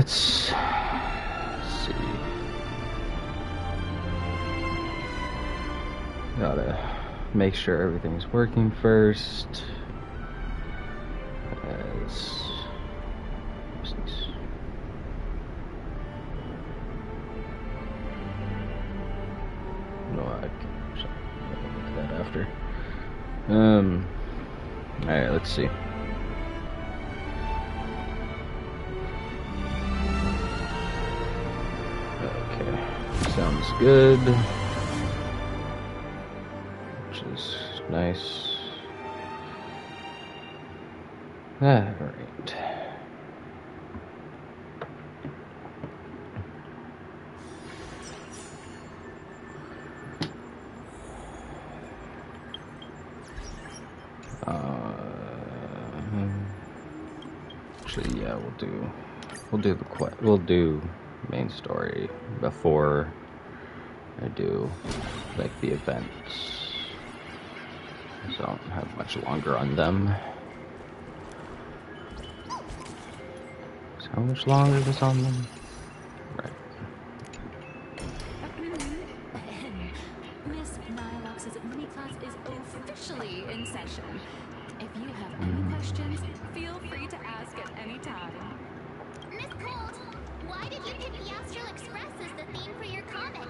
let's see. Gotta make sure everything's working first. No, I can look at that after. Alright, let's see. Okay, sounds good. Which is nice. Alright. Actually, yeah, we'll do main story before I do like the events, so I don't have much longer on them. So how much longer is on them? Right. Miss Nylox's mini class is officially in session. If you have any questions, feel free to ask at any time. Miss Colt, why did you pick the Astral Express as the theme for your comic?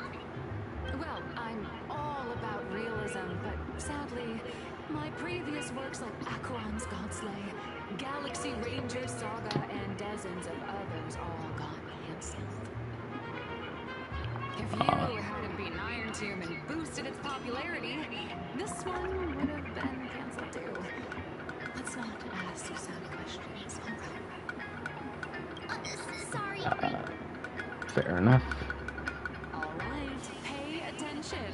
Well, I'm all about realism, but sadly, my previous works like Acheron's Godslay, Galaxy Ranger Saga, and dozens of others all got cancelled. If you hadn't beaten Iron Tomb and boosted its popularity, this one would have been cancelled too. Let's not ask sad questions, alright? Sorry. Fair enough. Alright, pay attention.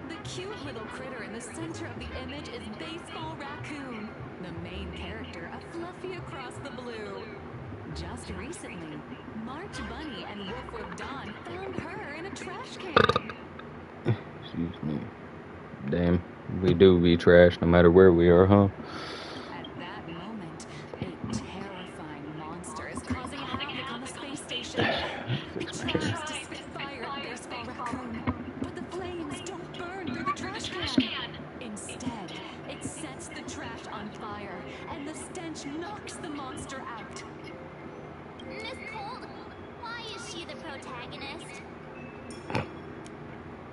The cute little critter in the center of the image is Baseball Raccoon, the main character of Fluffy Across the Blue. Just recently, March Bunny and Wolf with Dawn found her in a trash can. Excuse me. Damn, we do be trash no matter where we are, huh? At that moment, a terrifying monster is causing havoc on the space station. It tries to spit fire at Baseball Raccoon, but the flames don't burn through the trash can. Instead, it sets the trash on fire, and the stench knocks the monster out. Miss Colt, why is she the protagonist?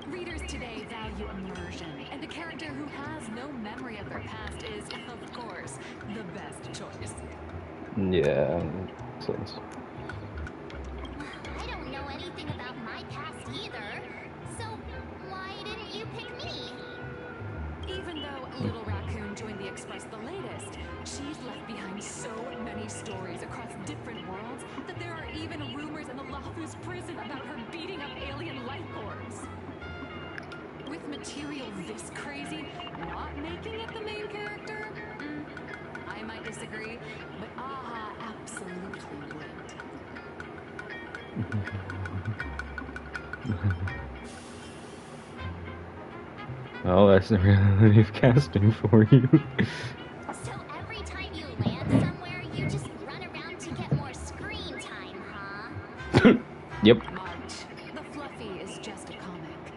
Readers today value immersion, and a character who has no memory of their past is, of course, the best choice. Yeah, makes sense. I don't know anything about my past either, so why didn't you pick me? Even though Little Raccoon joined the Express the latest, she's left behind so many stories across different worlds that there are even rumors in the Lafus prison about her beating up alien life forms. With material this crazy, not making it the main character? I might disagree, but Aha absolutely would. Well, that's the reality of casting for you. So every time you land somewhere, you just run around to get more screen time, huh? Yep. March, the Fluffy is just a comic.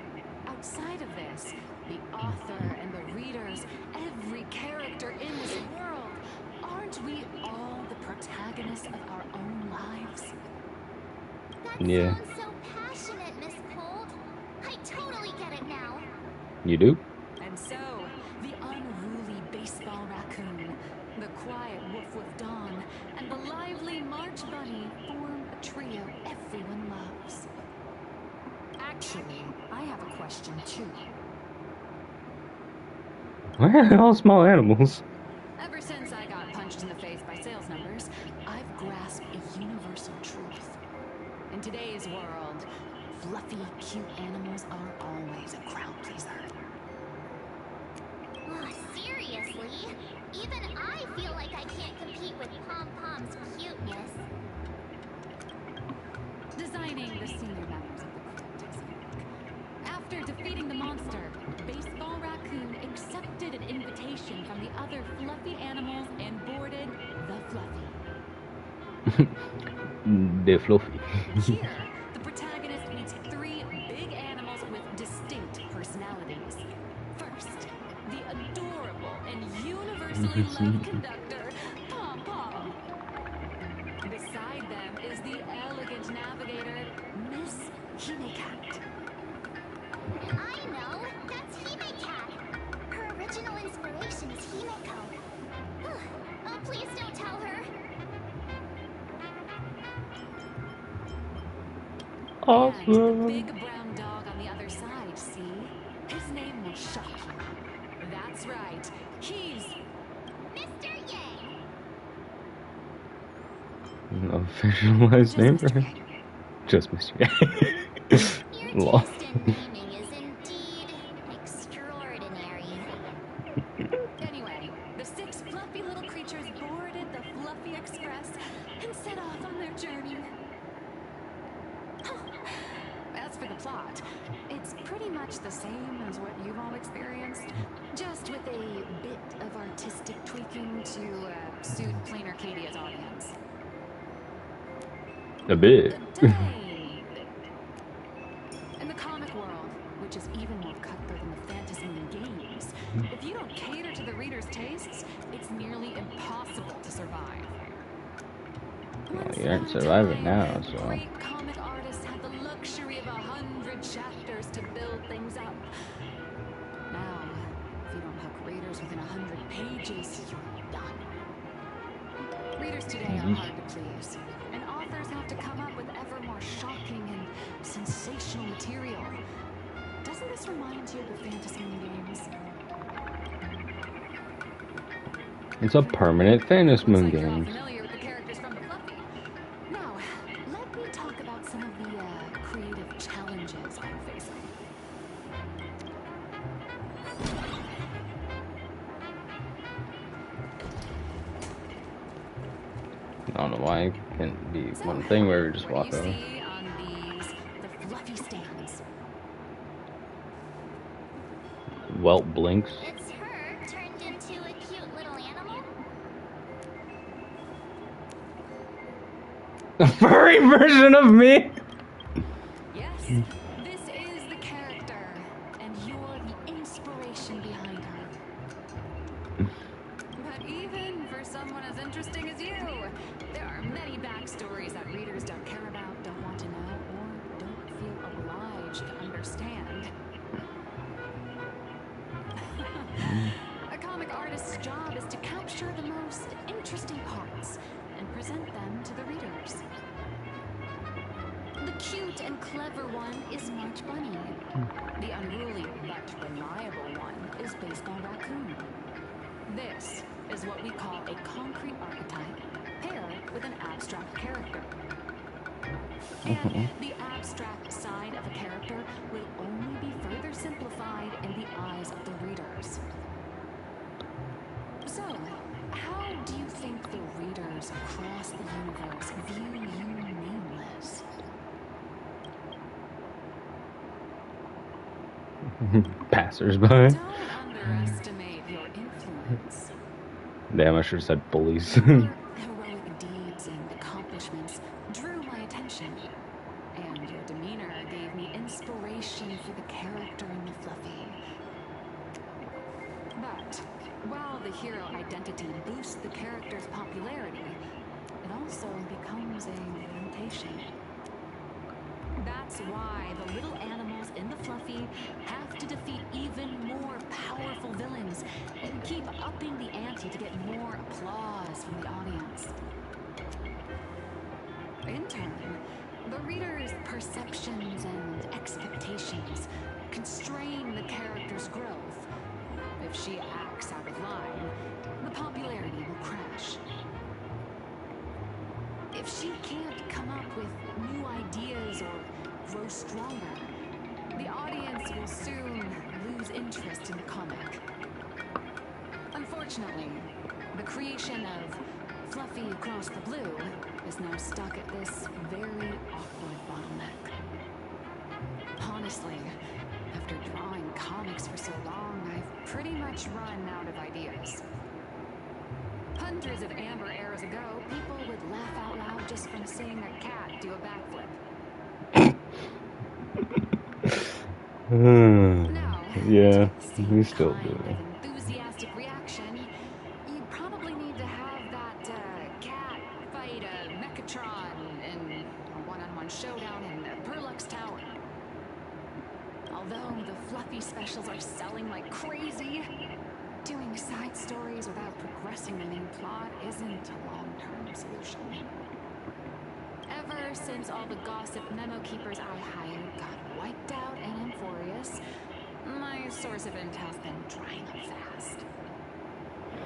Outside of this, the author and the readers, every character in this world, aren't we all the protagonists of our own lives? That Yeah. sounds so passionate, Miss Colt. I totally get it now. You do? And so, the unruly Baseball Raccoon, the quiet Wolf with Dawn, and the lively March Bunny form a trio everyone loves. Actually, I have a question too. Why are they all small animals? Ever since I got punched in the face by sales numbers, I've grasped a universal truth. In today's world, fluffy, cute animals are always a crowd pleaser. Oh, seriously? Even I feel like I can't compete with Pom-Pom's cuteness. Designing the senior members of the crew takes work. After defeating the monster, Baseball Raccoon accepted an invitation from the other fluffy animals and boarded the Fluffy. De Fluffy. Here, the protagonist meets three big animals with distinct personalities. First, the adorable and universally loved conductor, Pom Pom. Beside them is the elegant navigator, Miss Hime-Cat. I know. That's Hime-Cat. Her original inspiration is Himeko. Oh, please don't tell her. And the Awesome. big brown dog on the other side, see? His name will shock you. That's right. He's Mr. Yang. Official last name, Mr. right? Yang. Just Mr. Your Lol. taste in naming is indeed extraordinary. Anyway, the six fluffy little creatures boarded the Fluffy Express and set off on their journey. As for the plot, it's pretty much the same as what you've all experienced, just with a bit of artistic tweaking to suit plain Arcadia's audience. A bit. A tiny bit. In the comic world, which is even more cutthroat than the Fantasy and games, if you don't cater to the reader's tastes, it's nearly impossible to survive. Once You aren't upon a surviving time, now, so. great comic artists had the luxury of 100 chapters to build things up. Now, if you don't hook readers within 100 pages, you're done. Readers today are hard to please, and authors have to come up with ever more shocking and sensational material. Doesn't this remind you of the Fantasy and games? It's a permanent Fantasy Looks Moon like you're all games. familiar with the characters from the Fluffy. Now, let me talk about some of the creative challenges I'm facing. I don't know why it can't be So, one thing where we just what walk do you over. see on these, the Fluffy stands? Welt blinks. It's her turned into a cute little animal. A furry version of me. Yes, this is the character, and you're the inspiration behind her. But even for someone as interesting as you, there are many backstories that readers don't care about, don't want to know, or don't feel obliged to understand. A comic artist's job is to capture the most interesting parts and present them to the readers. The cute and clever one is March Bunny. The unruly but reliable one is Baseball Raccoon. This is what we call a concrete archetype paired with an abstract character. And the abstract side of a character will only be further simplified in the eyes of the readers. So, how do you think the readers across the universe view you nameless? Passersby. Don't underestimate your influence. Damn, I should have said bullies. Your heroic deeds and accomplishments drew my attention, and your demeanor gave me inspiration for the character in the Fluffy. But while the hero identity boosts the character's popularity, it also becomes a limitation. That's why the little animals in the Fluffy have to defeat even more powerful villains and keep upping the ante to get more applause from the audience. In turn, the reader's perceptions and expectations constrain the character's growth. If she acts out of line, the popularity will crash. If she can't come up with new ideas or grow stronger, the audience will soon lose interest in the comic. Unfortunately, the creation of Fluffy Across the Blue is now stuck at this very awkward bottleneck. Honestly, after drawing comics for so long, I've pretty much run out of ideas. hundreds of Amber eras ago, people would laugh out loud just from seeing a cat do a backflip. Now, Yeah, to see we that still kind do. of enthusiastic reaction, you probably need to have that cat fight a Mechatron in a one-on-one showdown in Perlux Tower. Although the fluffy specials are selling like crazy, doing side stories without progressing the main plot isn't a long-term solution. Ever since all the gossip memo keepers I hired got wiped out in Amphorius, my source of intel's been drying up fast.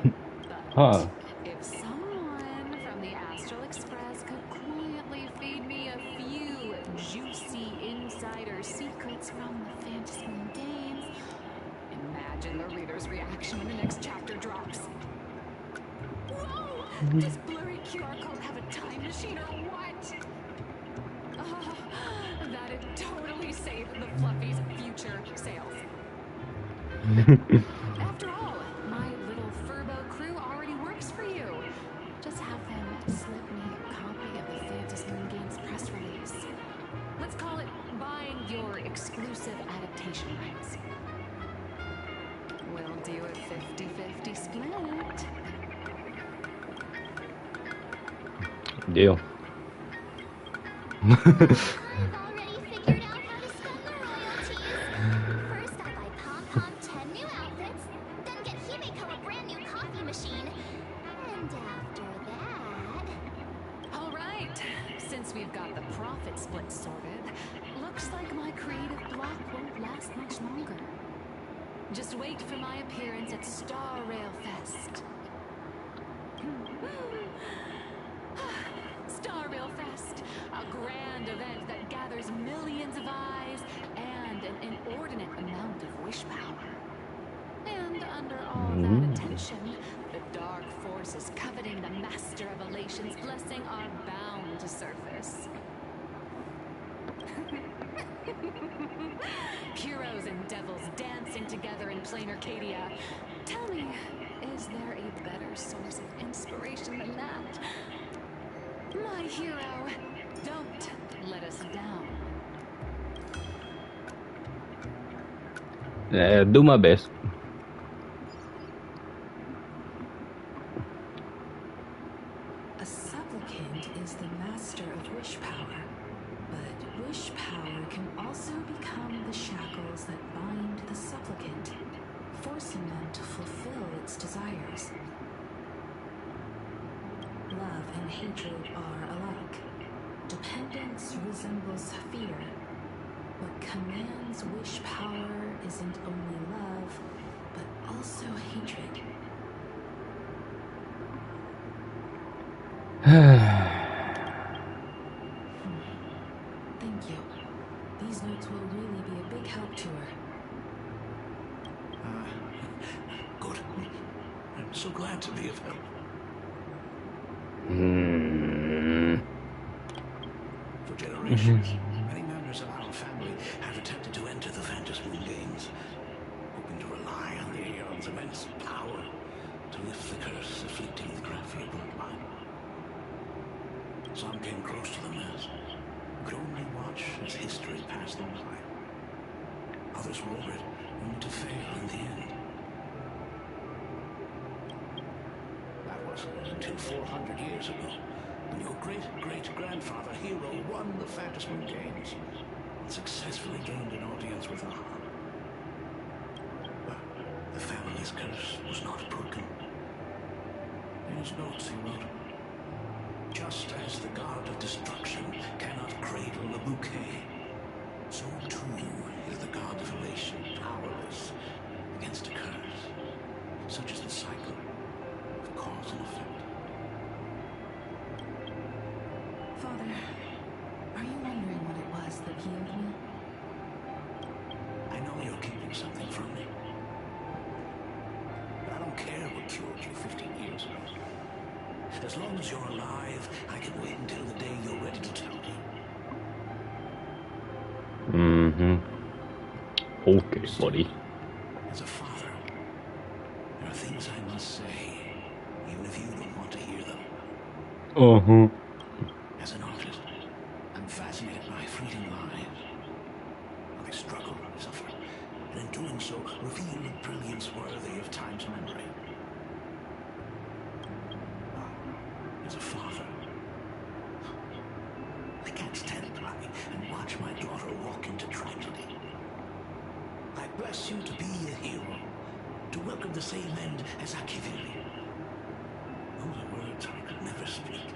But Huh. if someone from the Astral Express could quietly feed me a few juicy insider secrets from the Phantasmoon Games, imagine the reader's reaction when the next chapter drops. Whoa! Does blurry QR code have a time machine or what? Oh, that'd totally save the Fluffy's future sales. After all, my little Furbo crew already works for you. Just have them slip me a copy of the Phantasmoon Games press release. Let's call it buying your exclusive adaptation rights. We'll do a 50-50 split. Deal. I've already figured out how to spend the royalties. First, I buy Pom-Pom 10 new outfits, then get Himeko a brand new coffee machine. And after that... All right, since we've got the profit split sorted, looks like my creative block won't last much longer. Just wait for my appearance at Star Rail Fest. Star Rail Fest, a grand event that gathers millions of eyes and an inordinate amount of wish power. And under all that attention, the dark forces coveting the Master of Elation's blessing are bound to surface. Heroes and devils dancing together in plain Arcadia. Tell me, is there a better source of inspiration than that? My hero, don't let us down. Do my best. A supplicant is the master of wish power, but wish power can also become the shackles that bind the supplicant, forcing them to fulfill its desires. Love and hatred are alike. Dependence resembles fear. What commands wish power isn't only love, but also hatred. Thank you. These notes will really be a big help to her. Good. I'm so glad to be of help. For generations, many members of our family have attempted to enter the Phantasmoon Games, hoping to rely on the Aeon's immense power to lift the curse afflicting the Graphia bloodline. Some came close to the mass, could only watch as history passed them by. Others were over it, only to fail in the end. That was until 400 years ago, when your great-great-grandfather Hero won the Phantasmoon Games and successfully gained an audience with Ahab. But the family's curse was not broken. In his notes he wrote, "Just as the god of destruction cannot cradle a bouquet, so too is the god of elation powerless against a curse, such as the cycle of cause and effect." Father, are you wondering what it was that healed me? I know you're keeping something from me. But I don't care what cured you 15 years ago. As long as you're alive, I can wait until the day you're ready to tell me. Okay, buddy. As a father, there are things I must say, even if you don't want to hear them. Uh-huh. As an artist, I'm fascinated by fleeting lives. How they struggle, suffer, and in doing so, reveal a brilliance worthy of time's memory. As a father, I can't stand by and watch my daughter walk into tragedy. I bless you to be a hero, to welcome the same end as Akiviri. Those are words I could never speak.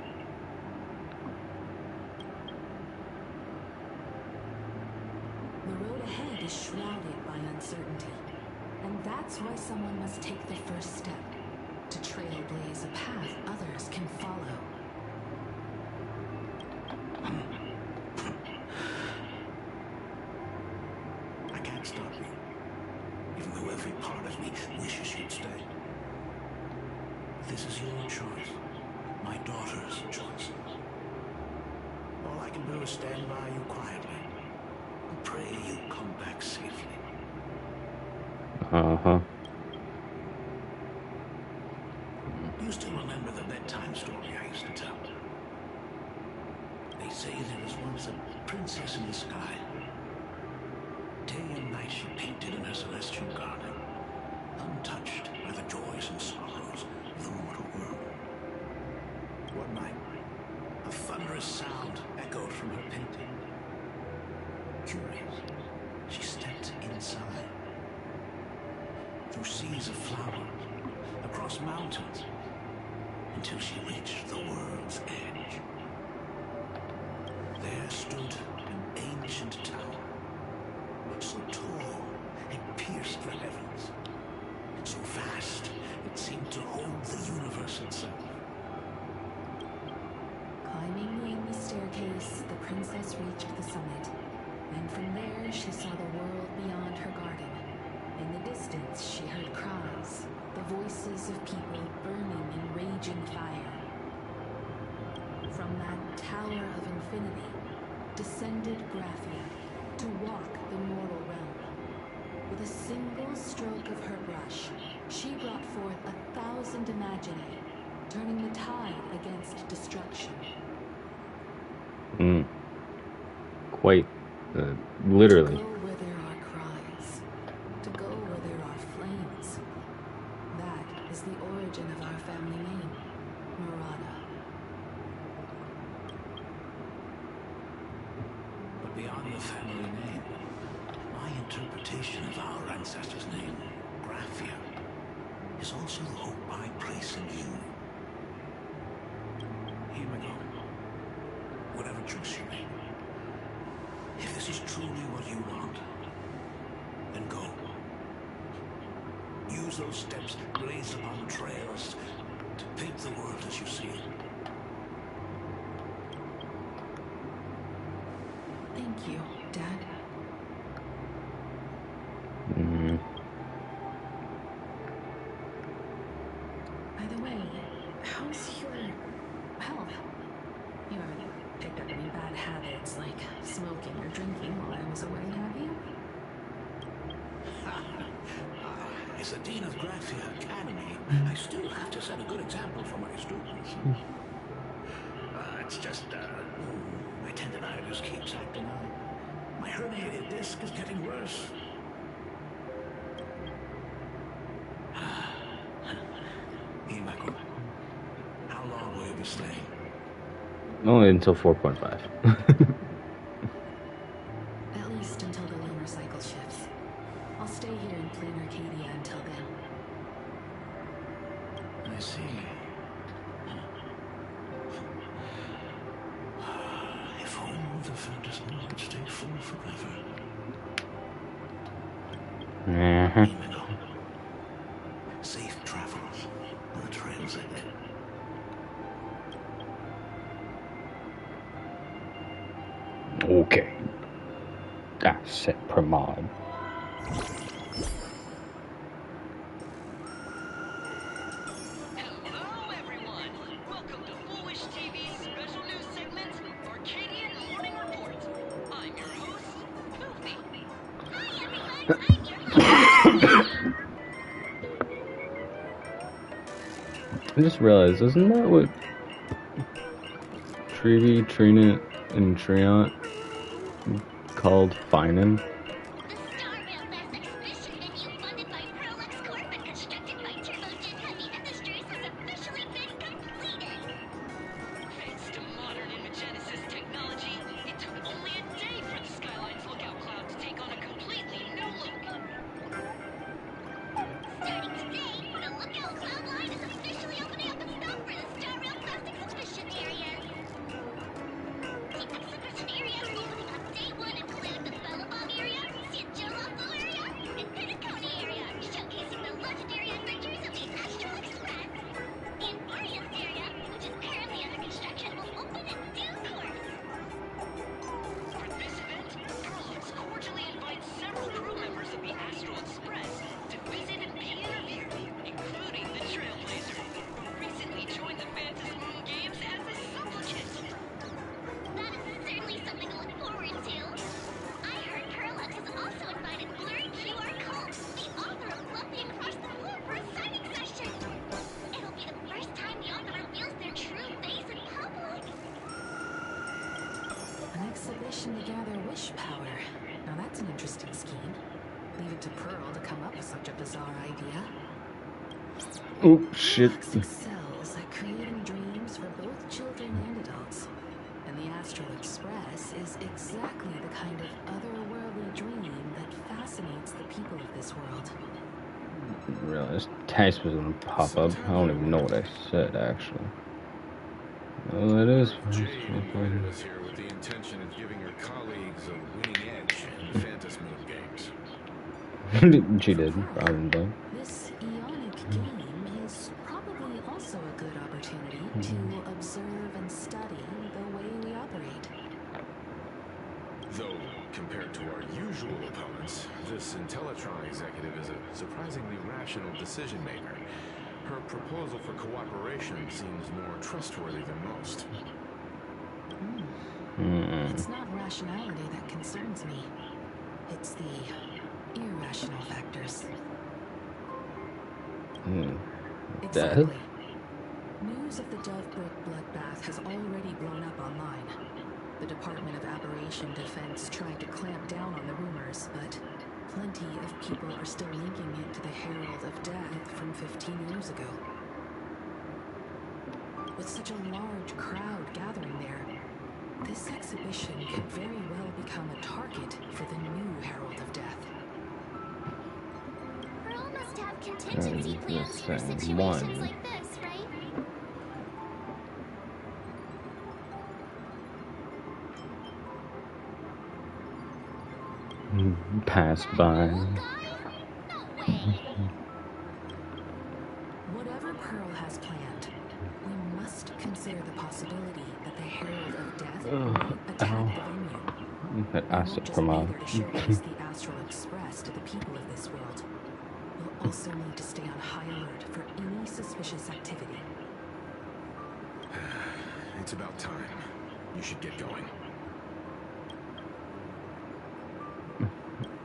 The road ahead is shrouded by uncertainty, and that's why someone must take the first step to trailblaze a path others can follow. I can't stop you, even though every part of me wishes you'd stay. But this is your choice, my daughter's choice. All I can do is stand by you quietly and pray you come back safely. Uh-huh. Do you still remember the bedtime story I used to tell? They say there was once a princess in the sky. Day and night she painted in her celestial garden, untouched by the joys and sorrows of the mortal world. One night, a thunderous sound echoed from her painting. Curious, she stepped inside. Through seas of flowers, across mountains, until she reached the world's edge. There stood an ancient tower, so tall it pierced the heavens, so vast it seemed to hold the universe itself. Climbing the endless staircase, the princess reached the summit, and from there she saw the world beyond her garden. In the distance, she heard cries, the voices of people burning in raging fire. From that tower of infinity descended Graphia to walk the mortal realm. With a single stroke of her brush, she brought forth 1,000 Imaginae, turning the tide against destruction. Quite, literally. To go where there are cries, to go where there are flames. That is the origin of our family name, Murata. But beyond the family name, my interpretation of our ancestors' name, Graphia, is also the hope I place in you. Here we go. Whatever choice you make, if this is truly what you want, then go. Use those steps blazed upon trails to paint the world as you see it. Thank you, Dad. By the way, how's your health? You haven't picked up any bad habits like smoking or drinking while I was away, have you? As the Dean of Graphia Academy, I still have to set a good example for my students. It's just, my tendinitis keeps acting up. My herniated disc is getting worse. Himeko, how long will you be staying? Only until 4.5. At least until the lunar cycle shifts. I'll stay here in plain Arcadia until then. I see. If only the fantasy could stay full forever. Himeko, safe travels on the trails ahead. Okay. That's it, Pramod. Hello, everyone! Welcome to Foolish TV's special news segment, Arcadian Morning Report. I'm your host, Filthy. Hi everyone, I'm Jessica. I just realized, isn't that what Treevee, Trinit, and Treant called Finan? The Star Rail Fest exhibition venue funded by Prolux Corp and constructed by Turbogen Heavy Industries has officially been completed. Thanks to modern Imagenesis technology, it took only a day for the Skyline's lookout cloud to take on a completely new look. Starting today, the Lookout Cloud line is officially opening up itself for the Star Rail Fest exhibition areas. The exhibition areas opening on day one include the Bellabong area, Siajolafu area, and Pinacone area, showcasing the legendary adventures of the Astral Express. And Orient's area, which is currently under construction, will open in due course. For this event, Prolux cordially invites several crew members of the Astral Express to visit and be interviewed, including the Trailblazer, who recently joined the Phantom Moon Games as a supplicant. That is certainly something to look forward to. I heard Prolux has also invited Blurry QR Cole, the author of Bluffing Across the Floor, for a signing session. It'll be the first time the author reveals their true face in public. An exhibition to gather wish power. Now that's an interesting scheme. Leave it to Pearl to come up with such a bizarre idea. Oh, shit. Prolux excels at creating dreams for both children and adults. And the Astral Express is exactly the kind of otherworldly dream that fascinates the people of this world. I didn't realize Tice was gonna pop up. I don't even know what I said, actually. Oh, it is. Jade invited us here with the intention of giving her colleagues a winning edge in the Phantom Moon Games. She did, probably. This Ionic game is probably also a good opportunity to observe and study the way we operate. Though, compared to our usual opponents, this Intellatron executive is a surprisingly rational decision maker. Her proposal for cooperation seems more trustworthy than most. It's not rationality that concerns me. It's the irrational factors. Death? Exactly. News of the Dovebrook bloodbath has already blown up online. The Department of Aberration Defense tried to clamp down on the rumors, but plenty of people are still linking it to the Herald of Death from 15 years ago. With such a large crowd gathering there, this exhibition could very well become a target for the new Herald of Death. Pearl must have contingency That is plans for the same situations one. like this, right? Passed by. Old guy? No way. Whatever Pearl has planned, we must consider the possibility that the Herald of Death might attack the venue. That We acid won't just from be out. there to showcase the Astral Express to the people of this world. We'll also need to stay on high alert for any suspicious activity. It's about time. You should get going.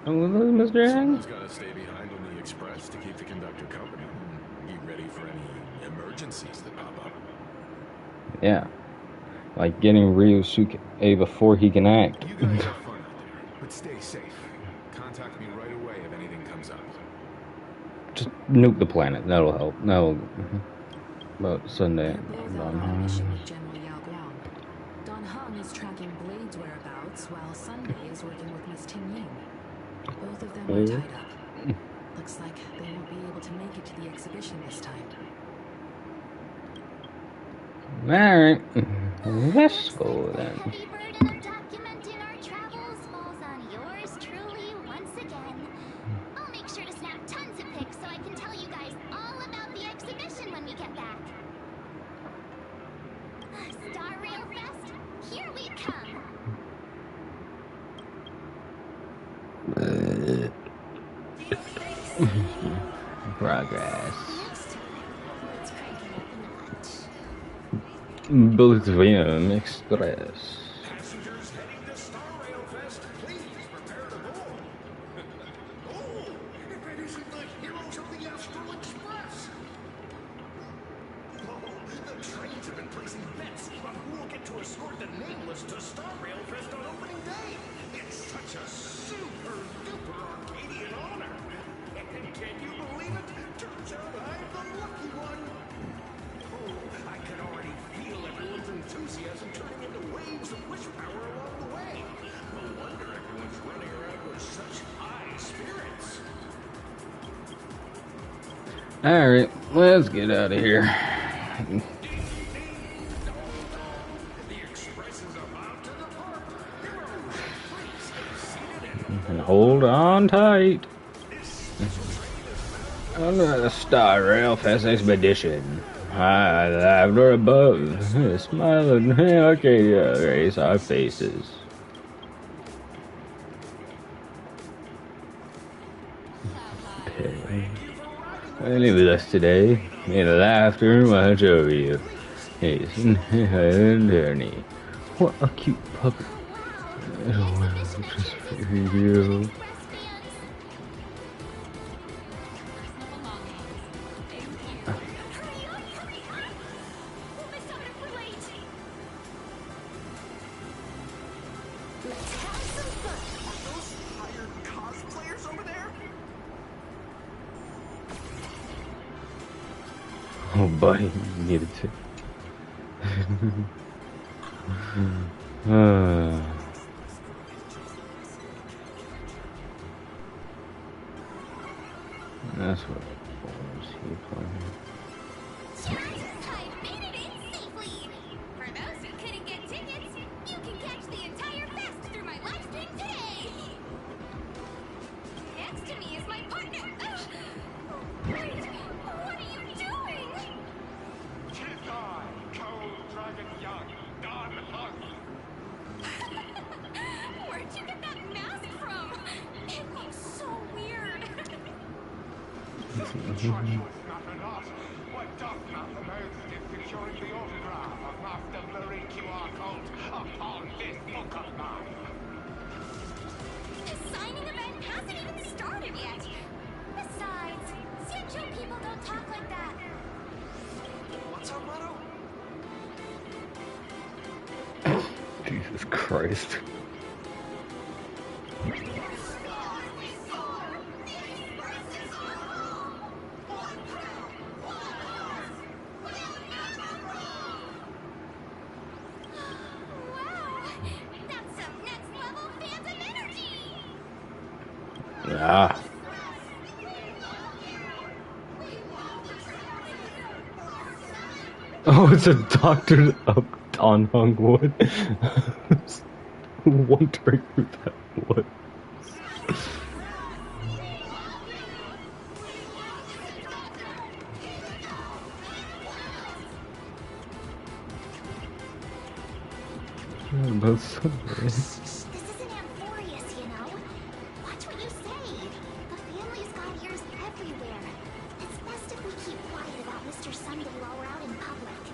Oh, Mr. Hang? Someone's got to stay behind on the express to keep the conductor company. Be ready for any emergencies that pop up. Yeah. Like getting Ryosuke before he can act. You guys have fun out there, but stay safe. Contact me right away if anything comes up. Just nuke the planet. That'll help. That'll. About Sunday. They're both out on a mission with General Yao Guang. Don Hung is tracking Blade's whereabouts, while Sunday is working with Miss Ting Ying. Both of them are tied up. Looks like they won't be able to make it to the exhibition this time. Alright. Let's go The then. heavy burden of documenting our travels falls on yours truly once again. I'll make sure to snap tons of pics so I can tell you guys all about the exhibition when we get back. Star Rail Fest, here we come. Progress. Next time, let's crank it up a notch. Bolivian Express. Passengers heading to Star Rail Fest, please prepare to board. Oh, if it isn't the heroes of the Astral Express. Alright, let's get out of here. And hold on tight. On the Star Rail Fest Expedition. High lavender above. Smiling Arcadia raise our faces. Living with us today, made laughter and watch over you. Hasten and Ernie. What a cute puppy. Oh, just for you. Oh, buddy, you needed to. That's what was he playing. I've made it in safely. For those who couldn't get tickets, you can catch the entire fest through my live stream today. Next to me is my partner. Wait, what are you doing? Where'd you get that mask from? It looks so weird. What doth not the most is securing the autograph of Master Blurry QR code upon this book of mine. The signing event hasn't even started yet. Besides, Sancho people don't talk like that. What's our motto? Jesus Christ. Wow, that's some next level phantom energy. Ah. Oh, it's a doctor up on Hungwood. Wondering who that was. About Sunday. This isn't Amphorius, you know. Watch what you say. The family's got ears everywhere. It's best if we keep quiet about Mr. Sunday while we're out in public.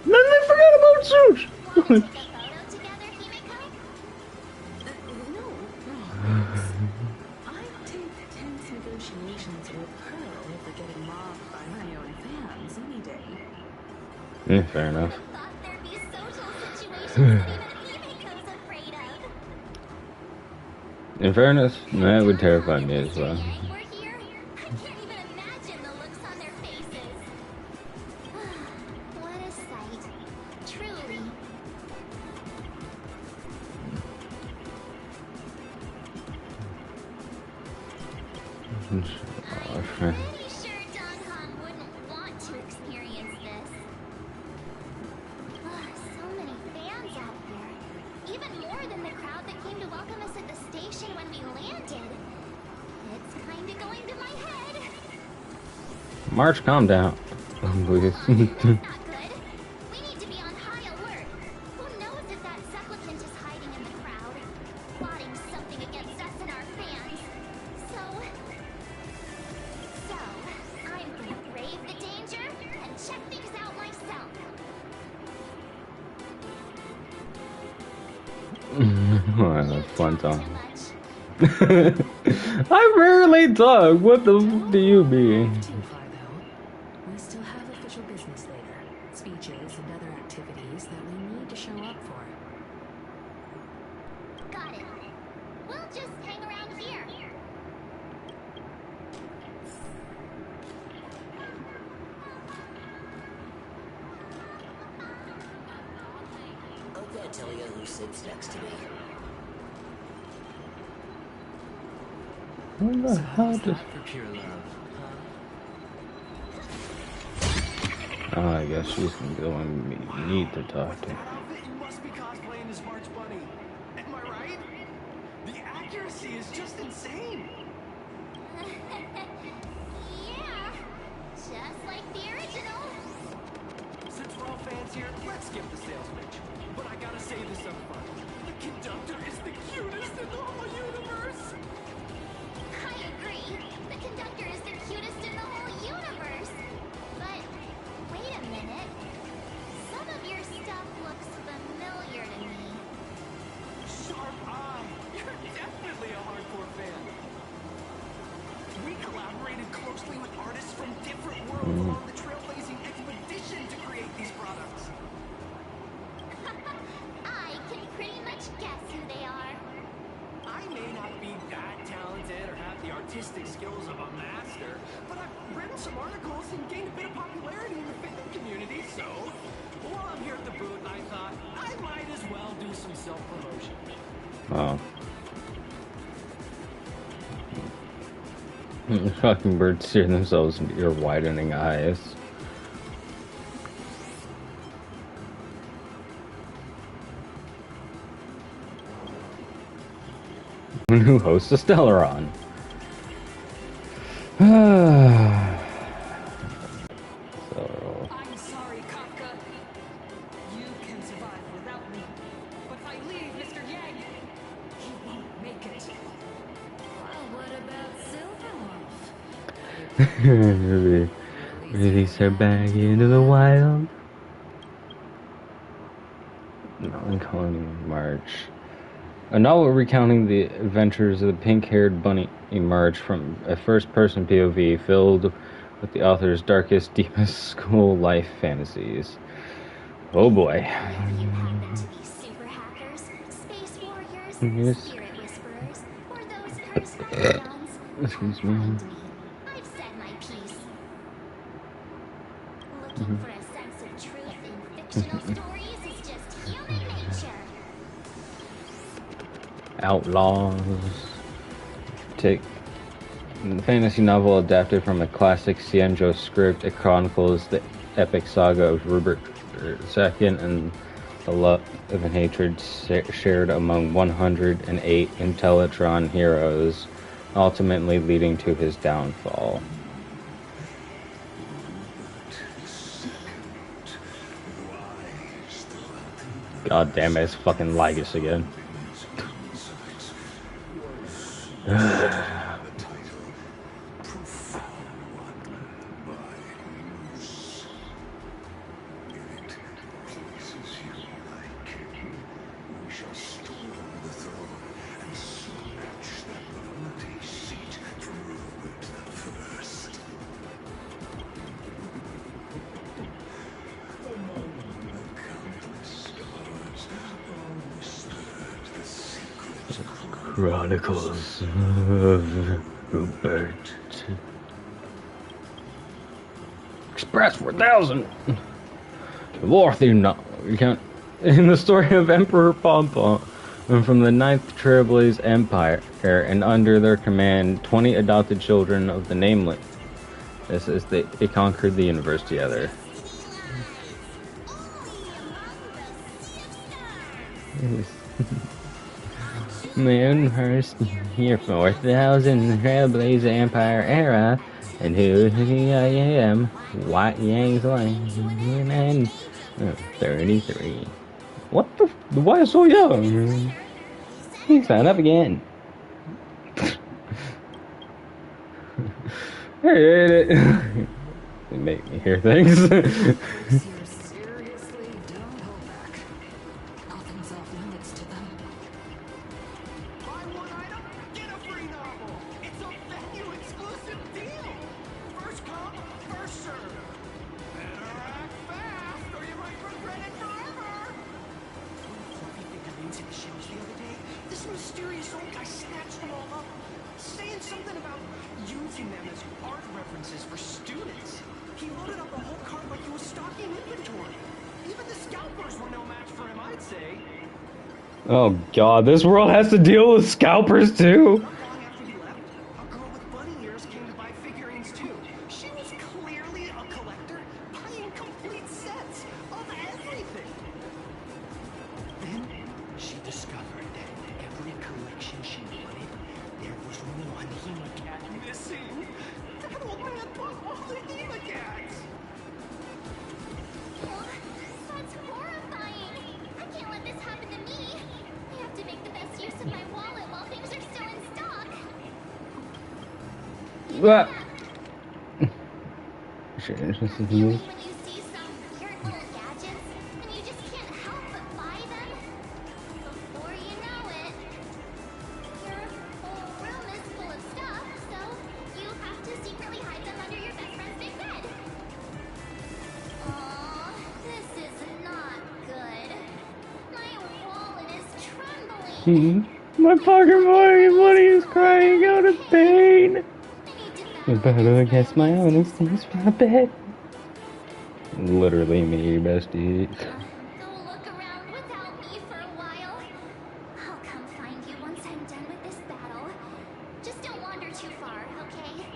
Then they forgot about Zeus. Want to take a photo together, Himeko? No. I'd take tense negotiations with Pearl for getting mobbed by my own fans any day. Yeah, fair enough. Thought there'd be social situations that even Himeko's afraid of. In fairness, that would terrify me as well. We're here. I can't even imagine the looks on their faces. What a sight. Truly. Pretty sure Don Han wouldn't want to experience this. So many fans out there. Even more than the crowd that came to welcome us at the station when we landed. It's kinda going to my head. March, calm down. Please. That's not good. We need to be on high alert. Who knows if that supplicant is hiding in the crowd, plotting something against us and our fans. So I'm gonna brave the danger and check things out myself. Oh, that's fun Too song. much. I rarely talk. What the f do you be? Too far, though. We still have official business later. Speeches and other activities that we need to show up for. Got it. We'll just hang around here. I can't tell you who sits next to me. What the hell just... For pure love, huh? Oh, I guess she's the one we need to talk to. That outfit, you must be cosplaying as March Bunny. Am I right? The accuracy is just insane. Yeah, just like the original. Since we're all fans here, let's skip the sales pitch. But I gotta say this up front. The conductor is the cutest in the whole universe. I agree. The conductor is the cutest in the whole universe. But wait a minute. Some of your stuff looks familiar to me. Sharp eye. You're definitely a hardcore fan. We collaborated closely with artists from different worlds along the trailblazing expedition to create these products. I can pretty much guess who they are. I may not be that talented or have the artistic skills of a master, but I've written some articles and gained a bit of popularity in the fandom community, so while I'm here at the booth, I thought I might as well do some self-promotion. Oh. Fucking birds steer themselves into your widening eyes. Who hosts a Stellaron? So, I'm sorry, Kafka. You can survive without me. But if I leave Mr. Yang, he won't make it. Well, what about Silverwolf? release her back into the wild. Melancholy March. A novel recounting the adventures of the pink-haired bunny emerged from a first-person POV filled with the author's darkest, deepest school life fantasies. Oh boy. You happen to be super hackers, space warriors, Yes. spirit whisperers, or those cursed vagabonds, Excuse come me. find me. I've said my piece. Looking for a sense of truth in fictional stories is just human nature. Outlaws. Take the fantasy novel adapted from a classic Cienjo script. It chronicles the epic saga of Rupert II and the love and hatred shared among 108 Intellatron heroes, ultimately leading to his downfall. God damn it, it's fucking Lygus again. Chronicles of Rupert. Express 4000! The war theme novel recount in the story of Emperor Pompon and from the 9th Trailblaze Empire and under their command 20 adopted children of the Nameless as they conquered the universe together. Moon first year 4000 Trailblaze Empire era, and who I am, White Yang's Lane, and 33. What the? Why is so young? He signed up again. They make me hear things. Seriously, don't hold back. Nothing's off limits to them. Buy one item, get a free novel. It's a venue exclusive deal. First come, first serve. Better act fast, or you might regret it forever. Fluffy figurines hit the shelves the other day. This mysterious old guy snatched them all up, saying something about using them as art references for students. He loaded up the whole cart like he was stocking inventory. Even the scalpers were no match for him, I'd say. Oh god, this world has to deal with scalpers too? Not long after he left, a girl with bunny ears came to buy figurines too. She was clearly a collector, buying complete What? Shit, it's just a Feeling deal. when you see some weird little gadgets and you just can't help but buy them? Before you know it, your whole room is full of stuff, so you have to secretly hide them under your best friend's big bed. Aw, this is not good. My wallet is trembling. My pocket money is crying out of pain. I need to I better guess my honest things for a bit. Literally me, bestie. Go look around without me for a while. I'll come find you once I'm done with this battle. Just don't wander too far, okay?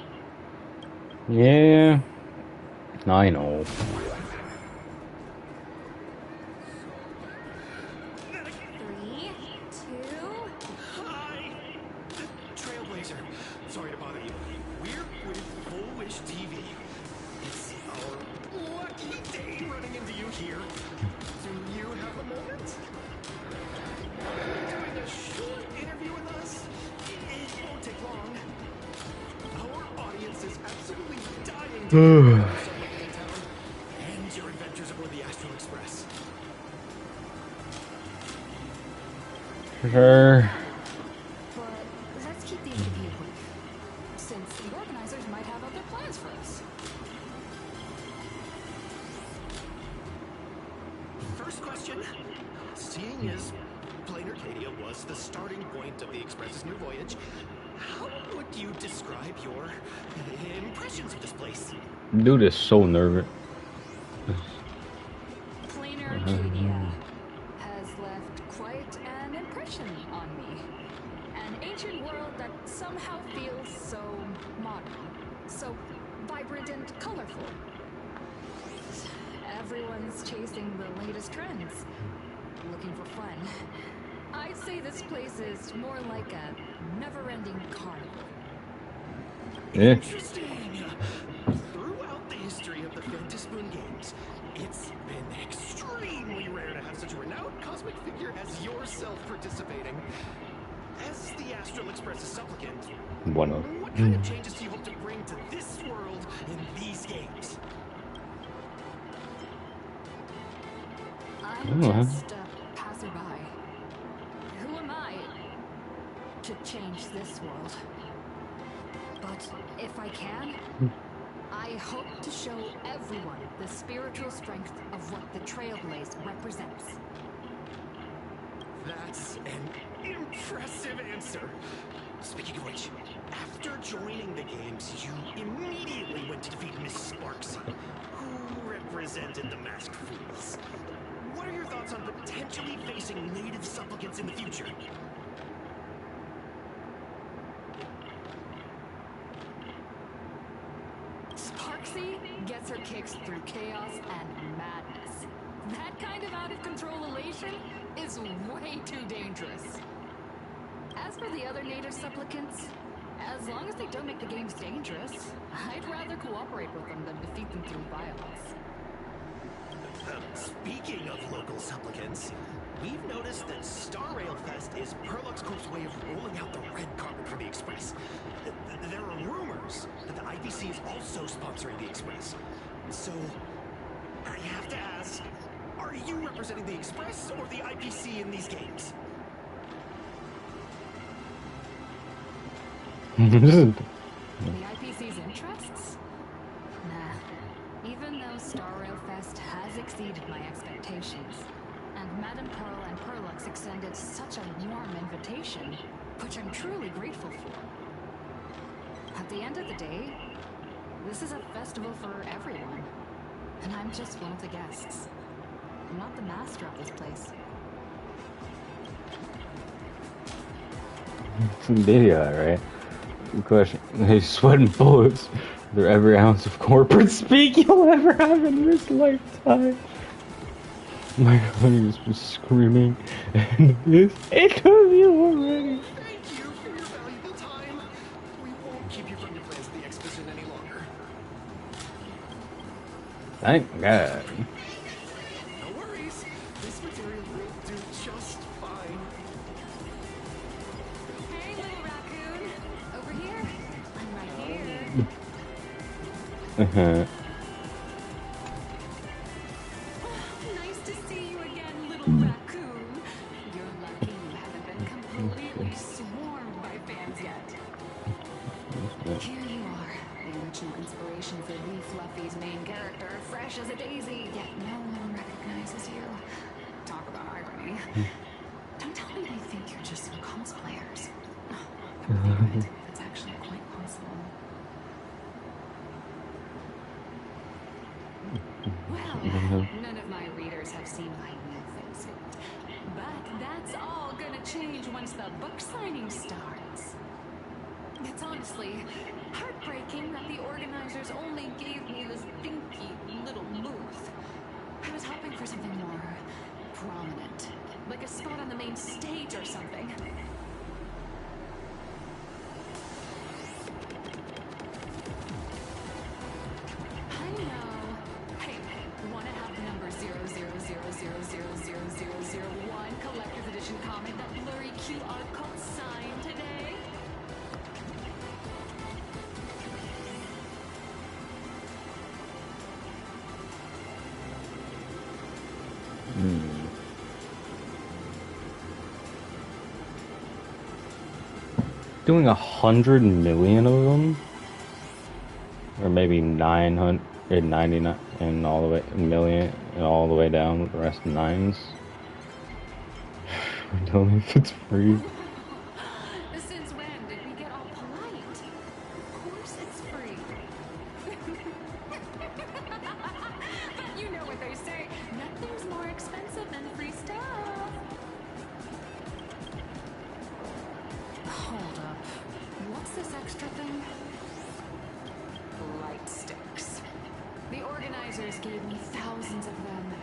Yeah, I know. 3, 2. Hi! Trailblazer, sorry to bother you. We're with Full Wish TV. It's our lucky day running into you here. Do you have a moment? Doing a short interview with us? It won't take long. Our audience is absolutely dying to hear about something in town and your adventures aboard the Astral Express. Sure. But let's keep the interview brief, since the organizers might have other plans for us. First question. Seeing as Plain Arcadia was the starting point of the Express's new voyage, how would you describe your impressions of this place? Dude is so nervous. Planar Arcadia has left quite an impression on me. An ancient world that somehow feels so modern, so vibrant and colorful. Everyone's chasing the latest trends, looking for fun. I'd say this place is more like a never-ending carnival. Yeah. Interesting. Throughout the history of the Fantaspoon games, it's been extremely rare to have such a renowned cosmic figure as yourself participating. As the Astral Express's supplicant, One of. what kind of changes do you hope to bring to this world in these games? I'm Oh, just a passerby. Who am I to change this world? But if I can, I hope to show everyone the spiritual strength of what the Trailblaze represents. That's an impressive answer. Speaking of which, after joining the games, you immediately went to defeat Miss Sparksy, who represented the Masked Fools. What are your thoughts on potentially facing native supplicants in the future? Sparksy gets her kicks through chaos and madness. That kind of out-of-control elation is way too dangerous. As for the other native supplicants, as long as they don't make the games dangerous, I'd rather cooperate with them than defeat them through violence. Speaking of local supplicants, we've noticed that Star Rail Fest is Perlux Corp's way of rolling out the red carpet for the Express. There are rumors that the IPC is also sponsoring the Express. So, I have to ask, are you representing the Express or the IPC in these games? The IPC's interests? Nah. Even though Star Rail Fest has exceeded my expectations, and Madame Pearl and Perlux extended such a warm invitation, which I'm truly grateful for. At the end of the day, this is a festival for everyone, and I'm just one of the guests. I'm not the master of this place. Video, right? Good question. They sweating bullets. They're every ounce of corporate speak you'll ever have in this lifetime. My God, he's just screaming in this interview already. Thank you for your valuable time. We won't keep you from your plans at the exhibition any longer. Thank God. No worries. This material will do just fine. Hey, little raccoon. Over here. I'm right here. Nice to see you again, little raccoon. You're lucky you haven't been completely swarmed by fans yet. Here you are, the original inspiration for Lee Fluffy's main character, fresh as a daisy, yet no one recognizes you. Talk about irony. Don't tell me they think you're just some cosplayers. I believe it. That's actually quite possible. Well, none of my readers have seen my new facesuit. But that's all gonna change once the book signing starts. It's honestly heartbreaking that the organizers only gave me this dinky little booth. I was hoping for something more prominent, like a spot on the main stage or something. I know. Hey, wanna have number 000000001 collector's edition comic that blurry QR code signed today? Doing 100 million of them, or maybe 999 and all the way million and all the way down with the rest of nines. Tell me if it's free. Since when did we get all polite? Of course it's free. But you know what they say, nothing's more expensive than free stuff. Hold up. What's this extra thing? Light sticks. The organizers gave me thousands of them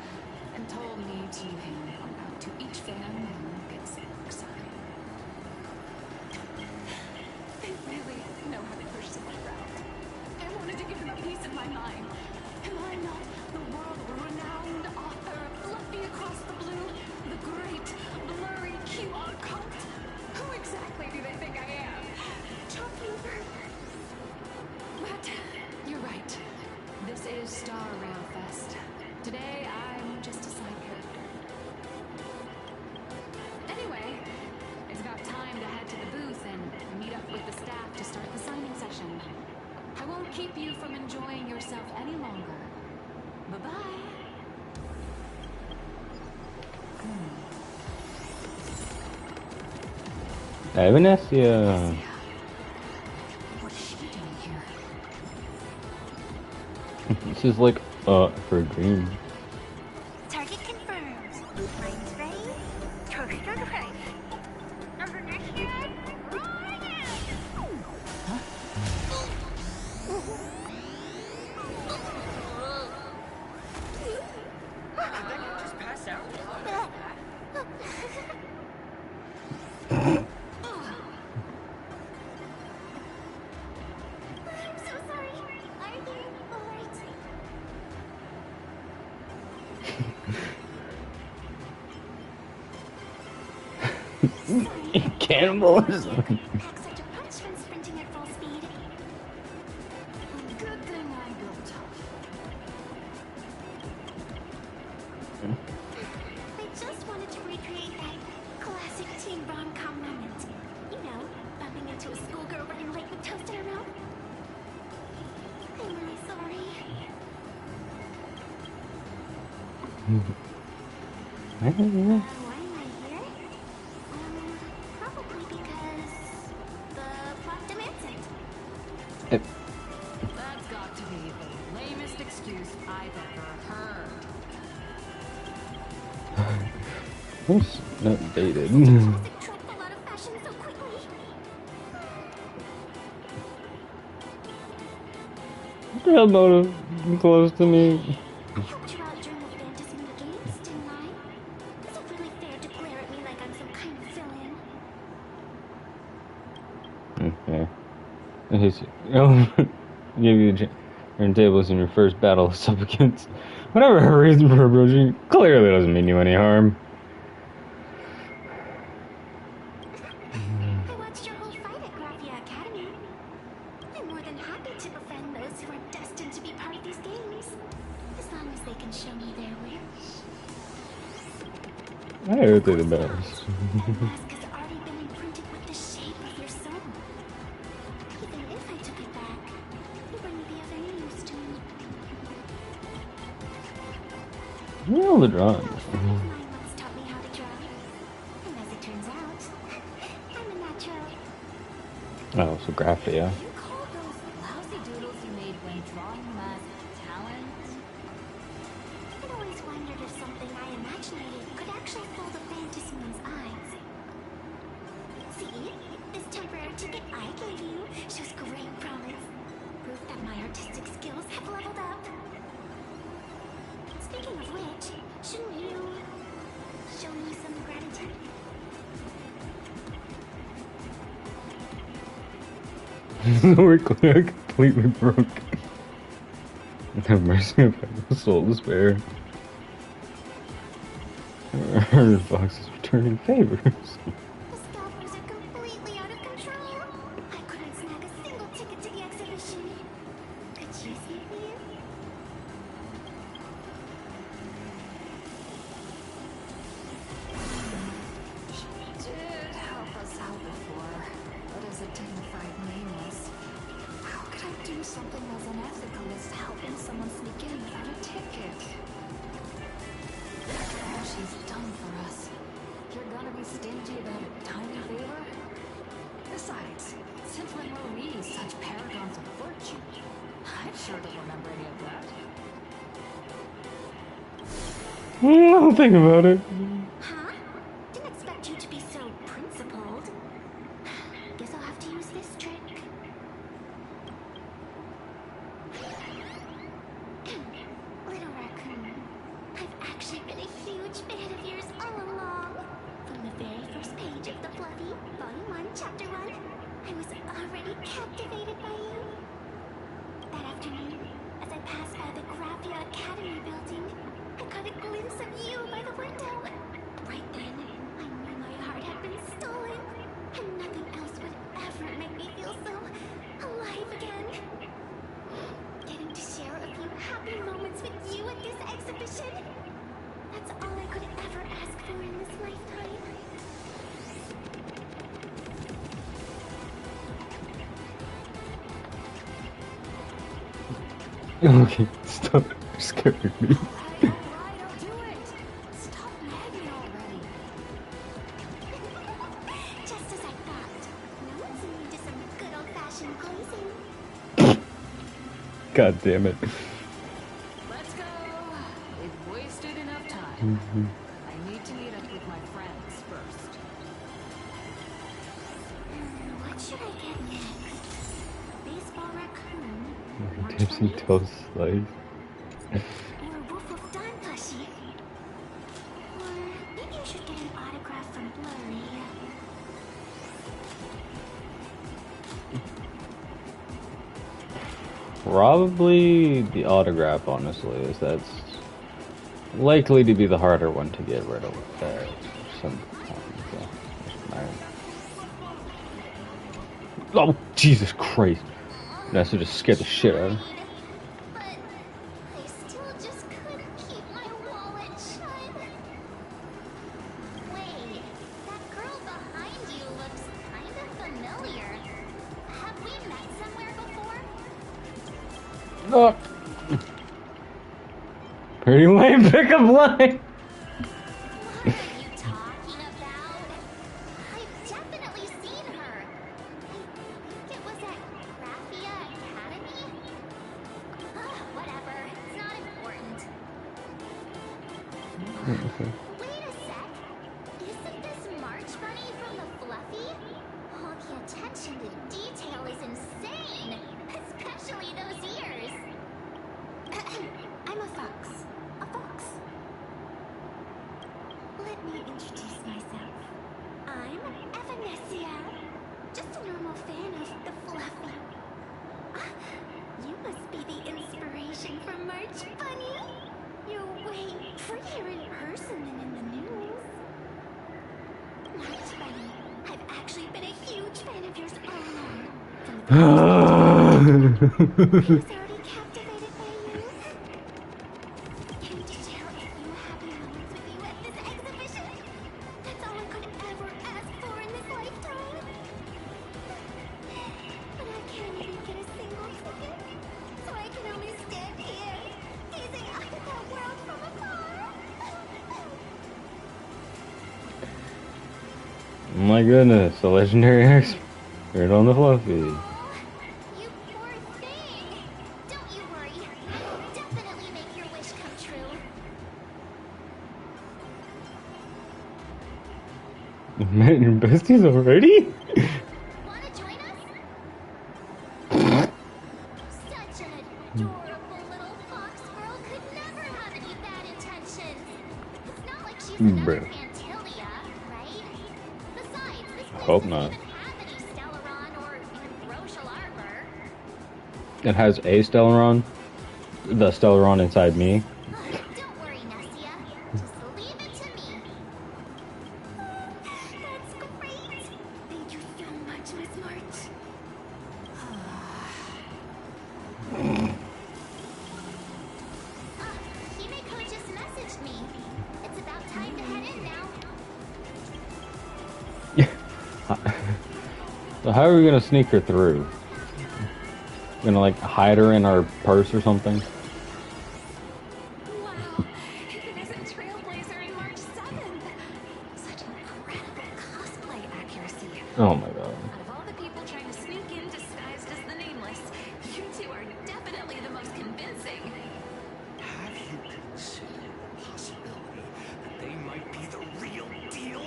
and told me to hand one out to each fan who gets excited. They really know how to push someone around. I wanted to give them a piece of my mind. Am I not the world-renowned author of Fluffy Across the Blue, the great blurry QR code? Who exactly do they think I am? Chopping burgers. But you're right. This is Star Rail Fest. Today I'm just a side character. Anyway, it's about time to head to the booth and meet up with the staff to start the signing session. I won't keep you from enjoying yourself any longer. Bye-bye. Vanessa. What is she doing here? This is like for a dream. Target confirmed. Brains ready? Toaster ready. Number next year? Just pass out. I'm so sorry. Are you alright? Cannibalism. Pack such a punch when sprinting at full speed. Good thing I built tough. I just wanted to recreate that classic teen rom-com moment. You know, bumping into a schoolgirl running late with toast in her mouth. I'm really sorry. Why am I here? Probably because the plot demands it. That's got to be the lamest excuse I've ever heard. Who's not dated? Classic trope fell out of fashion so quickly. What the hell motive close to me? I helped you out during the fantasy games, didn't I? Is it really fair to glare at me like I'm some kind of villain? Okay. Give you the turntables in your first battle of supplicants. Whatever her reason for approaching clearly doesn't mean you any harm. I watched your whole fight at Graphia Academy. I'm more than happy to befriend those who are destined to be part of these games. As long as they can show me their wish. I heard they're the best. That mask has already been imprinted with the shape of your soul. Even if I took it back, it wouldn't be of any use to me. Where are all the drawings? A friend of mine once taught me how to draw. And as it turns out, I'm a natural. Oh, so Graphia. You call those lousy doodles you made when drawing mask talent? I'd always wondered if something I imaginated could actually fool the Fantasmoon's eyes. See? This temporary ticket I gave you shows great promise. Proof that my artistic skills have leveled up. Speaking of which, shouldn't you show me some gratitude? We're completely broke. Have mercy upon the soulless bear. This box is returning favors. The scalpers are completely out of control. I couldn't snag a single ticket to the exhibition. Could you see me? She did help us out before, but as a dignified nameless, how could I do something as unethical as helping someone sneak in without a ticket? After all she's done for us, you're gonna be stingy about a tiny favor? Besides, since when were we such paragons of virtue? I sure don't remember any of that. I'll think about it. Huh? Didn't expect you to be so principled. Guess I'll have to use this trick. Little raccoon, I've actually been a huge fan of yours all along. From the very first page of the Fluffy, Volume 1, Chapter 1, I was already captivated by you. That afternoon, as I passed by the Graphia Academy building, I caught a glimpse of you by the window. Right then, I knew my heart had been stolen, and nothing else would ever make me feel so alive again. Getting to share a few happy moments with you at this exhibition, that's all I could ever ask for in this lifetime. Okay, stop scaring me. Alright, I'll do it. Stop nagging already. Just as I thought. Now let's move into some good old-fashioned glazing. God damn it. Let's go. We've wasted enough time. I need to meet up with my friends first. What should I get next? Baseball raccoon? Or Tipsy toast slice. Or Wolf of Dawn plushie? Or maybe I should get an autograph from Blurry. Probably the autograph, honestly, is that's likely to be the harder one to get rid of. Some oh, Jesus Christ. That's what just scared the shit out of me. But I still just couldn't keep my wallet shut. Wait, that girl behind you looks kind of familiar. Have we met somewhere before? Oh. Pretty lame pickup line. What are you talking about? I've definitely seen her. I think it was at Graphia Academy. Whatever, it's not important. Wait a sec. Isn't this March Bunny from the Fluffy? Oh, the attention to detail is insane, especially those ears. I'm a fox. A fox. Let me introduce myself. I'm Evanescia. Just a normal fan of the Fluffy. You must be the inspiration for March Bunny. You're way prettier in person than in the news. March Bunny, I've actually been a huge fan of yours all along. From the already captivated by you. Can you share a few happy moments with you at this exhibition? That's all I could ever ask for in this lifetime. But I can't even get a single ticket, so I can only stand here, gazing out at that world from afar. My goodness, a legendary expert on the fluffy. You poor thing. Don't you worry. I'll definitely make your wish come true. Man, your besties already? Wanna join us? Such an adorable little fox girl could never have any bad intentions. It's not like she's another Bruh. Fantilia, right? Besides, this place Hope doesn't not. even have any Stellaron or even Rochelle armor. It has a Stellaron. The Stellaron inside me. Don't worry, Nessia. Just leave it to me. That's great. Thank you so much, Miss March. Himeko just messaged me. It's about time to head in now. So how are we gonna sneak her through? Gonna like hide her in our purse or something? Wow, Evanescent Trailblazer and March 7th. Such incredible cosplay accuracy. Oh my god. Out of all the people trying to sneak in disguised as the Nameless, you two are definitely the most convincing. Have you considered the possibility that they might be the real deal?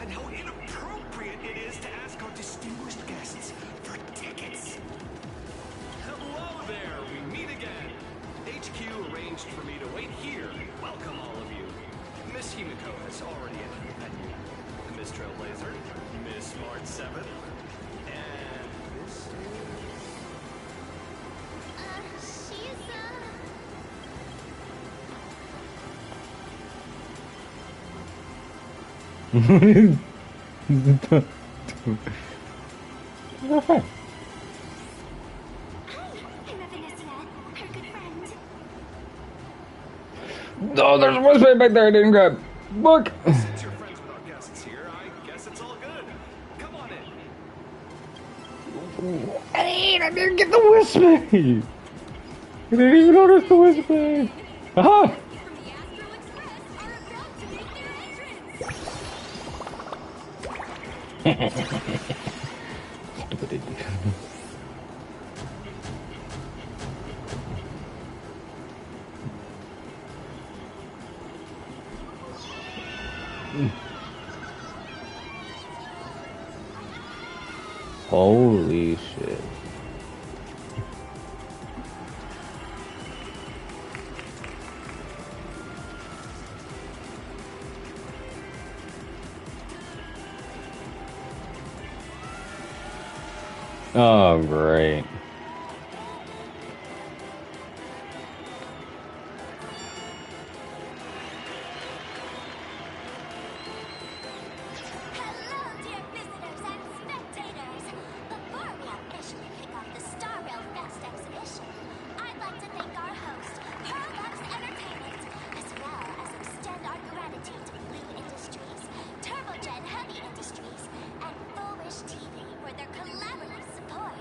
And how inappropriate it is to ask our distinguished guests for tickets? Hello there, we meet again. HQ arranged for me to wait here and welcome all of you. Miss Himeko has already entered the venue. Miss Trailblazer, Miss March 7, and Miss... She's, Okay. Hi, I'm Evanescent, her good friend. Oh, there's a website back there I didn't grab. Look. Since you're friends with our guests here, I guess it's all good. Come on in. I didn't get the whisper. I didn't even notice the whisper. Aha! From the Astral Express are about to make their entrance. Stupid idiot. Holy shit. Oh, great. Hello, dear visitors and spectators! Before we officially kick off the Star Rail Fest exhibition, I'd like to thank our host, Pearlux Entertainment, as well as extend our gratitude to Blue Industries, Turbogen Heavy Industries, and Full-Wish TV for their collaborative support.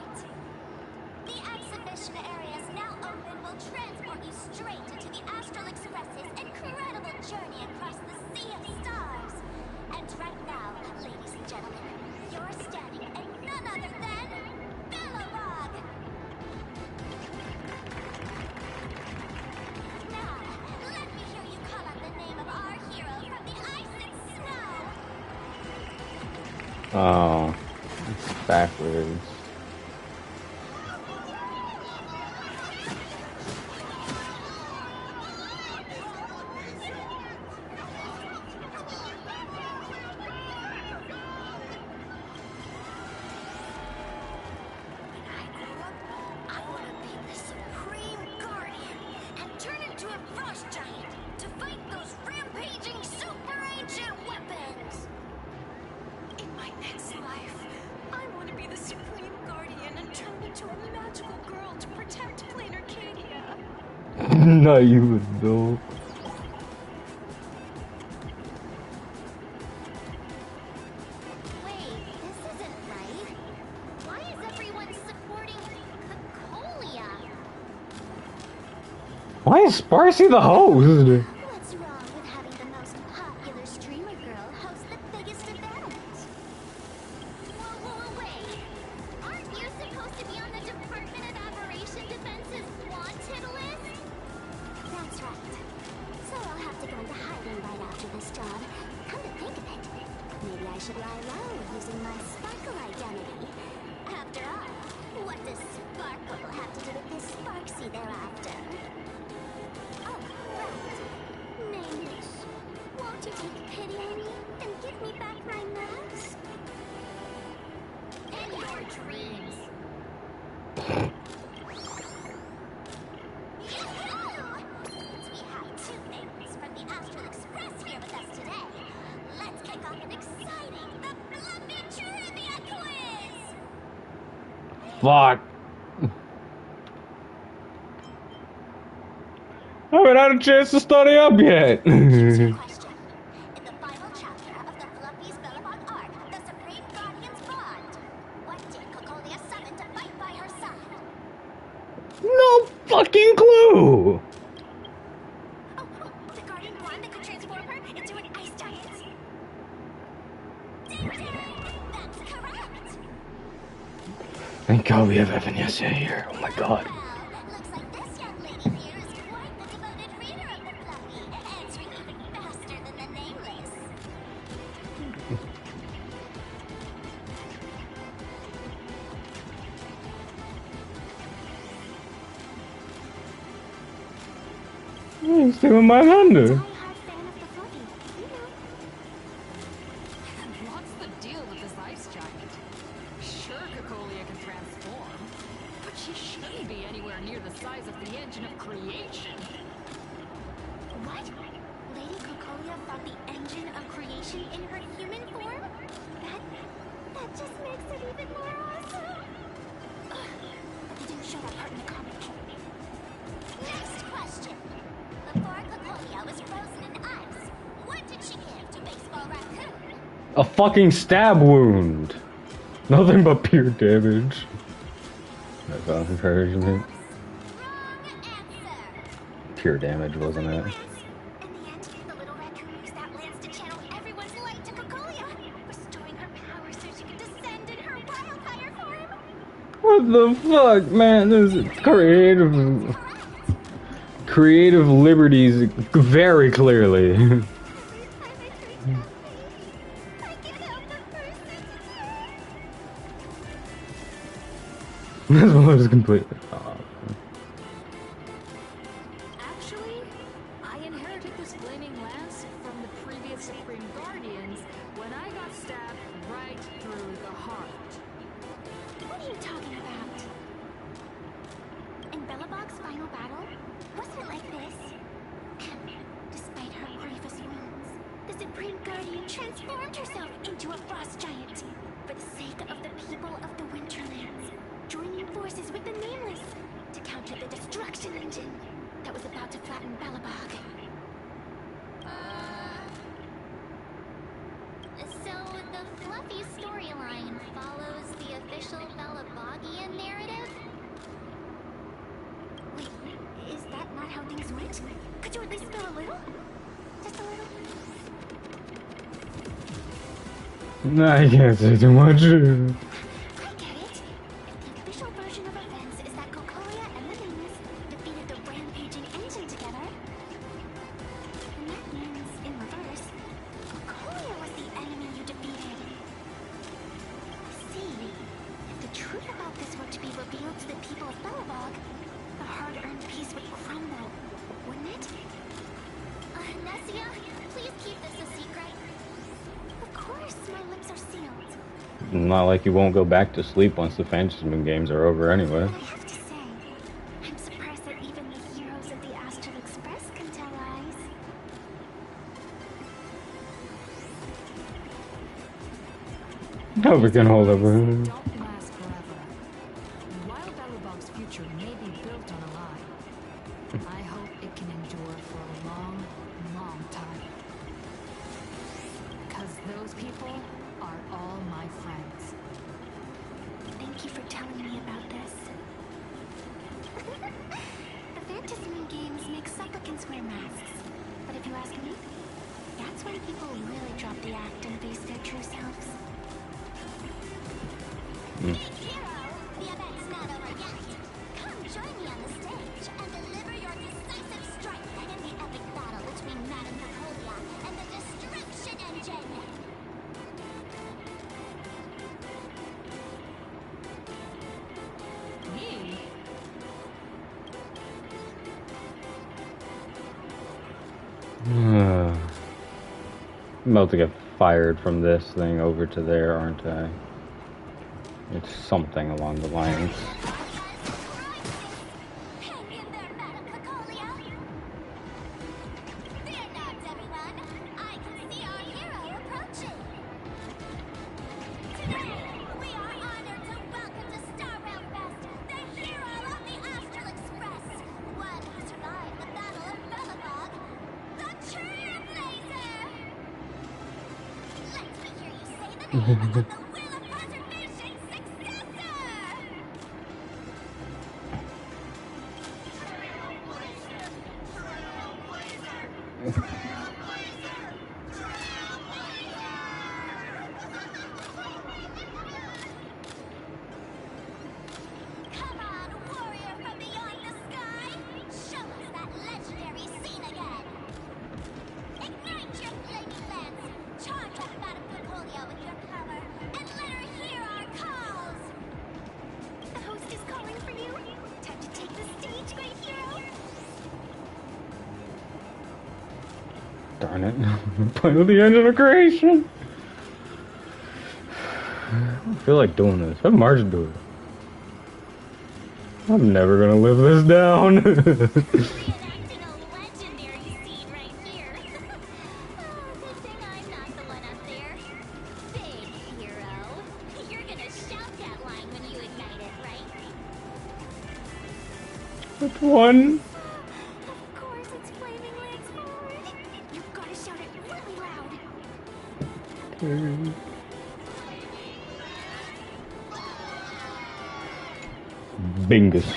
The exhibition area is now open will transport you straight into the Astral Express's incredible journey across the Sea of Stars. And right now, ladies and gentlemen, you're standing in none other than Belobog! Now, let me hear you call out the name of our hero from the ice and snow! Oh. It's backwards. When I grow up, I want to be the Supreme Guardian and turn into a frost giant to fight those rampaging super ancient weapons! In my next life, I want to be the Supreme Not even though. Wait, this isn't right. Why is everyone supporting Cocolia? Why is Sparcy the host? What's wrong with having the most popular streamer girl host the biggest event? Whoa, wait. Aren't you supposed to be on the Department of Aberration Defense's wanted list? That's right. So I'll have to go into hiding right after this job. Come to think of it, maybe I should lie low using my Sparkle identity. After all, what does Sparkle have to do with this Sparksy thereafter? Oh, right. Nameless. Won't you take pity on me and give me back my nose? In your dreams. Since we have two names from the Astral Express here with us today, let's kick off an exciting The Fluffy Trivia Quiz! Fuck. I haven't had a chance to study up yet. Here's your question. In the final chapter of the Fluffy's Bellabog arc, the Supreme Guardians Bond, what did Cocolia summon to fight by her side? No fucking clue. Oh, the Guardian Bond that could transform her into an ice giant. Ding ding! That's correct! Thank God we have Evan Yessia here. Oh my God. Well, looks like this young lady here is quite the devoted reader of the Fluffy, answering even faster than the Nameless. He's stealing my thunder. Die-hard fan of the Fluffy, you know. What's the deal with this ice giant? Sure, Cocolia can transform, but she shouldn't be anywhere near the size of the engine of creation. What? Lady Cocolia fought the engine of creation in her human form? That just makes it even more awesome. Ugh, but they didn't show that part in the comic. Next question. Before Cocolia was frozen in ice, what did she give to Baseball Raccoon? A fucking stab wound. Nothing but pure damage. I found encouragement. Wrong answer. Pure damage, wasn't it? In the end, the little raccoon used that lance to channel everyone's light to Cocolia, restoring her power so she could descend in her wildfire form. What the fuck, man? This is creative liberties very clearly. Every time I drink coffee, I get out the first This one is completely off. Actually, I inherited this flaming lance from the previous Supreme Guardians when I got stabbed right through the heart. What are you talking about? In Bellabog's final battle, wasn't it like this? Despite her grievous wounds, the Supreme Guardian transformed herself into a frost giant for the sake of the people of the Winterlands, joining forces with the Nameless to counter the destruction engine that was about to flatten Bellabog. So the Fluffy storyline follows the official Bellabogian narrative? Wait, is that not how things went? Could you at least spill a little? Just a little? No, I can't say too much. I get it. The official version of events is that Cocolia and the Nameless defeated the rampaging engine together. And that means, in reverse, Cocolia was the enemy you defeated. See, if the truth about this were to be revealed to the people of Bellabog, the hard-earned peace would crumble, wouldn't it? Nessia, please keep this a secret. Of course, my lips are sealed. Not like you won't go back to sleep once the Fantasy Moon games are over anyway. But I have to say, I'm surprised that even the heroes of the Astral Express can tell lies. No, we can hold up. Don't last forever. And while Bellabog's future may be built on a lie, I hope People really drop the act and face their true selves. Big Hero! The event's not over yet. Come join me on the stage and deliver your decisive strike in the epic battle between Madame Napoleon and the Destruction Engine. Me? I'm about to get fired from this thing over to there, aren't I? It's something along the lines. Hang in there, Madame Picolia. Fear not, everyone. I can see our hero approaching. Today, we are honored to welcome to Star Rail Fest the hero of the Astral Express, one who survived the Battle of Belobog, the Trailblazer. Let me hear you say the name of the Wheel of Preservation successor. Come on, warrior from beyond the sky! Show us that legendary scene again! Ignite your flaming lance! Charge up Madame Picolia with your power, and let her hear our calls! The host is calling for you! Time to take the stage, great hero! Darn it. Playing with the engine of creation. I don't feel like doing this. Have Marge do it. I'm never gonna live this down. Reenacting a legendary scene right here. Oh, good thing I'm not the one up there. Big hero. You're gonna shout that line when you ignite it, right? Which one? Of course, it's Flaming Lance Forward. You've got to shout it really loud. Bingus. The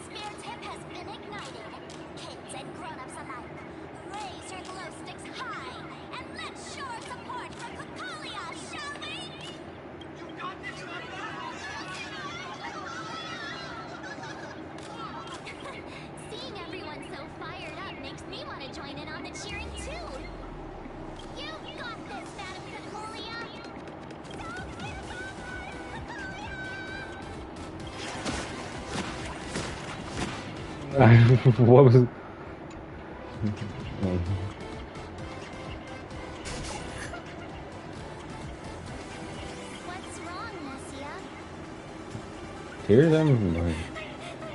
spirit tip has been ignited. Kids and grown-ups alike, raise your glow sticks high and let's show our support for Picolia, shall we? Seeing everyone so fired up makes me want to join in on the cheering too. You got this, Madame Picolia. So beautiful, Picolia. What was it? What's wrong, Nessia? Tears? I'm I'm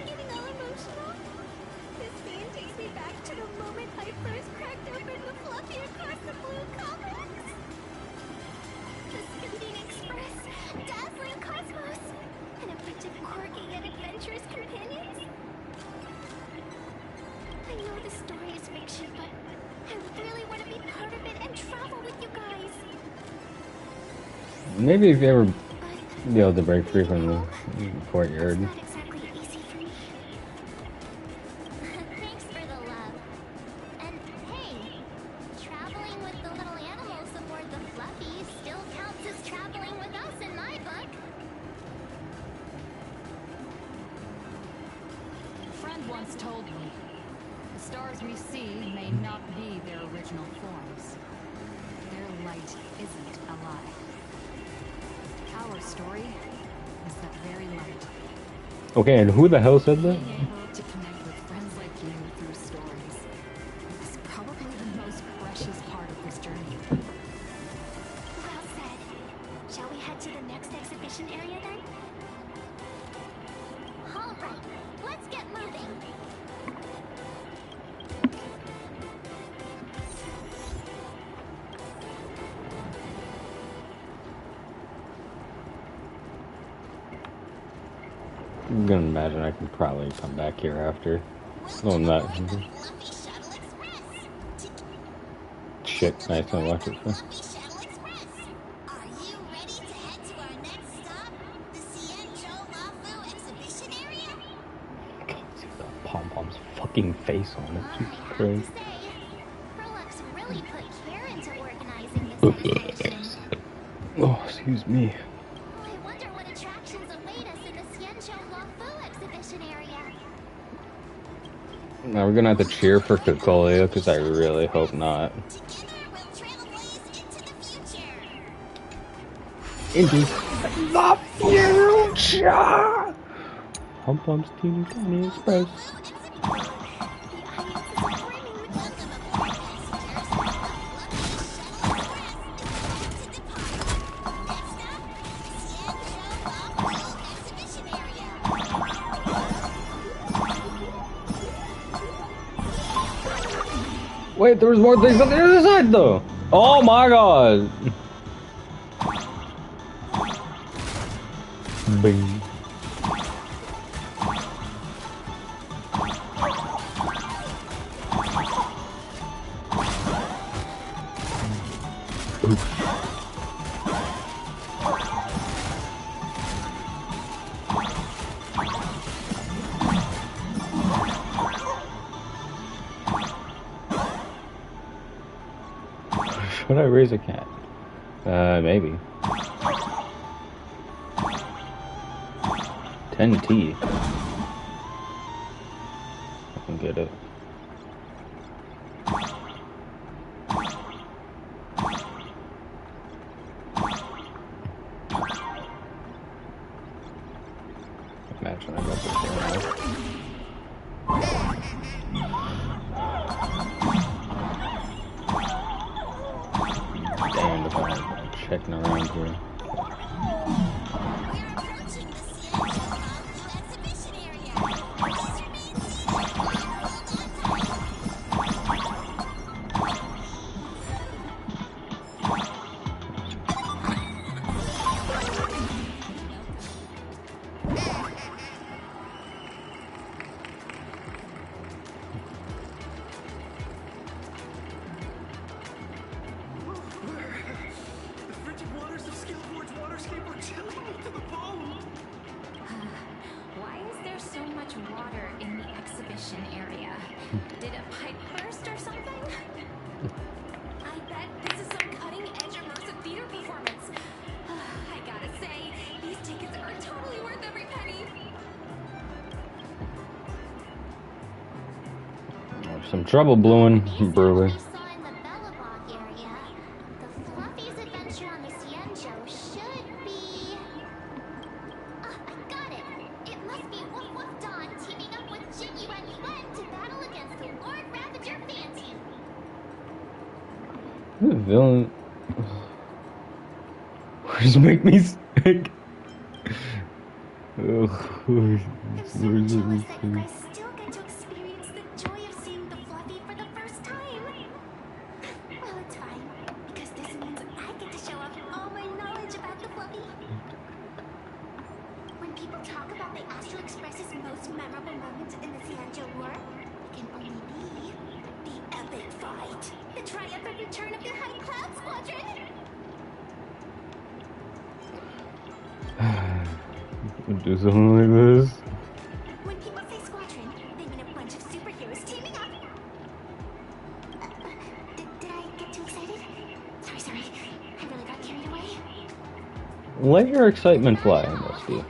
getting all emotional. This scene takes me back to the moment I first cracked open the Fluffy Across the Blue comics. The speeding express, dazzling cosmos, and a bunch of quirky yet adventurous companions. I know the story is fiction, but I really want to be part of it and travel with you guys. Maybe if you ever But be able to break free from the courtyard. not exactly easy for me. Thanks for the love. And hey, traveling with the little animals aboard the Fluffy still counts as traveling with us in my book. A friend once told me, the stars we see may not be their original forms. Their light isn't a lie. Our story is that very light. Okay, and who the hell said that? Being able to connect with friends like you through stories is probably the most precious part of this journey. Well said. Shall we head to the next exhibition area then? All right, let's get moving. I'm gonna imagine I can probably come back here after. No, I'm not. Fluffy Shuttle Express. Shit, nice to watch it. Fluffy Shuttle Express. Are you ready to head to our next stop, the Cienjo Lafu exhibition area? fucking face on it. Jesus Christ. Frolux really put care into organizing this exhibition. Oh, excuse me. I wonder what attractions await us in the Xianzhou Huafu exhibition area. Now we're gonna have to cheer for Cocolia, because I really hope not. Together we'll trailblaze into the future. Into the future! Hum Pum's Teeny Tiny Express. Wait, there was more things on the other side though! Oh my god! Bing. Should I raise a cat? Maybe. 10T. I can get it. Imagine I got this thing right. Damn, if I'm checking around here. Why is there so much water in the exhibition area? Did a pipe burst or something? I bet this is some cutting-edge immersive theater performance. I gotta say, these tickets are totally worth every penny. Some trouble brewing. Brewing. The villain. Just make me sick. I'm so jealous that you guys still get to experience the joy of seeing the Fluffy for the first time. Well, it's fine, because this means I get to show off all my knowledge about the Fluffy. When people talk about the Astral Express's most memorable moments in the Xianzhou War, it can only be the epic fight, the triumphant return of the High Cloud Squadron. Do something like this. When people say squadron, they mean a bunch of superheroes teaming up. Did I get too excited? Sorry. I really got carried away. Let your excitement fly, Misty.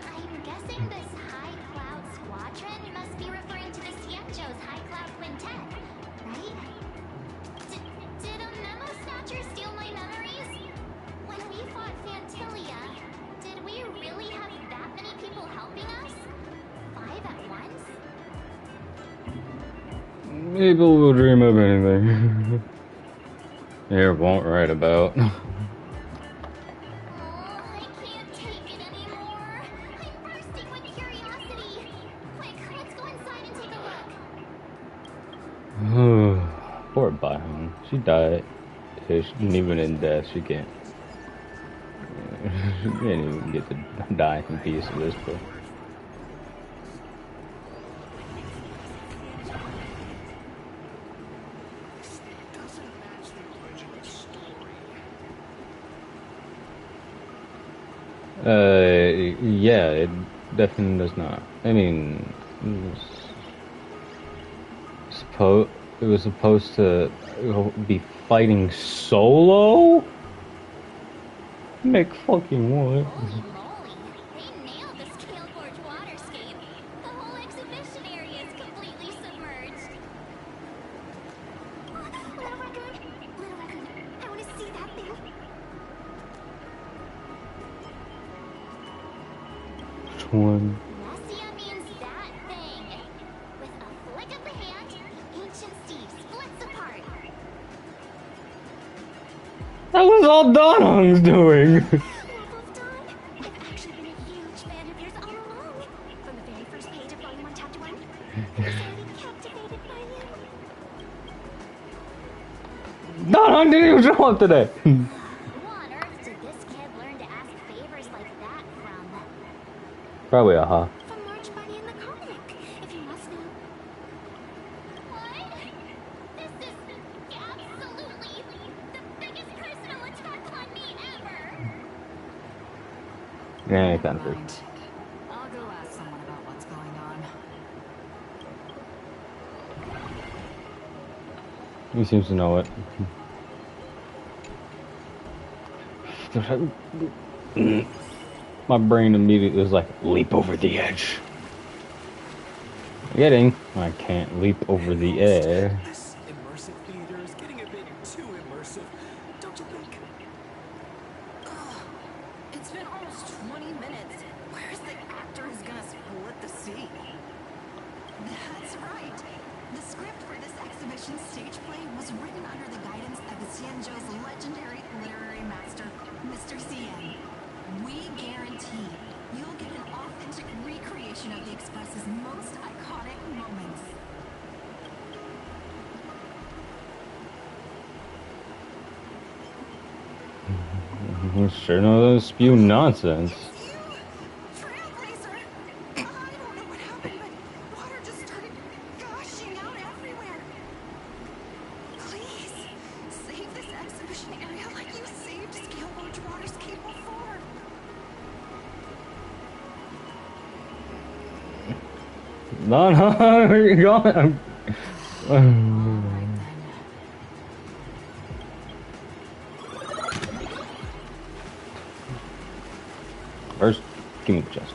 I'm guessing this High Cloud Squadron must be referring to the Xianzhou's High Cloud Quintet, right? Did a memo snatcher steal my memories? When we fought Fantilia, did we really have that many people helping us? 5 at once? People will dream of anything. Here won't write about. Oh, I can't take it anymore. I'm bursting with curiosity. Quick, let's go inside and take a look. Poor Baihong. She died. Even in death, she can't. She can't even get to die in peace at this point. Yeah, it definitely does not. I mean, supposed to be fighting solo? Make fucking what? Holy moly, they nailed the Scale Gorge waterscape. The whole exhibition area is completely submerged. Little Raccoon, I want to see that thing. Which one? Nessia means that thing. With a flick of the hand, ancient sea splits apart. That was all Donhong's doing. Wolf Dawn, I've actually been a huge fan of yours all along. From the very first page of Volume 1, Chapter 1, I was already captivated by you. Donhong didn't even show up today. Who on earth did this kid learn to ask favors like that from? Probably Aha. From March Bunny in the comic, if you must know. What? This is absolutely the biggest personal attack on me ever. Yeah, kind of. Mind. I'll go ask someone about what's going on. He seems to know it. My brain immediately was like, leap over the edge. Getting, I can't leap over the edge. This immersive theater is getting a bit too immersive, don't you think? It's been almost 20 minutes. Where's the actor who's gonna split the sea? That's right. The script for this exhibition stage play was written under the guidance of Xianzhou's legendary literary master, Mr. Xian. We guarantee you'll get an authentic recreation of the Express's most iconic moments. Sure know those spew nonsense. Trailblazer! I don't know what happened, but water just started gushing out everywhere. Please, save this exhibition area like you saved Scale Gorge Waterscape before. No, where you going? First, give me the chest.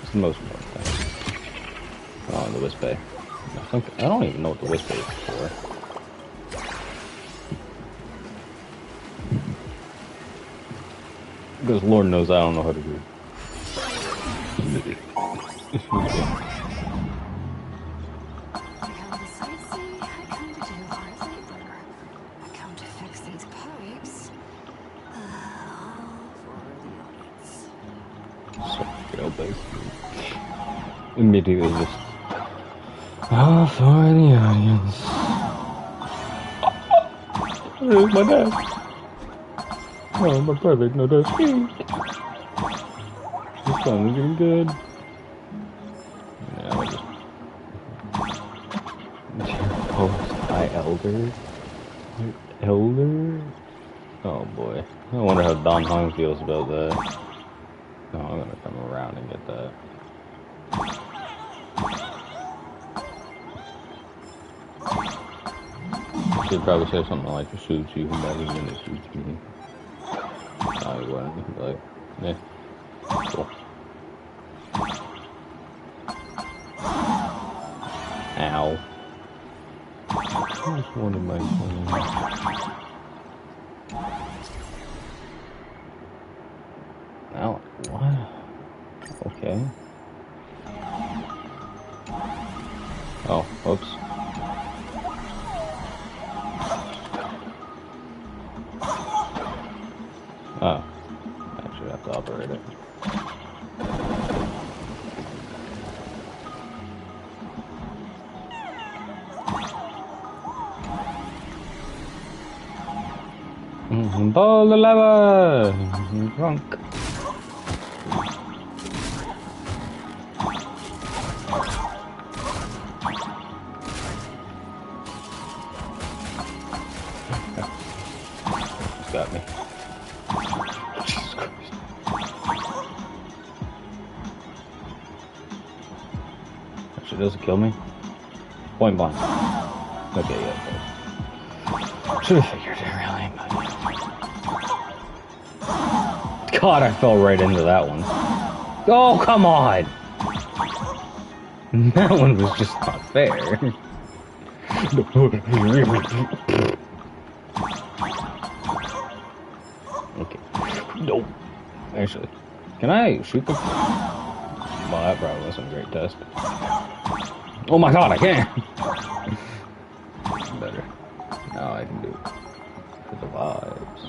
It's the most important thing. Oh, the Wisp Bay. I don't even know what the Wisp Bay is for. Because Lord knows I don't know how to do. Immediately just oh, for the audience. There's my desk. Oh, my brother, no desk. This time is getting good. Yeah, I elder. Elder? Oh boy. I wonder how Donhong feels about that. No, I'm gonna come around and get that. Should probably say something like it suits you, but even it suits me. I wouldn't be like, eh, cool. Ow. That's one of my things. Ow, what? Okay. Oh, whoops. Oh, I should have to operate it. Pull the lever! I'm drunk. Got me. Jesus Christ. Actually, does it kill me? point blank. Okay, yeah. Should have figured it, really. God, I fell right into that one. Oh, come on! That one was just not fair. Okay. Nope. Actually, can I shoot the... Well, that probably wasn't a great test. Oh my god, I can! Better. Now I can do it. For the vibes.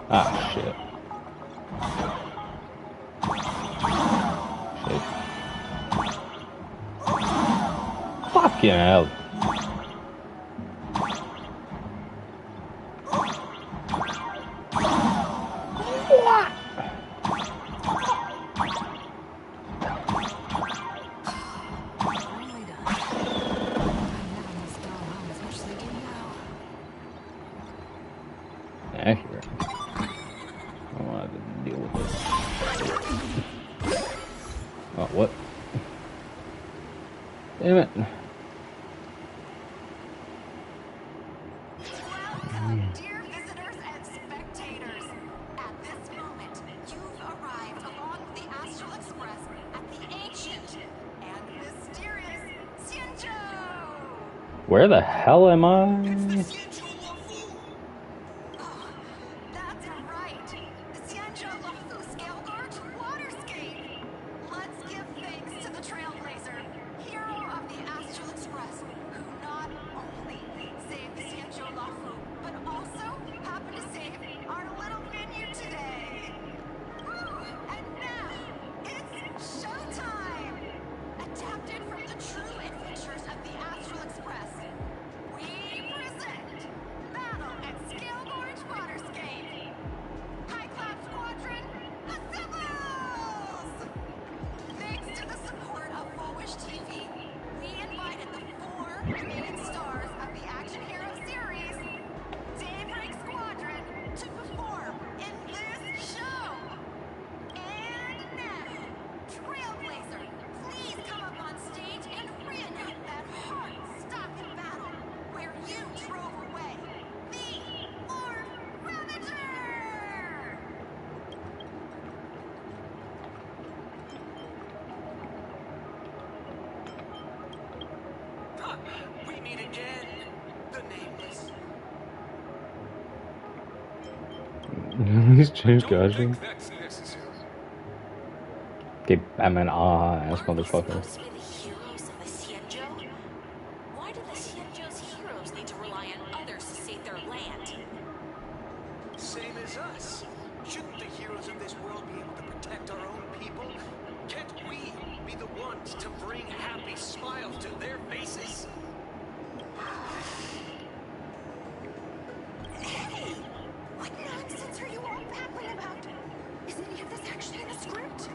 Ah, shit. Shit. Fucking hell. Accurate. I don't want to deal with it. Oh, what? Damn it. Welcome, dear visitors and spectators. At this moment, you've arrived along the Astral Express at the ancient and mysterious Xianzhou. Where the hell am I? That's right. The Xianzhou Luofu Scale Gorge Waterscape. Let's give thanks to the Trailblazer, hero of the Astral Express, who not only saved the Xianzhou Luofu, but also happened to save our little vineyard today. Woo! And now, it's showtime! Adapted from the true adventures of the Astral Express, we present Battle at Scale Gorge Waterscape. High Cloud Squadron, assembles! Thanks to the support of Foolish TV, we invited the 4 main stars of the action hero series, Daybreak Squadron, to perform in this show. And now, Trailblazer, please come up on stage and reenact that heart-stopping battle where you drove away the Lord Ravager! We meet again, the Nameless. He's changed Don't costume. think that's necessary. Okay, Batman, ass motherfucker. Supposed to be the heroes of the Xianzhou? Why do the Xianzhou's heroes need to rely on others to save their land? Same as us. Shouldn't the heroes of this world be able to protect our own people? Can't we be the ones to bring happy smiles to their faces? Hey! What nonsense are you all babbling about? Is any of this actually in the script?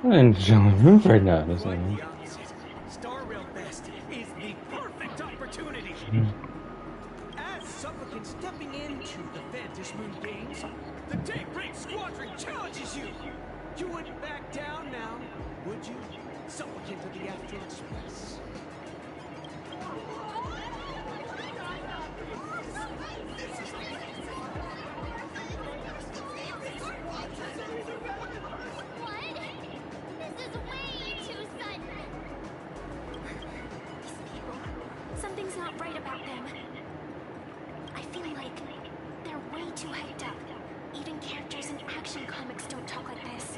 I'm enjoying move right now, isn't Quite it? the opposite. Star Rail Fest is the perfect opportunity. As supplicants stepping into the Vantage Moon Games, the Daybreak Squadron challenges you. You wouldn't back down now, would you? Supplicant of the Astral Express. What? This is way too sudden. These people, something's not right about them. I feel like they're way too hyped up. Even characters in action comics don't talk like this.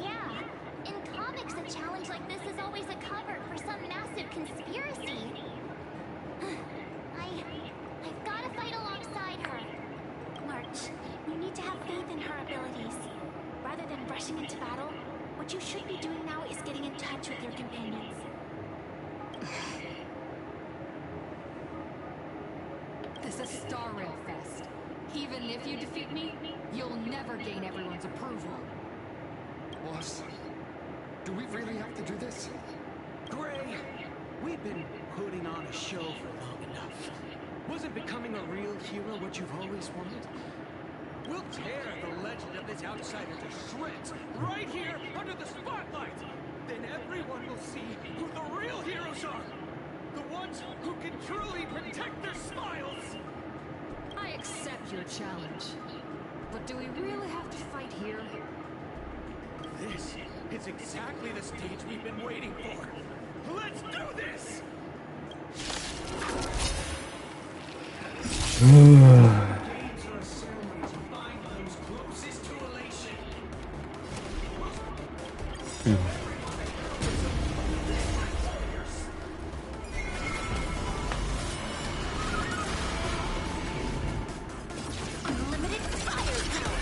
Yeah, in comics, a challenge like this is always a cover for some massive conspiracy. I've got to fight alongside her. March, you need to have faith in her abilities. Rather than rushing into battle, what you should be doing now is getting in touch with your companions. This is Star Rail Fest. Even if you defeat me, you'll never gain everyone's approval. Boss, do we really have to do this? Gray, we've been putting on a show for long enough. Wasn't becoming a real hero what you've always wanted? We'll tear the legend of this outsider to shreds, right here under the spotlight. Then everyone will see who the real heroes are. The ones who can truly protect their smiles. I accept your challenge. But do we really have to fight here? This is exactly the stage we've been waiting for. Let's do this! Games are a ceremony to find those closest to elation. Unlimited fire power.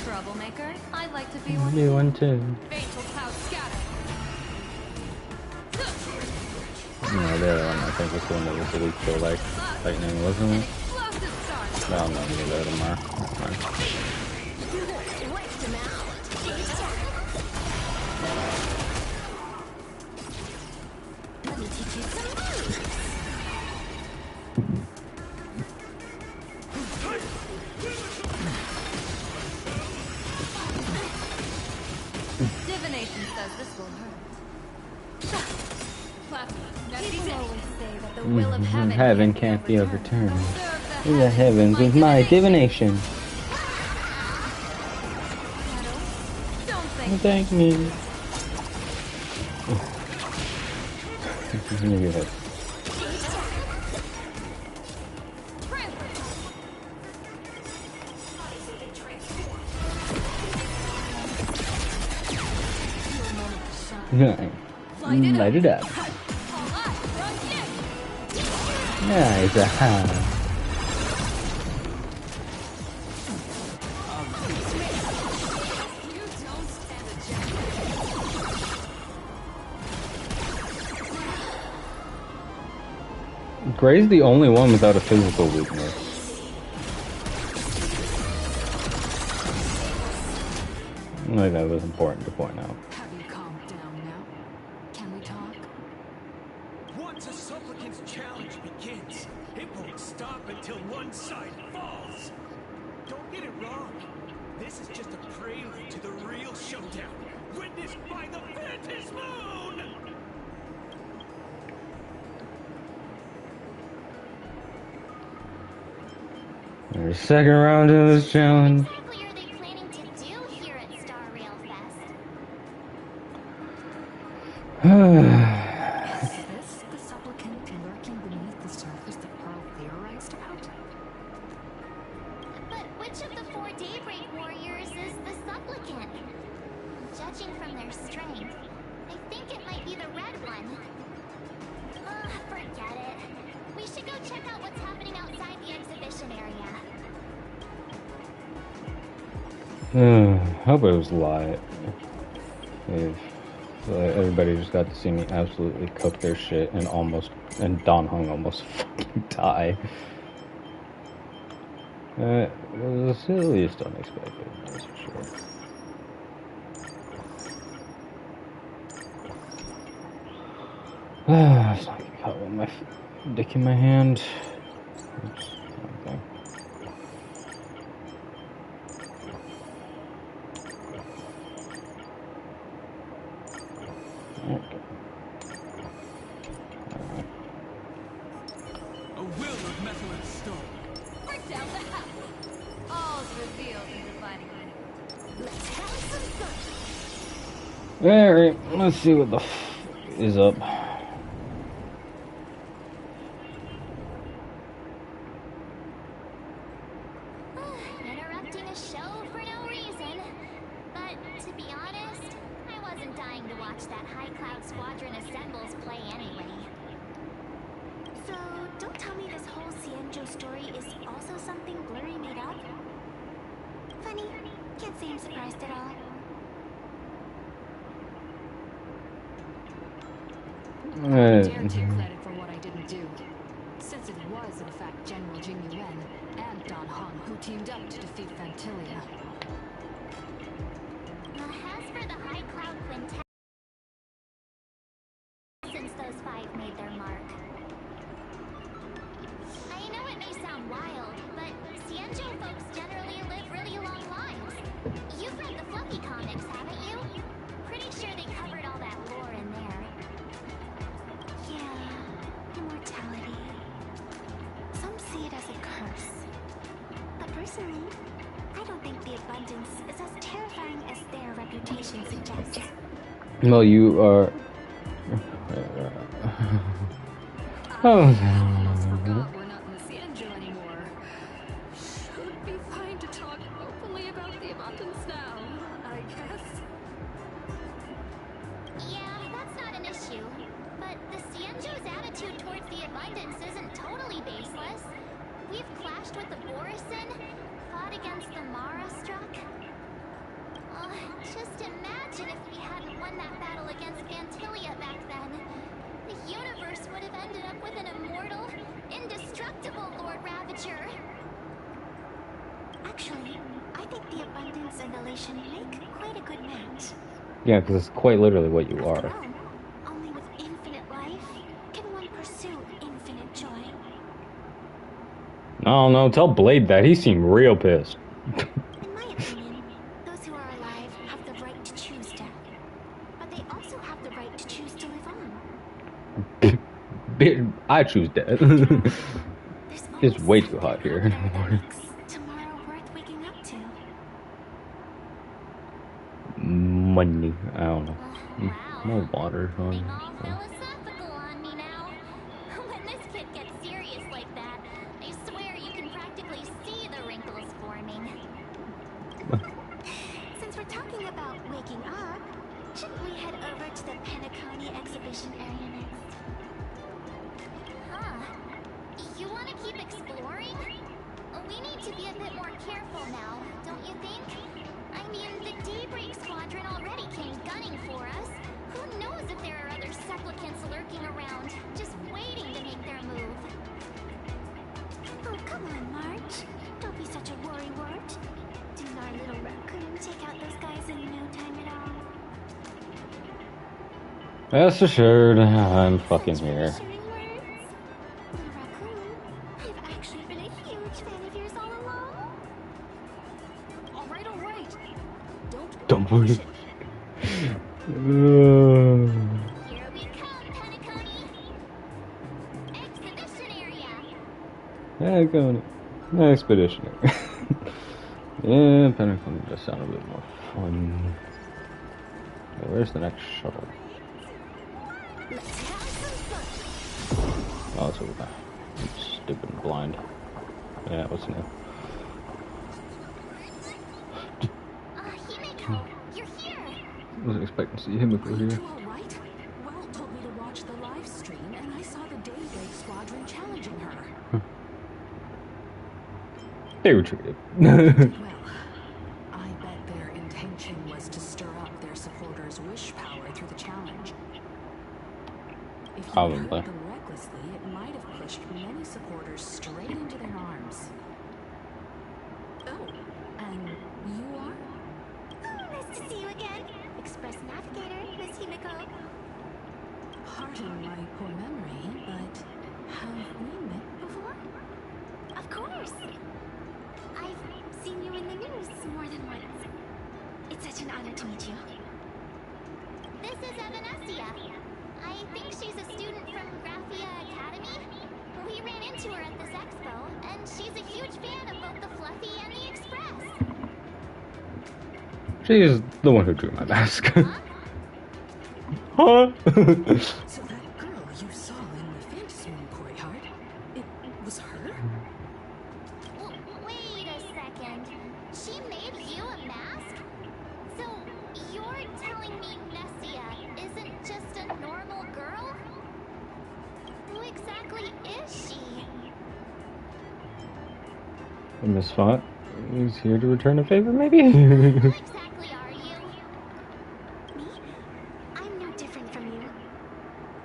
Troublemaker? I'd like to be one. Be one too. Fatal cloud scatter. No, the other one I think was the one that was really kill like lightning, wasn't it? Explosive start. No, no, you go tomorrow. Fine. Wiped him out. Let me teach you some moves. Divination says this will hurt. Plasma. People always say that the will of heaven Heaven can't be overturned. In the heavens with my divination. Don't think. Thank me. Look at that. Yeah. Light it up. Nice. Gray's the only one without a physical weakness. I think that was important to point out. Have you calmed down now? Can we talk? Once a supplicant's challenge begins, it won't stop until one side falls. Don't get it wrong. This is just a prelude to the real showdown, witnessed by the Phantasm Moon! There's a second round of this challenge. What exactly are they planning to do here at Star Rail Fest? Is this the supplicant lurking beneath the surface that Pearl theorized about? But which of the 4 Daybreak Warriors is the supplicant? Judging from their strength, I think it might be the red one. Forget it. We should go check out what's happening outside the exhibition area. Hope it was light. If everybody just got to see me absolutely cook their shit and Don Hung almost fucking die. It was at least unexpected, that's for sure. It's not gonna cut with my dick in my hand. Oops, okay. A will of metal and stone. Break down the house. All's revealed in the fighting. Let's have some fun. Alright, let's see what the f is up. Interrupting a show for no reason. But to be honest, I wasn't dying to watch that High Cloud Squadron Assembles play anyway. So, don't tell me this whole Xianzhou story is also something Blurry made up? Funny, can't say I'm surprised at all. I dare take credit for what I didn't do, since it was in fact General Jing Yuan and Don Hung who teamed up to defeat Phantilia. As for the High Cloud Quintet, since those 5 made their mark. abundance is as terrifying as their reputation suggests. Well, you are. I almost forgot we're not in the Cienjo anymore. Should be fine to talk openly about the abundance now, I guess. Yeah, that's not an issue. But the Cienjo's attitude towards the abundance isn't totally baseless. We've clashed with the Borisin, fought against the Mara struck. Just imagine if we hadn't won that battle against Phantilia back then. The universe would have ended up with an immortal, indestructible Lord Ravager. Actually, I think the abundance and elation make quite a good match. Yeah, because it's quite literally what you are. Only with infinite life can one pursue infinite joy. Oh no, tell Blade that. He seemed real pissed. In my opinion, those who are alive have the right to choose death. But they also have the right to choose to live on. I choose death. It's way too hot here in the morning. Tomorrow worth waking up to. Money. I don't know. Wow. No water on. Being all philosophical on me now. When this kid gets serious like that, I swear you can practically see the wrinkles forming. Since we're talking about waking up, shouldn't we head over to the Penacony exhibition area next? Huh. You want to keep exploring? We need to be a bit more careful now, don't you think? I mean, the Daybreak Squadron already came gunning for us. Who knows if there are other supplicants lurking around, just waiting to make their move? Oh, come on, March. Don't be such a worrywart. Didn't our little raccoon take out those guys in no time at all? Rest assured, I'm fucking here. Little raccoon, I've actually been a huge fan of yours all along. All right. Don't worry. Here we come, Penacony. Exhibition area. Yeah, going. Expeditionary. Yeah, Pentagon just sound a bit more fun. Okay, where's the next shuttle? Oh, it's over there. I'm stupid and blind. Yeah, what's new? Himeko, you're here. I wasn't expecting to see Himeko here. You all right? Well told me to watch the live stream, and I saw the Daybreak Squadron challenging her. They retreated. Well, I bet their intention was to stir up their supporters' wish power through the challenge. If you Probably. hurt them recklessly, it might have pushed many supporters straight into their arms. Oh, and you are? Oh, nice to see you again. Express Navigator, Miss Himeko. Pardon my poor memory, but have we met before? Of course. I've seen you in the news more than once. It's such an honor to meet you. This is Evanescia. I think she's a student from Graphia Academy. We ran into her at this expo, and she's a huge fan of both the Fluffy and the Express. She is the one who drew my mask. Huh? Huh? So that girl you saw in the Fantasy Moon courtyard, it was her? Wait a second. She made you a mask? So, you're telling me Nessia isn't just a normal girl? Who exactly is she? Miss Font is here to return a favor, maybe? Who exactly are you? Me? I'm no different from you.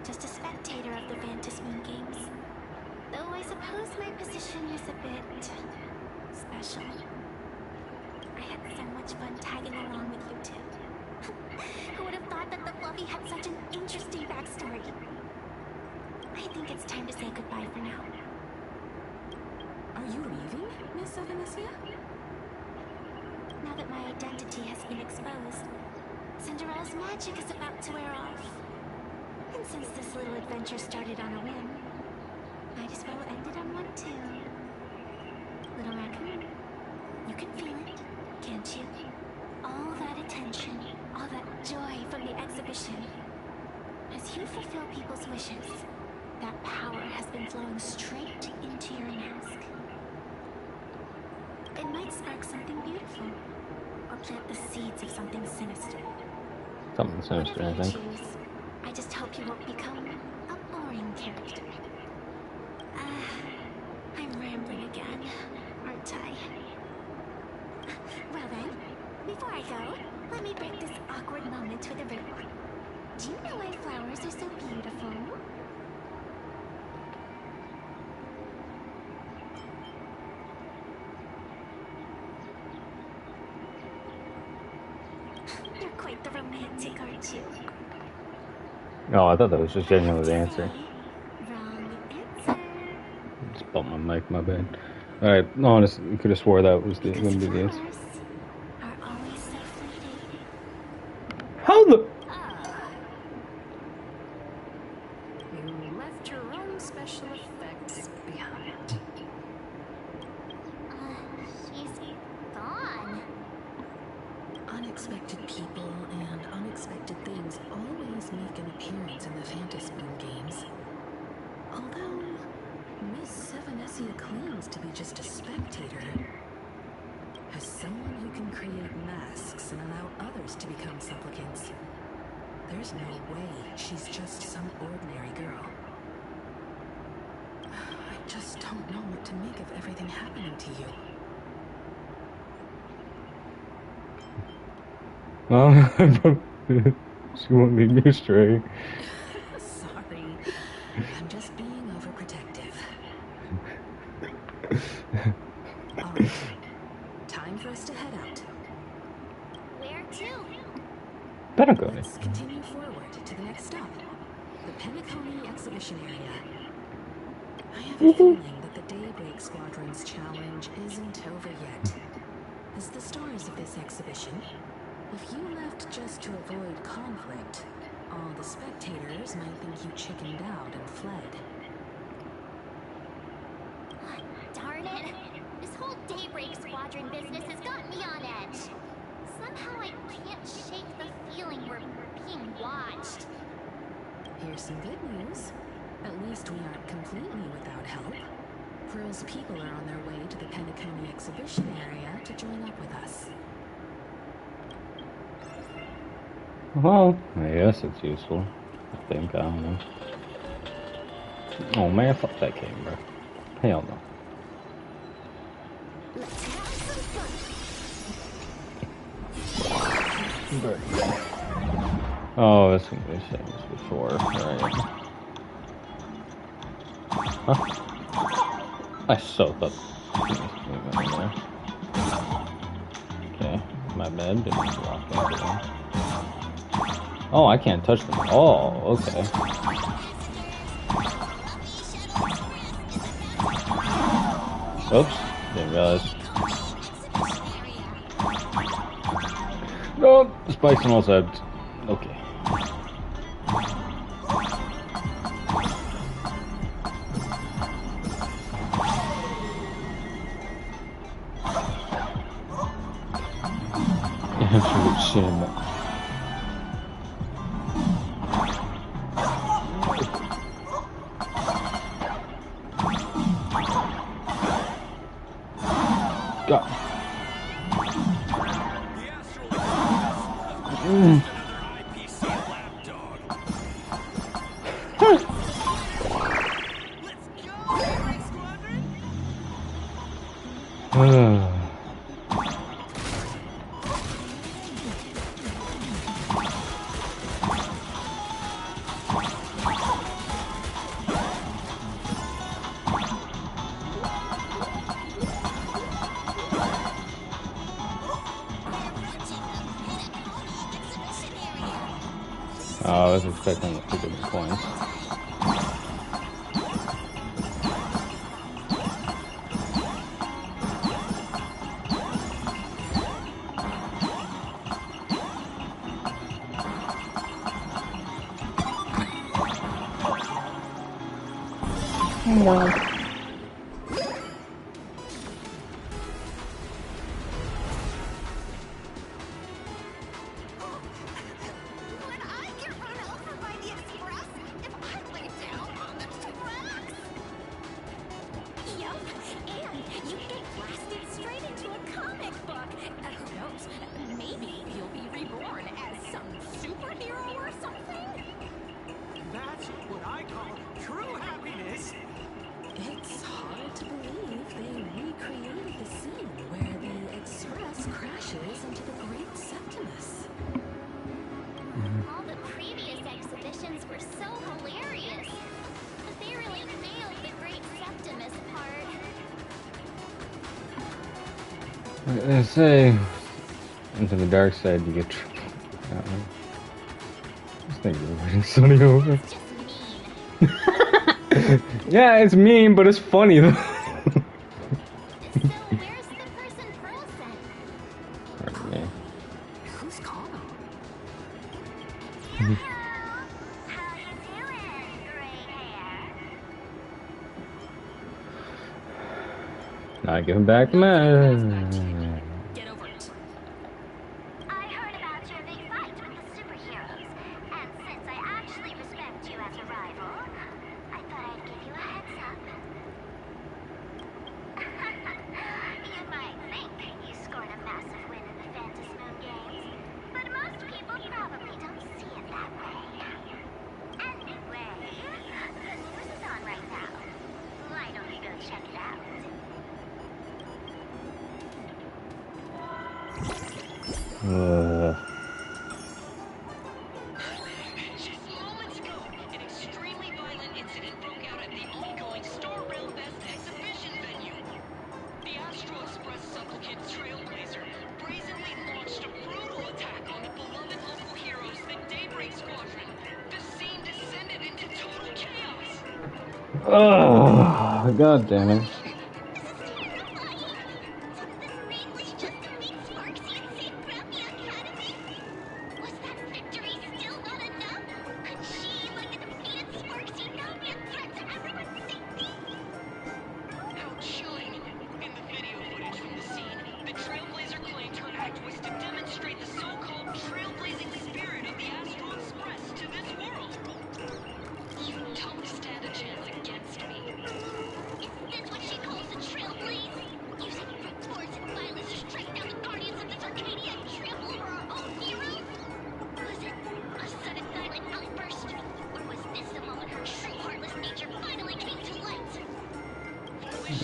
Just a spectator of the Phantasmoon games. Though I suppose my position is a bit special. I had so much fun tagging along with you two. Who would have thought that the Fluffy had such an interesting backstory? I think it's time to say goodbye for now. Are you leaving, Miss Evanescia? Now that my identity has been exposed, Cinderella's magic is about to wear off. And since this little adventure started on a whim, might as well end it on one too. Little raccoon, you can feel it. can't you? All that attention, all that joy from the exhibition. As you fulfill people's wishes, that power has been flowing straight into your mask. It might spark something beautiful, or plant the seeds of something sinister. Something sinister, I think. Choose. I just hope you won't become a boring character. I'm rambling again, aren't I? Well then, before I go, let me break this awkward moment with a riddle. Do you know why flowers are so beautiful? You're quite the romantic, aren't you? Oh, I thought that was just genuinely the answer. Wrong answer. Just bumped my mic, my bad. Alright, no, I could have swore that was going to be the answer. Are always so fleeting. How the... You left your own special effects behind. She's gone. Unexpected people and unexpected things always make an appearance in the Phantasmoon games. Although, Miss Sevenesia claims to be just a spectator. As someone who can create masks and allow others to become supplicants, there's no way she's just some ordinary girl. I just don't know what to make of everything happening to you. She won't lead me astray. Sorry, I'm just being overprotective. Alright, time for us to head out. Where to? Better go. Let's continue forward to the next stop, the Penacony exhibition area. I have a feeling that the Daybreak Squadron's challenge isn't over yet. As the stars of this exhibition, if you left just to avoid conflict, all the spectators might think you chickened out and fled. Darn it! This whole Daybreak Squadron business has gotten me on edge. Somehow I can't shake the feeling we're being watched. Here's some good news. At least we aren't completely without help. Pearl's people are on their way to the Penacony exhibition area to join up with us. Well, I guess it's useful. I think, I don't know. Oh man, fuck that camera. Hell no. Let's have some fun. Oh, that's what we said this before. Right. Huh? I so thought. Okay, my bad. Didn't rock into them. Oh, I can't touch them. Oh, okay. Oops, didn't realize. No, spikes on all sides. Okay. Absolute shame. Go. I was expecting to get the coins. No. It's hard to believe they recreated the scene where the Express crashes into the Great Septimus. All the previous exhibitions were so hilarious. But they really nailed the Great Septimus part. They say, into the dark side you get tripped. Just think of inviting Sonny over. Yeah, it's mean, but it's funny though. Pardon me. Who's calling? Not giving back the man. Get over it. I heard about your big fight with the superheroes, and since I actually respect you as a rival, I thought I'd give you a heads up. You might think you scored a massive win in the Phantom Moon Games, but most people probably don't see it that way. Anyway, the news is on right now. Why don't you go check it out? Just moments ago, an extremely violent incident broke out at the ongoing Star Rail Fest exhibition venue. The Astro Express supplicant Trailblazer brazenly launched a brutal attack on the beloved local heroes, the Daybreak Squadron. The scene descended into total chaos. Oh, god damn it. How chilling. In the video footage from the scene, the Trailblazer claimed her act was to demonstrate the so-called trailblazing spirit of the Astro Express to this world. You don't stand a chance against me. Is this what she calls a trailblaze? Using brute force and violence to strike down the guardians of this Arcadia and trample over our own heroes? Was it a sudden violent outburst? Or was this the moment her true heartless nature finally came to light?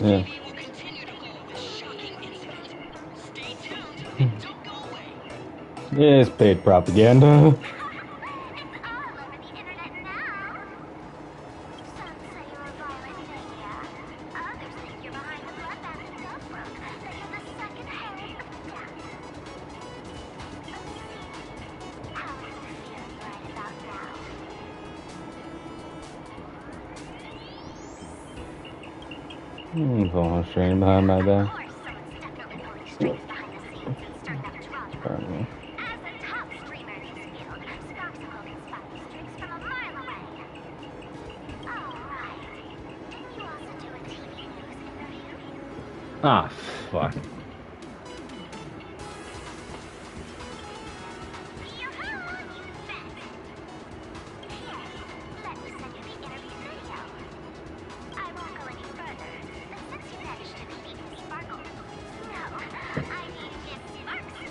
Yeah. TV will continue to follow this shocking incident. Stay tuned and don't go away. Yeah, it's paid propaganda. It's all over the internet now. Some say you're a violent maniac. Others think you're behind the bloodbath in Duffbrook. That you're the second head of death. How are you feeling right about now? Falling straight behind my back. Of course, someone's definitely pulling strings behind the scenes and stirring up drama. Pardon me. As a top streamer in this field, Sparksicle can spot these tricks from a mile away. Oh, right. Didn't you also do a TV news interview? Ah, fuck. Yoo-hoo, you bet. Here, let me send you the interview video. I won't go any further, but since you managed to defeat Miss Sparkle, no, I mean Miss Sparksy,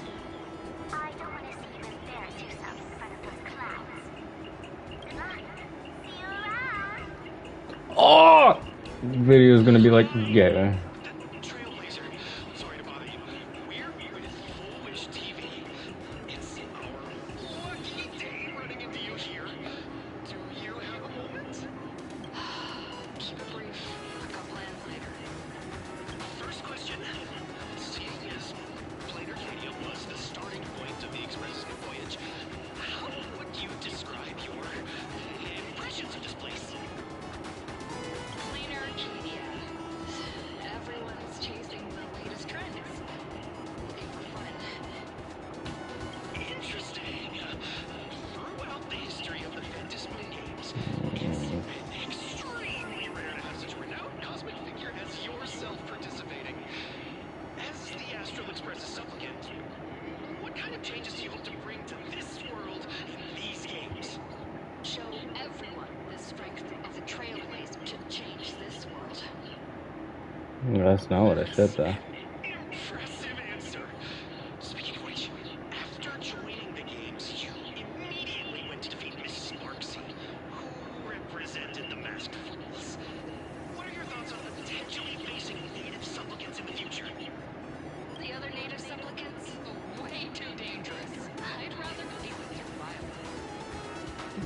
I don't want to see you embarrass yourself in front of those clowns. Good luck. See you around. Oh! Video is gonna be like, yeah. Trailblazer, sorry to bother you. We're with Full Wish TV. It's our lucky day running into you here. Do you have a moment? Keep it brief. I've got plans later. First question. Seeing as Plane Arcadia was the starting point of the Express's new voyage, how would you describe your impressions of this place? Planar Arcadia. Everyone's chasing the latest trends. Looking for fun. Interesting. Throughout the history of the Phantom Moon Games, it's been extremely rare to have such a renowned cosmic figure as yourself participating. As the Astral Express's supplicant, what kind of changes do you hope to bring to this world in these games? Show everyone the strength of the Trailblazer to change this world. That's not what I said though. Impressive answer. Speaking of which, after joining the games, you immediately went to defeat Miss Sparksy, who represented the Masked Fools. What are your thoughts on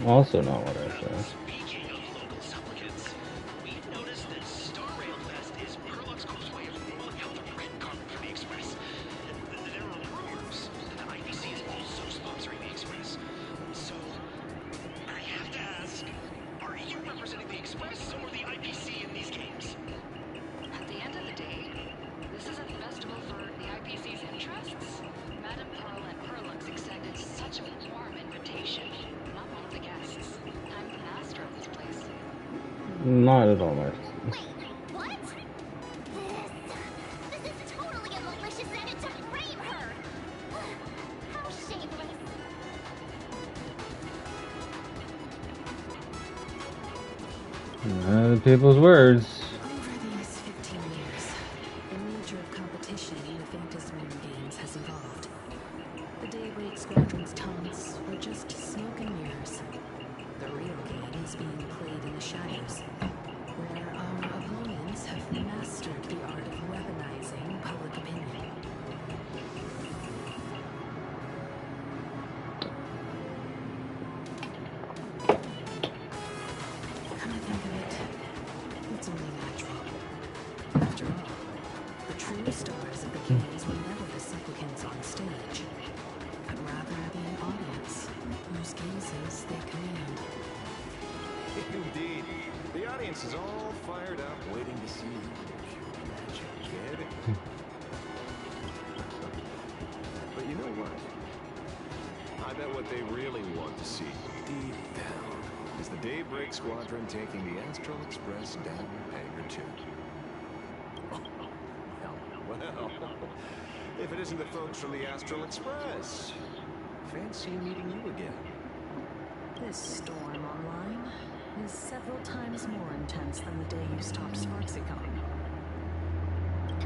Also not what I said. Speaking of local supplicants, we've noticed that Star Rail Fest is Perlux Corp's way of rolling out the red carpet for the Express. There are rumors that the IPC is also sponsoring the Express. So, I have to ask, are you representing the Express or the IPC in these games? At the end of the day, this is a festival for the IPC's interests. Madame Pearl and Perlux extended such a warm invitation. Not one of the guests. I'm the master of this place. Not at all, Mark. What? This is totally a malicious edit to frame her! How shameless! People's words. Over these 15 years, the nature of competition in the Phantasm games has evolved. The Daybreak Squadron's taunts were just smoke and mirrors. The real game is being played in the shadows, where our opponents have mastered the art of weaponizing public opinion. Come to think of it, it's only natural. After all, the true stars of the games were never the supplicants on stage, but rather the audience, whose gazes they command. Indeed. The audience is all fired up, waiting to see you. Magic kid. But you know what? I bet what they really want to see, deep down, is the Daybreak Squadron taking the Astral Express down Hangar 2. Well, if it isn't the folks from the Astral Express. Fancy meeting you again. This storm online is several times more intense than the day you stopped Sparksicon.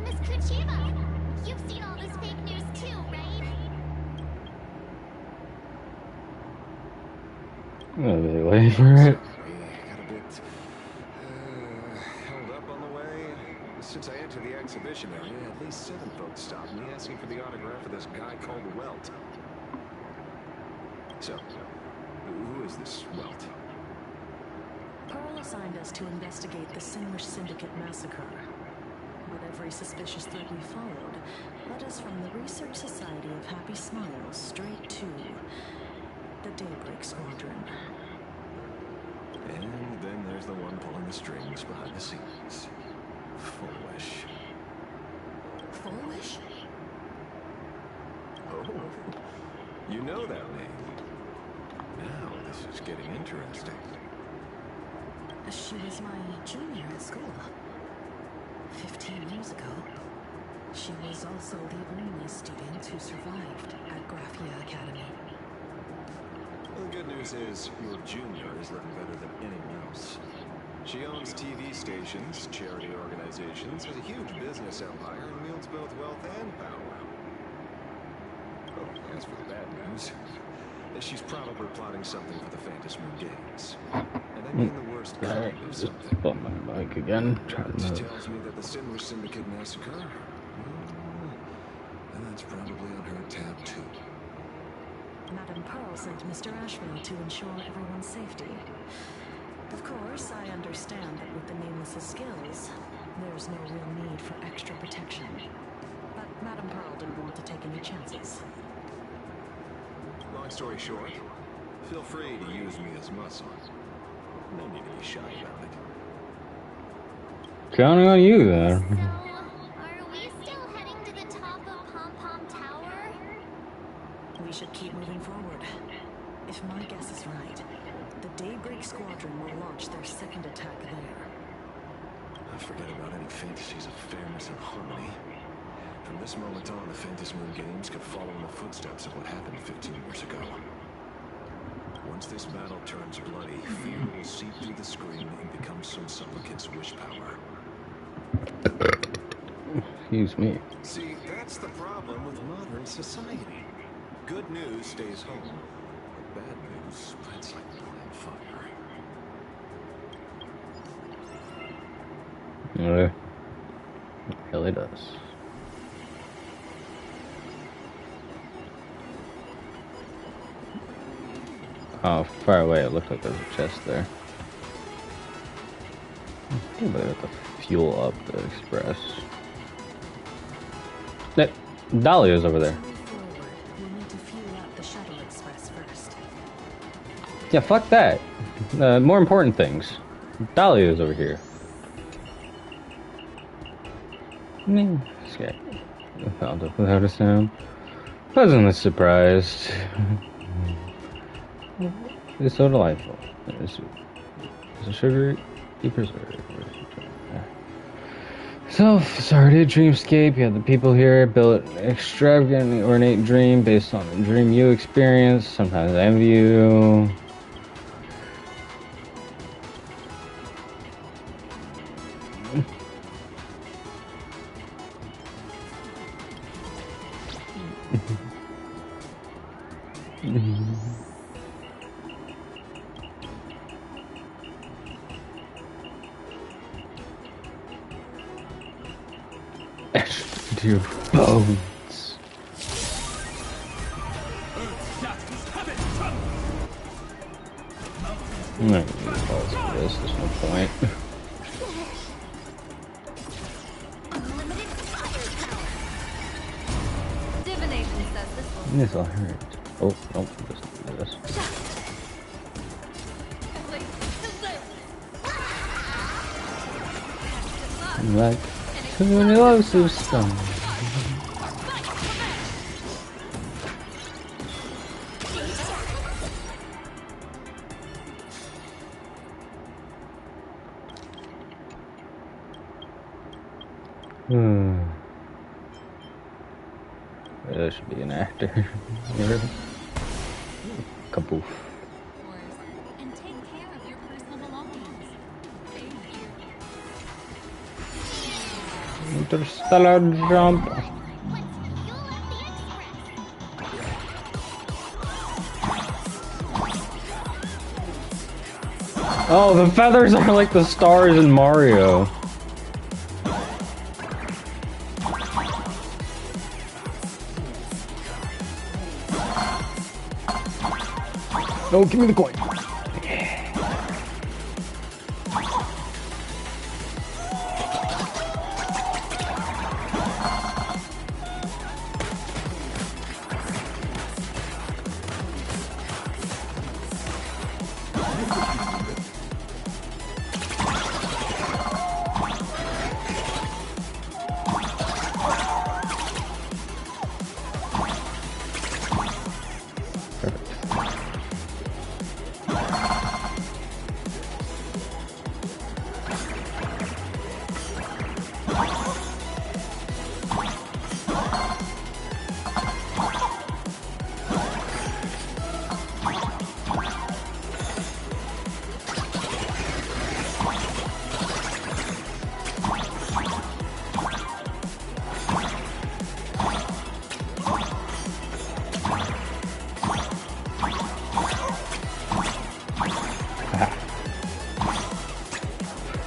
Miss Kuchima, you've seen all this fake news too, right? I'll be waiting for it. Sorry, got a bit held up on the way. Since I entered the exhibition area, at least 7 folks stopped me asking for the autograph of this guy called Welt. So, who is this Welt? Pearl assigned us to investigate the Sinwish Syndicate massacre. But every suspicious thread we followed led us from the Research Society of Happy Smiles straight to the Daybreak Squadron. And then there's the one pulling the strings behind the scenes. Foolish. Foolish? Oh, you know that name. Now this is getting interesting. She was my junior at school. 15 years ago. She was also the only student who survived at Graphia Academy. Well, the good news is your junior is living better than anyone else. She owns TV stations, charity organizations, has a huge business empire, and wields both wealth and power. Oh, as for the bad news, she's probably plotting something for the Phantasm Games. And I mean the worst kind of something. Bump my mic again. Which tells me that the Sinwish Syndicate massacre, that's probably on her tab too. Madame Pearl sent Mr. Asheville to ensure everyone's safety. Of course, I understand that with the Nameless's skills, there's no real need for extra protection. But Madame Pearl didn't want to take any chances. Long story short, feel free to use me as muscle. No need to be shy about it. Counting on you, then. Are we still heading to the top of Pom Pom Tower? We should keep moving forward. If my guess is right, the Daybreak Squadron will launch their second attack there. I forget about any fantasies of fairness and harmony. From this moment on, the Phantasm Games could follow in the footsteps of what happened 15 years ago. Once this battle turns bloody, fear will seep through the screen and become some supplicant's wish power. Excuse me. See, that's the problem with modern society. Good news stays home, but bad news spreads like wildfire. It really does. Oh, far away, it looked like there was a chest there. Anybody with the fuel up the express? That Dahlia's over there. We'll need to fuel up the shuttle express first. Yeah, fuck that. More important things. Dahlia's over here. Escape. Found it without a sound. Pleasantly surprised. It's so delightful. It's a sugary preserve. Self-started dreamscape. You have the people here built an extravagant, ornate dream based on the dream you experience. Sometimes I envy you. To your bones. I'm not gonna use balls for this, there's no point. Divination says this will. This'll hurt. Oh, nope, just do this. Like explosive stone. That should be an actor. Kaboof. And take care of your personal belongings. Thank you. Interstellar jump. Oh, the feathers are like the stars in Mario. Oh, give me the coin.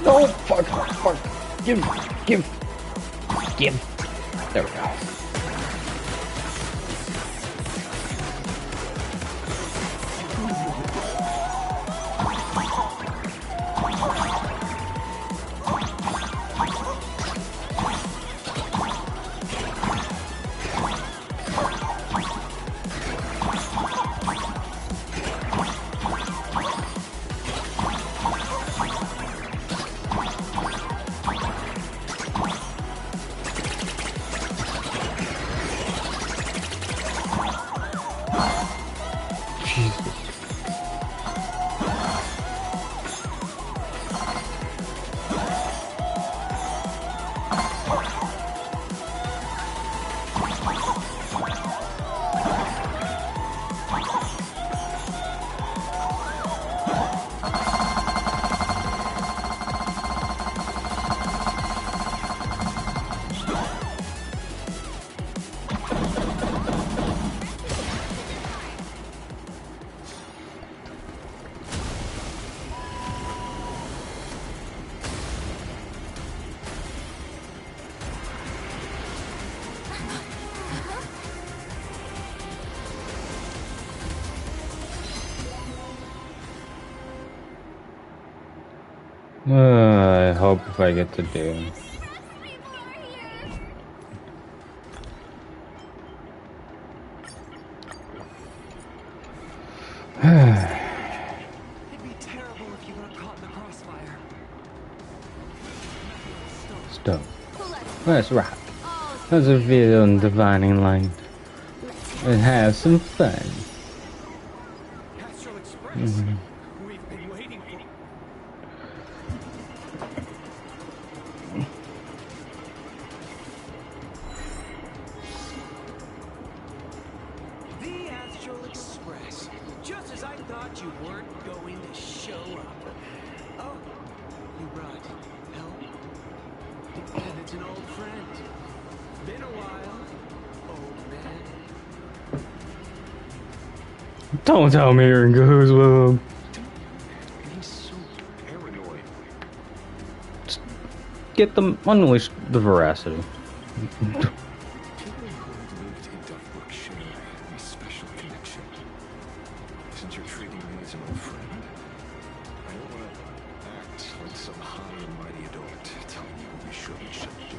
No, fuck. Give. There we go. I hope if I get to do. It'd be terrible if you got caught in the crossfire. Stop. That's right. Let's reveal on divining light and have some fun. Astral Express. We've been waiting for. The Astral Express. Just as I thought you weren't going to show up. Oh, you brought help? And it's an old friend. Been a while, old man. Don't tell me you're in cahoots with him. He's so paranoid. Just get them, unleash the veracity. People who lived in Duffbrook share a special connection. Since you're treating me as an old friend, I don't want to act like some high and mighty adult telling you what we should and shouldn't do.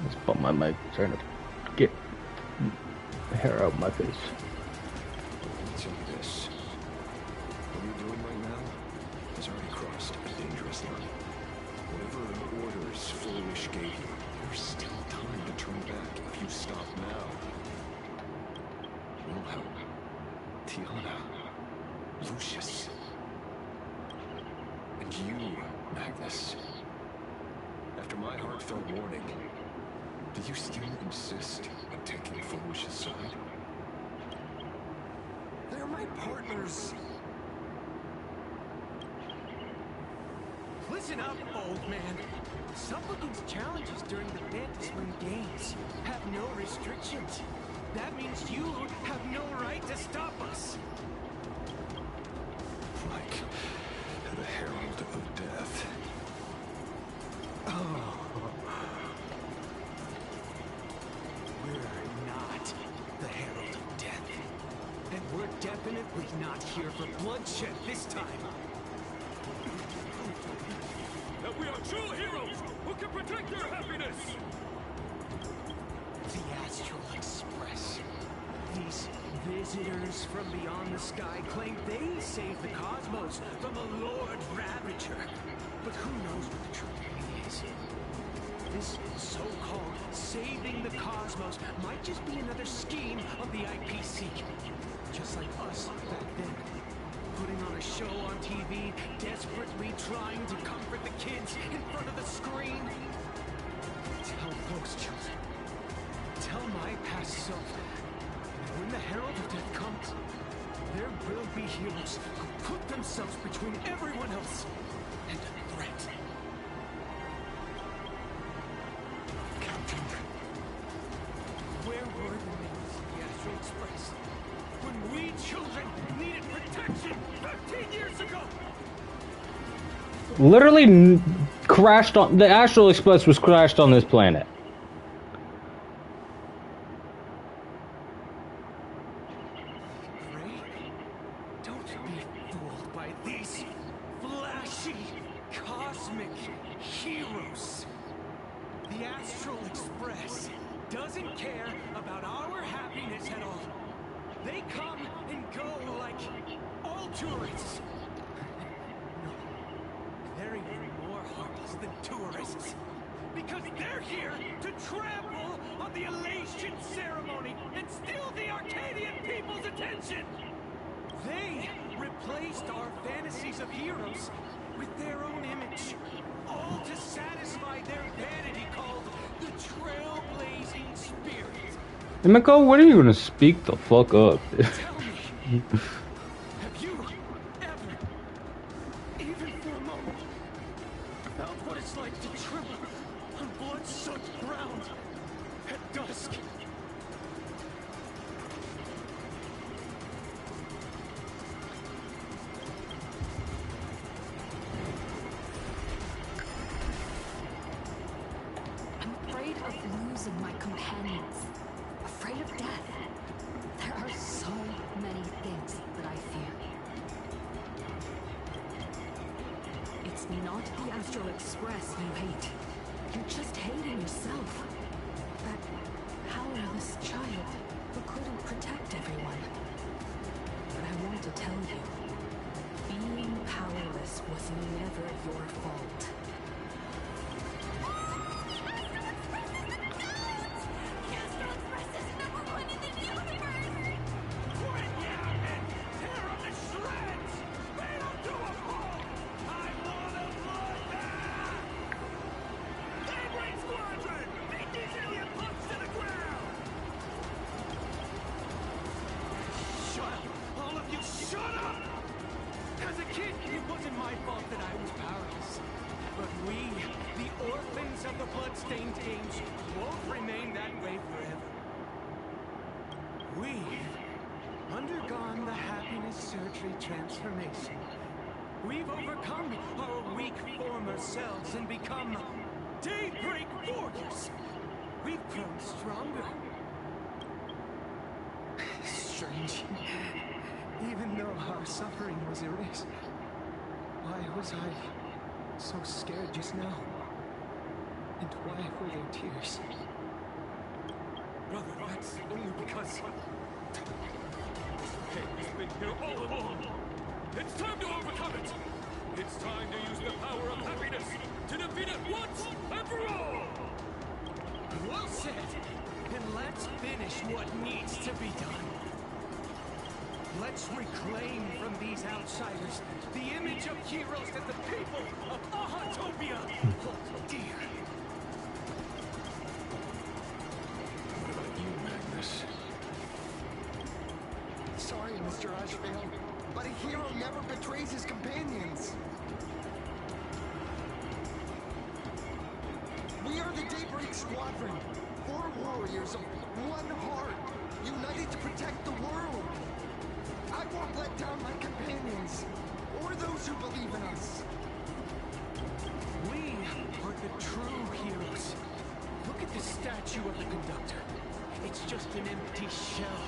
Let's bump my mic, trying to get the hair out of my face. Let me tell you this. What you're doing right now has already crossed a dangerous line. Whatever orders Full Wish gave you, there's still time to turn back if you stop now. Wilhelm, Tiana, Lucius, and you, Magnus. After my heartfelt warning, do you still insist on taking Full Wish's side? They're my partners. Listen up, old man. Supplicant's challenges during the Phantasm Games have no restrictions. That means you have no right to stop us. Like the Herald of Death. Oh. We're not the Herald of Death. And we're definitely not here for bloodshed this time. That we are true heroes who can protect your happiness! The Astral Express. These visitors from beyond the sky claim they saved the cosmos from a Lord Ravager. But who knows what the truth really is? This so-called saving the cosmos might just be another scheme of the IPC. Just like us back then. Putting on a show on TV, desperately trying to comfort the kids in front of the screen. Tell those children. Tell my past self that when the Herald of Death comes, there will be heroes who put themselves between everyone else and a threat. Captain, where were the members of the Astral Express when we children needed protection 15 years ago? Literally crashed on the Astral Express was crashed on this planet. Don't be fooled by these flashy, cosmic heroes. The Astral Express doesn't care about our happiness at all. They come and go like all tourists. No, they're even more heartless than tourists. Because they're here to trample on the elation ceremony and steal the Arcadian people's attention. They replaced our fantasies of heroes with their own image, all to satisfy their vanity called the Trailblazing Spirit. Emiko, when are you gonna speak the fuck up? Tell me, have you ever, even for a moment, felt what it's like to tremble on blood-soaked ground at dusk? I'm afraid of losing my companions. Afraid of death. There are so many things that It's not the Astral Express you hate. You're just hating yourself. That powerless child who couldn't protect everyone. But I want to tell you, being powerless was never your fault. Transformation. We've overcome our weak former selves and become Daybreak Warriors. We've grown stronger. Strange. Even though our suffering was erased, why was I so scared just now? And why were there tears? Brother, that's only because He's been here all along. It's time to overcome it. It's time to use the power of happiness to defeat it once and for all. Well said. And let's finish what needs to be done. Let's reclaim from these outsiders the image of heroes that the people of Ahatopia hold dear. What about you, Magnus? Sorry, Mr. Ashvale, but a hero never betrays his companions. We are the Daybreak Squadron, 4 warriors of one heart, united to protect the world. I won't let down my companions, or those who believe in us. We are the true heroes. Look at the statue of the conductor. It's just an empty shell.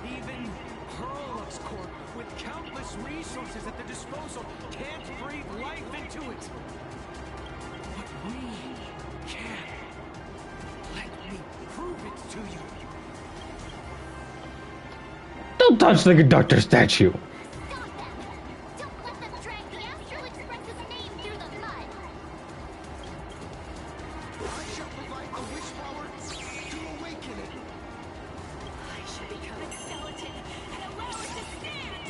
Even Hurlux Corp, with countless resources at the disposal, can't breathe life into it. But we can. Let me prove it to you. Don't touch the conductor statue. Don't let them drag the Astral Express's name through the mud. I shall provide the wish power to awaken it. I shall become its skeleton and allow it to stand.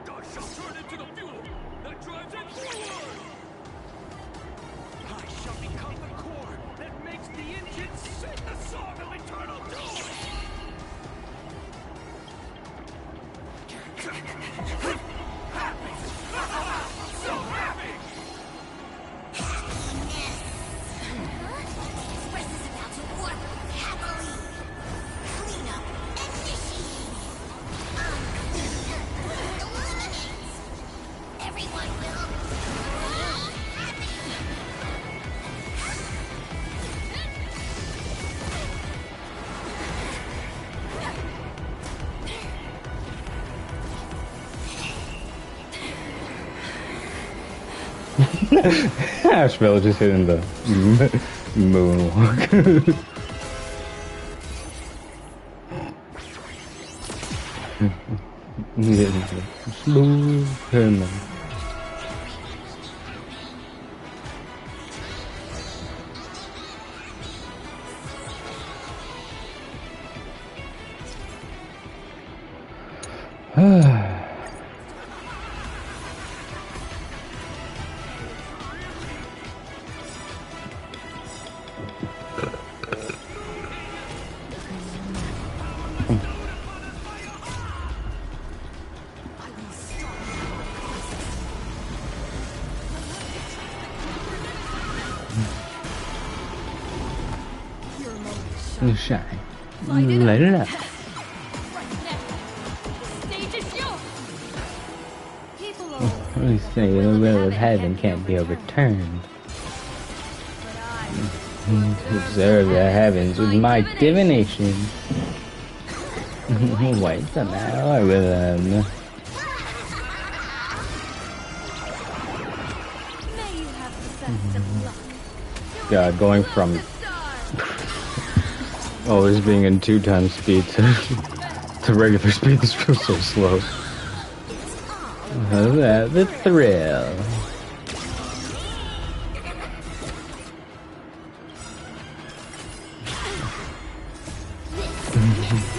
God shall turn into the fuel that drives it forward. I shall become the core that makes the engine sing the song of eternal doom. Happy! So happy! Express is about to warp happily. Clean up initiated. Eliminate. Everyone will be happy. Asheville just hitting the moonwalk. Smooth criminal. Shine. Light it up. We say the will of heaven can't be overturned. Observe the heavens with my divination. What's the matter with them? God, going from always being in 2 times speed to regular speed is so slow. Oh, that the thrill.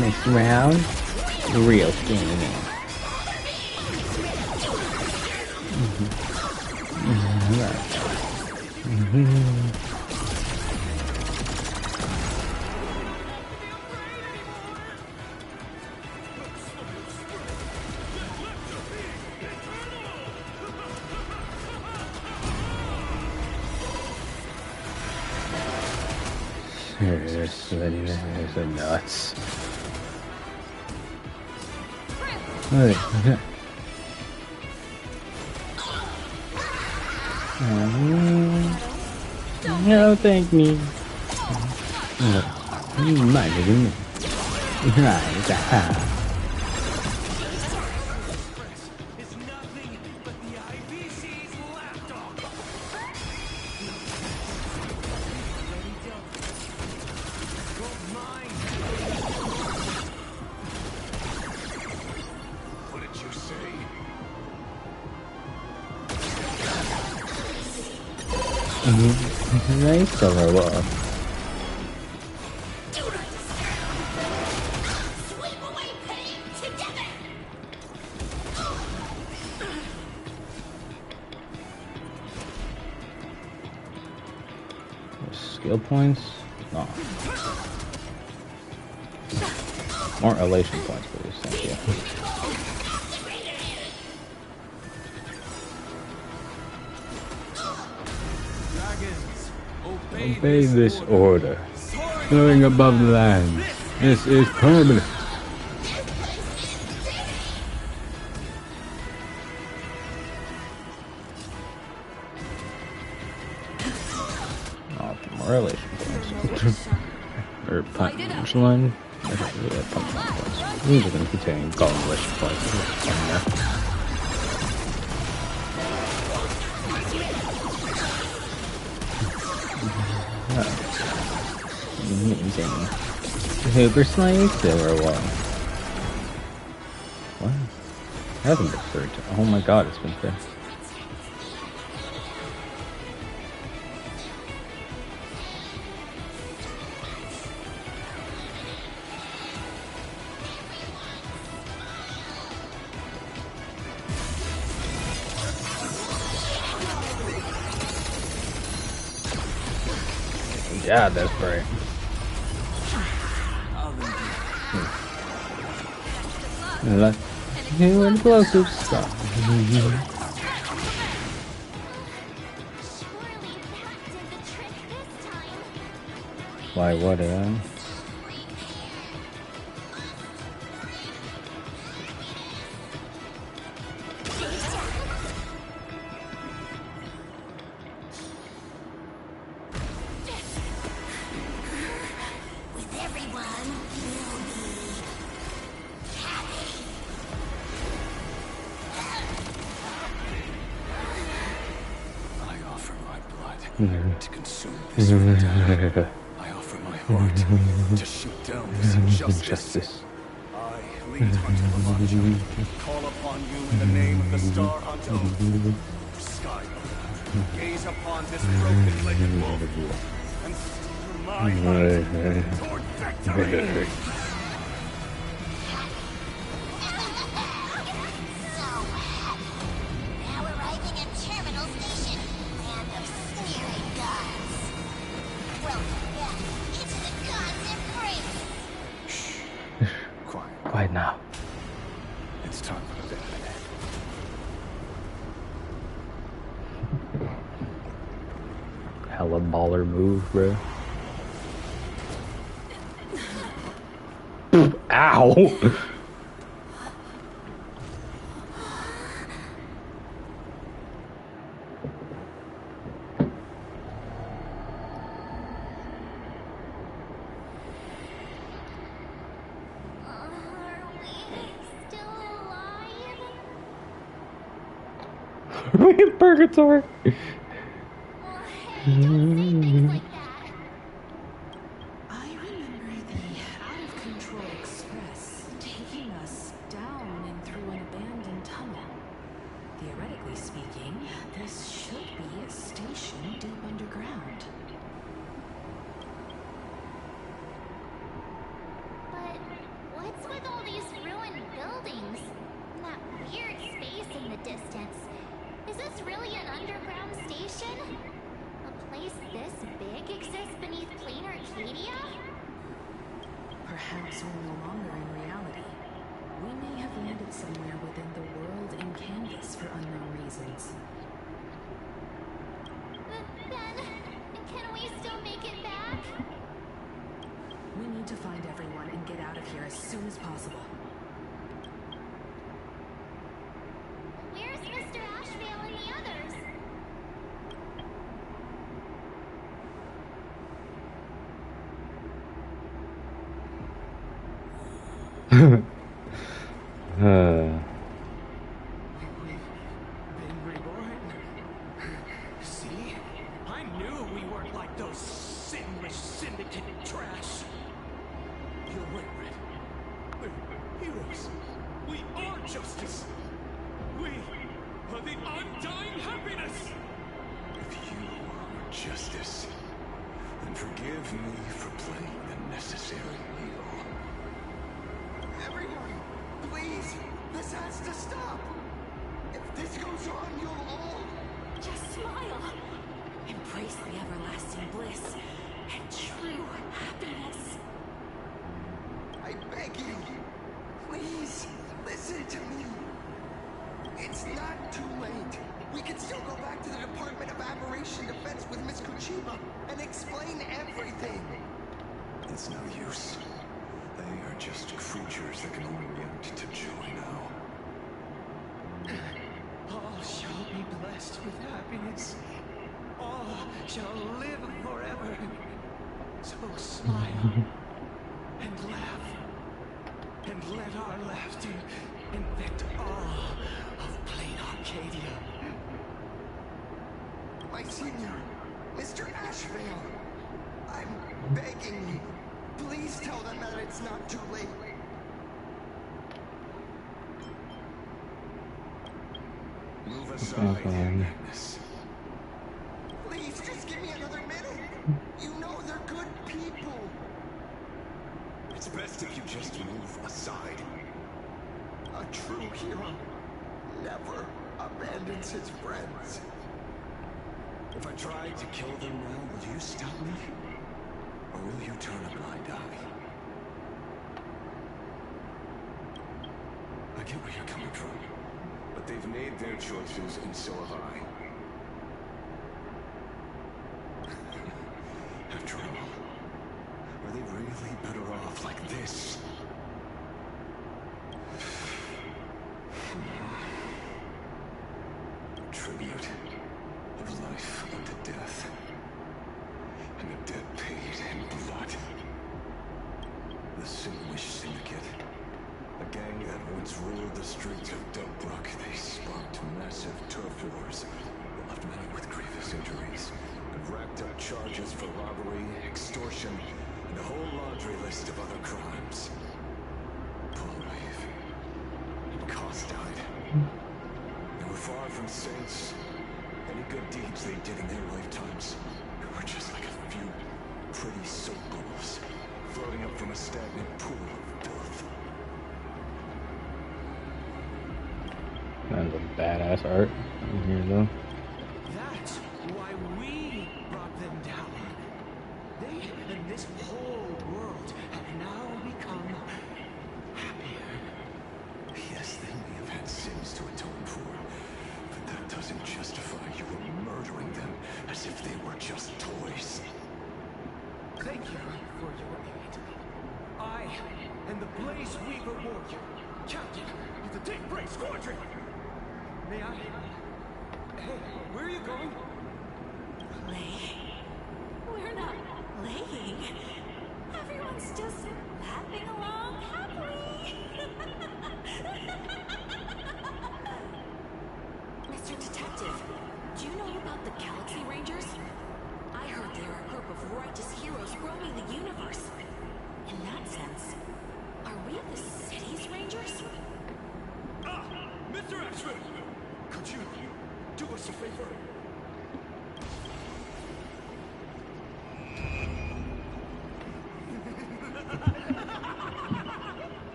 Next round, real skinny. There's the nuts. No, thank me. You might have been right. Nice cover wall. Skill points? No. More elation points, please. Thank you. Obey this order. Going above the land. This is permanent. Oh, more elation points. Or punch line. Yeah, punch line points. These are going to contain golden elation points. Amazing. Super Slave Silver Wall. What? I haven't been searched. Oh my god, it's been fixed. Yeah, that's great. Let's do explosive stuff. Why, what, to consume this reptile. I offer my heart to shoot down this injustice. I, Lead Hunter Lamancha, call upon you in the name of the Star Hunter. Sky, gaze upon this broken-legged wolf and steer my heart toward victory. Quiet now. It's time for the bed. Hella baller move, bro. Ow! We're in purgatory. I remember the out-of-control express taking us down and through an abandoned tunnel. Theoretically speaking, this should be a station deep underground. But what's with all these ruined buildings? And that weird space in the distance. Is this really an underground station? A place this big exists beneath Plain Arcadia? Perhaps we're no longer in reality. We may have landed somewhere within the world in canvas for unknown reasons. Then, can we still make it back? We need to find everyone and get out of here as soon as possible. Where's Mr. Ashvale and the others? Been reborn. See? I knew we weren't like those sinless syndicate trash. You're right, Red. We're heroes. We are justice. We are the undying happiness. If you are justice, then forgive me for playing the necessary evil. Everyone, please, this has to stop. If this goes on, you'll all... Just smile. Embrace the everlasting bliss and true happiness. I beg you, please, listen to me. It's not too late. We can still go back to the Department of Aberration Defense with Miss Kuchima and explain everything. It's no use. They are just creatures that can only react to joy now. All shall be blessed with happiness. All shall live forever. So smile and laugh, and let our laughter infect all of Plain Arcadia. My senior, Mr. Ashvale, I'm begging you, please tell them that it's not too late. Move aside, Magnus. Please, just give me another minute. You know they're good people. It's best if you just move aside. A true hero never abandons his friends. If I tried to kill them now, will you stop me? Or will you turn a blind eye? I get where you're coming from. But they've made their choices, and so have I. After all, are they really better off like this? Tribute of life unto death, and a debt paid in blood. The Sinwish Syndicate, a gang that once ruled the streets of Duckbrook. They sparked massive turf wars that left many with grievous injuries, and racked up charges for robbery, extortion, and a whole laundry list of other crimes. Polwave and Koss died. They were far from saints. Any good deeds they did in their lifetimes were just like a few pretty soap bubbles floating up from a stagnant pool of filth. That's a badass art in here, though. That's why we brought them down. They and this whole world have now become happier. Yes, they may have had sins to atone for, but that doesn't justify you murdering them as if they were just toys. Thank you for your aid. I am the Blaze Weaver Warrior, captain of the Daybreak Squadron. May I? Hey, where are you going? Play? We're not playing. Everyone's just laughing along happily. Mr. Detective, do you know about the Galaxy Rangers?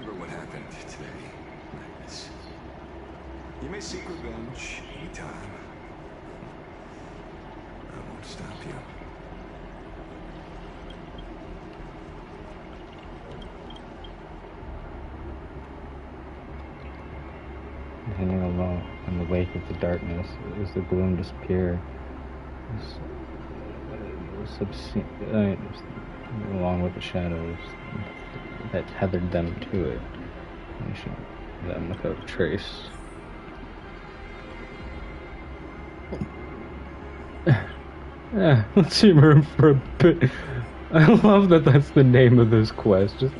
remember what happened today, Magnus. You may seek revenge anytime. I won't stop you. Hanging alone in the wake of the darkness, as the gloom disappeared, along with the shadows that tethered them to it, finishing them without a trace. Let's humor him for a bit. I love that that's the name of this quest. Just,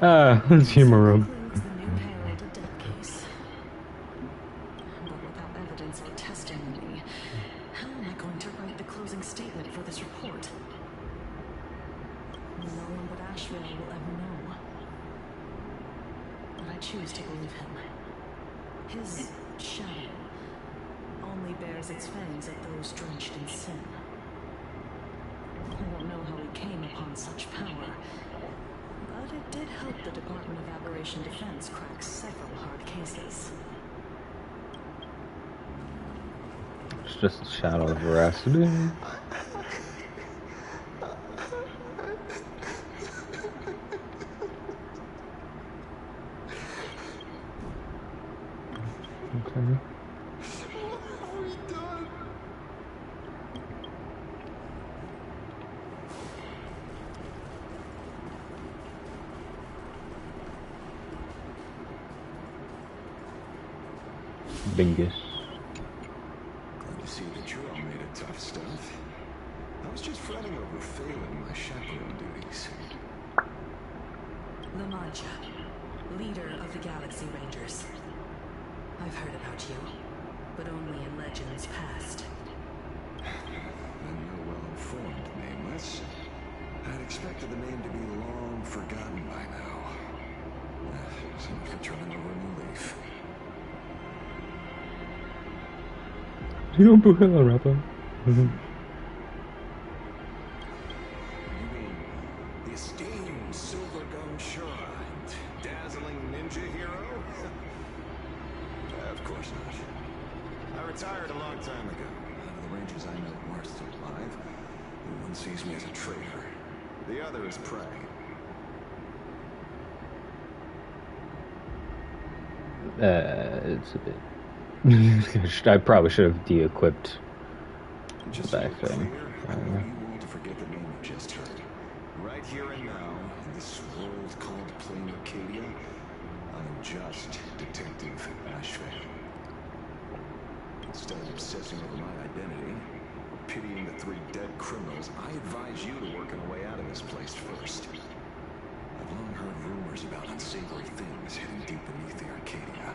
let's humor him. It's just a shadow of veracity. Okay. Bingus. Glad to see that you're all made of tough stuff. I was just fretting over failing my chaperone duties. La Mancha, leader of the Galaxy Rangers. I've heard about you, but only in legends past. Then you're well informed, Nameless. I'd expected the name to be long forgotten by now. Seems like turning over a new leaf. You don't boo Hella Rapper. You mean the esteemed Silver Gun Shura and dazzling ninja hero? Of course not. I retired a long time ago. None of the Rangers I know are still alive. One sees me as a traitor. The other is prey. It's a bit. I probably should have de-equipped the back thing. I want you all to forget the name you just heard. Right here and now, in this world called Plain Arcadia, I am just Detective Ashvale. Instead of obsessing over my identity, or pitying the 3 dead criminals, I advise you to work on a way out of this place first. I've long heard rumors about unsavory things hidden deep beneath the Arcadia.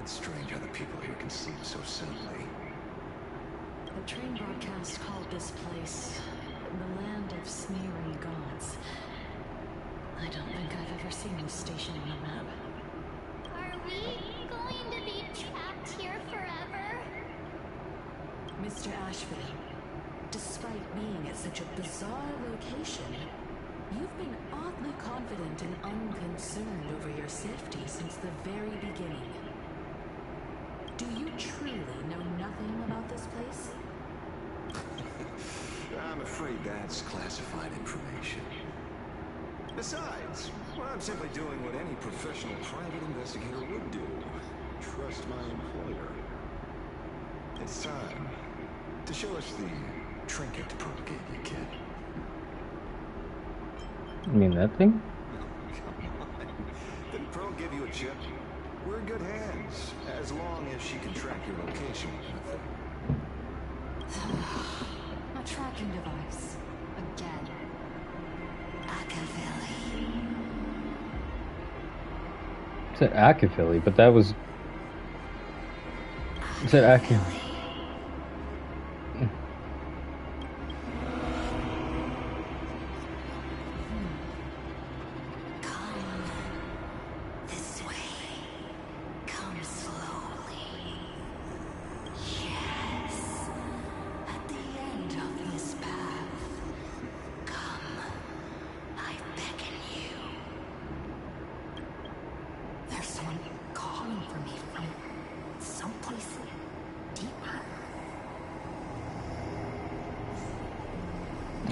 It's strange how the people here can sleep so soundly. The train broadcast called this place the land of sneering gods. I don't think I've ever seen this station on a map. Are we going to be trapped here forever? Mr. Ashvale, despite being at such a bizarre location, you've been oddly confident and unconcerned over your safety since the very beginning. Do you truly know nothing about this place? I'm afraid that's classified information. Besides, well, I'm simply doing what any professional private investigator would do. Trust my employer. It's time to show us the trinket Pearl gave you, kid. You mean that thing? Come on. Didn't Pearl give you a chip? We're in good hands, as long as she can track your location. A tracking device. Again. Akavili. It said Akavili, but that was... It said Akavili.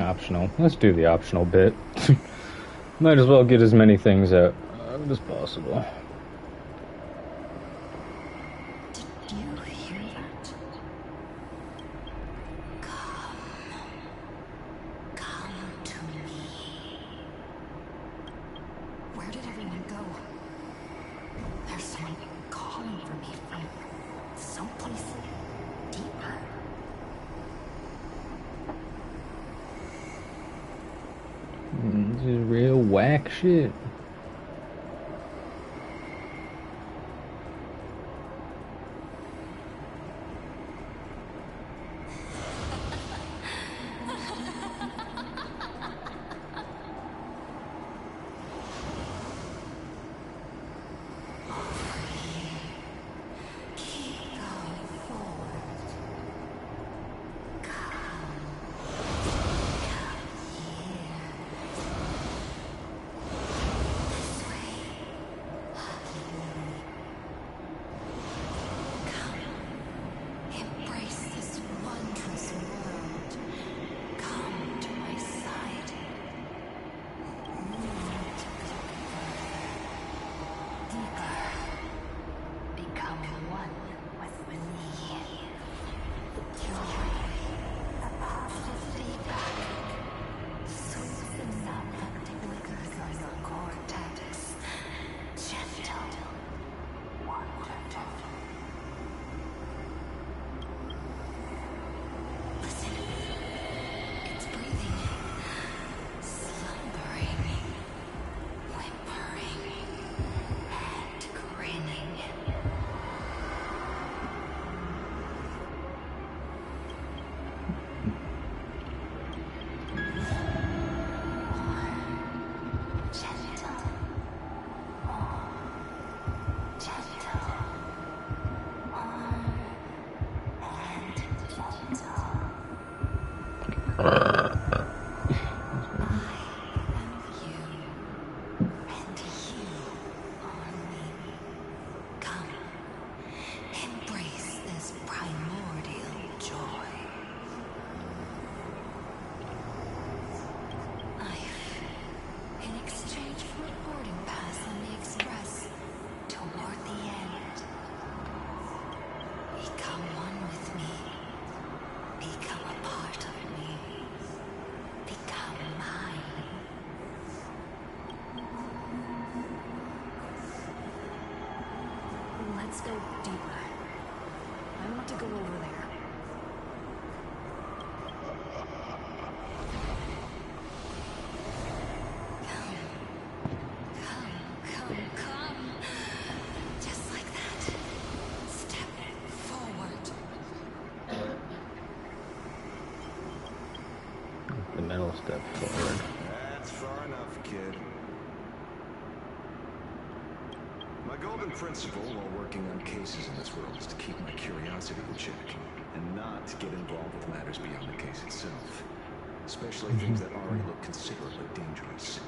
Optional. Let's do the optional bit. Might as well get as many things out as possible. Did you hear that? Come to me. Where did everyone go? There's someone calling for me from someplace deeper. This is real whack shit. Embrace this wondrous world. Come to my side. Deeper. Become one with me. The joy, the positive feedback. Sweeps the subjective liquors on your cortex. Gentle. Wonderful. Listen. It's breathing. Slumbering. Whimpering. And grinning. Gentle. Gentle. And gentle. And you are me. Come, embrace this primordial joy. In exchange for a boarding pass on the express toward the end, become one with me. Become a part of me. Become mine. Let's go deeper. I want to go over there. Come. Just like that. Step forward. The middle step forward. That's far enough, kid. My golden principle while working on cases in this world is to keep my curiosity in check and not get involved with matters beyond the case itself, especially things that already look considerably dangerous.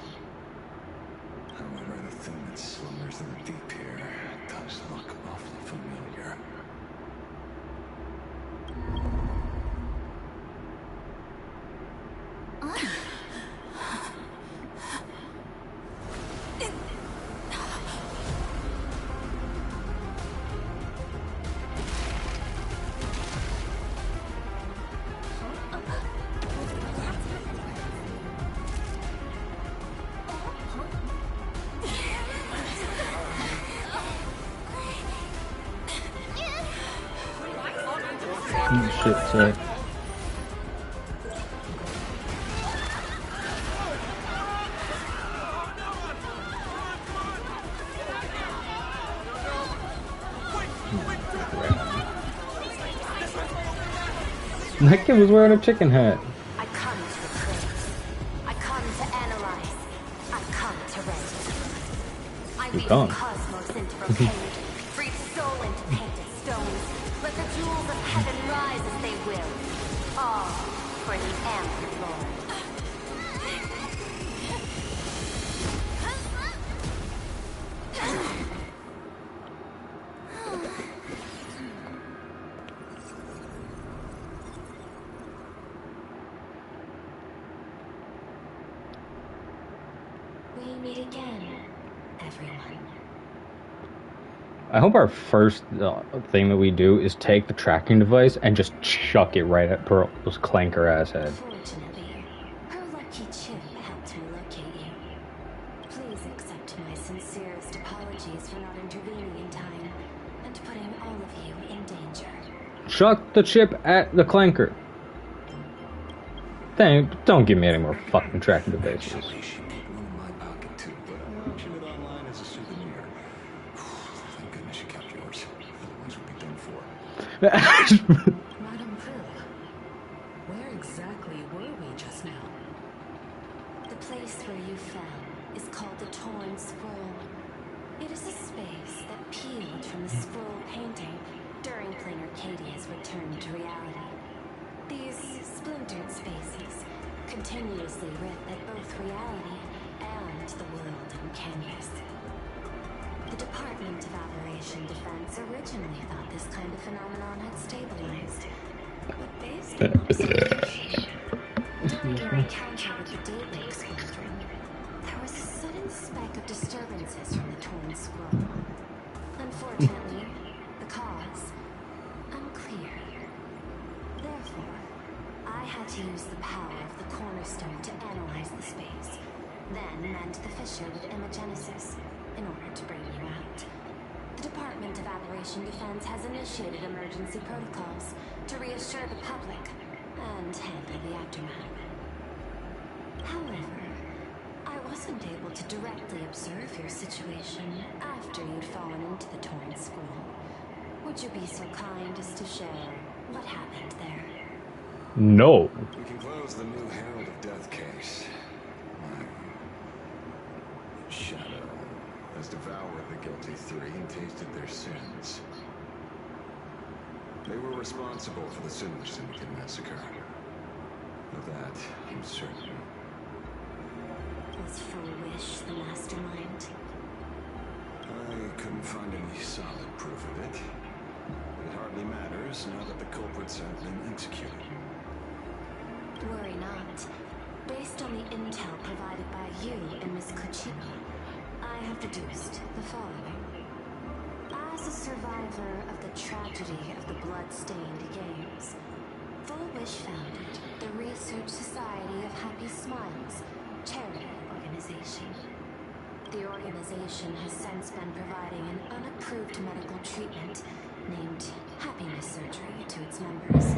However, the thing that slumbers in the deep here does look awfully familiar. Shit, sorry. That kid was wearing a chicken hat. I come to appraise. I come to analyze. I come to rend. I lead the cosmos into brocade. Breathe soul into painted stones. Let the jewels of heaven rise as they will. All for the Amber Lord. meet again, everyone. I hope our first thing that we do is take the tracking device and just chuck it right at Pearl's clanker ass head. Fortunately, her lucky chip helped me locate you. Please accept my sincerest apologies for not intervening in time and putting all of you in danger. Chuck the chip at the clanker. Don't give me any more fucking tracking devices. She put one in my pocket too, but I auctioned it online as a souvenir. Thank goodness you kept yours. Otherwise we'd be done for. Madame Prill, where exactly were we just now? The place where you fell is called the Torn Scroll. It is a space that peeled from the scroll painting during Plain Arcadia's return to reality. These splintered spaces continuously rip at both reality and the world in canvas. The Department of Aberration Defense originally thought this kind of phenomenon had stabilized, but based on observation, during your encounter with the Daybreak Squadron, there was a sudden spike of disturbances from the Torn Scroll. Unfortunately, the cause, unclear. Therefore, I had to use the power of the Cornerstone to analyze the space, then mend the fissure with Imagenesis in order to bring you out. The Department of Aberration Defense has initiated emergency protocols to reassure the public and handle the aftermath. However, I wasn't able to directly observe your situation after you'd fallen into the Torn Scroll. Would you be so kind as to share what happened there? No. We can close the new Herald of Death case. My shadow has devoured the guilty three and tasted their sins. They were responsible for the Sewage Syndicate massacre. Of that, I'm certain. Was Full Wish the mastermind? I couldn't find any solid proof of it. But it hardly matters now that the culprits have been executed. Worry not. Based on the intel provided by you and Miss Kuchima, I have deduced the following. As a survivor of the tragedy of the Blood-Stained Games, Full Wish founded the Research Society of Happy Smiles, charity organization. The organization has since been providing an unapproved medical treatment named Happiness Surgery to its members,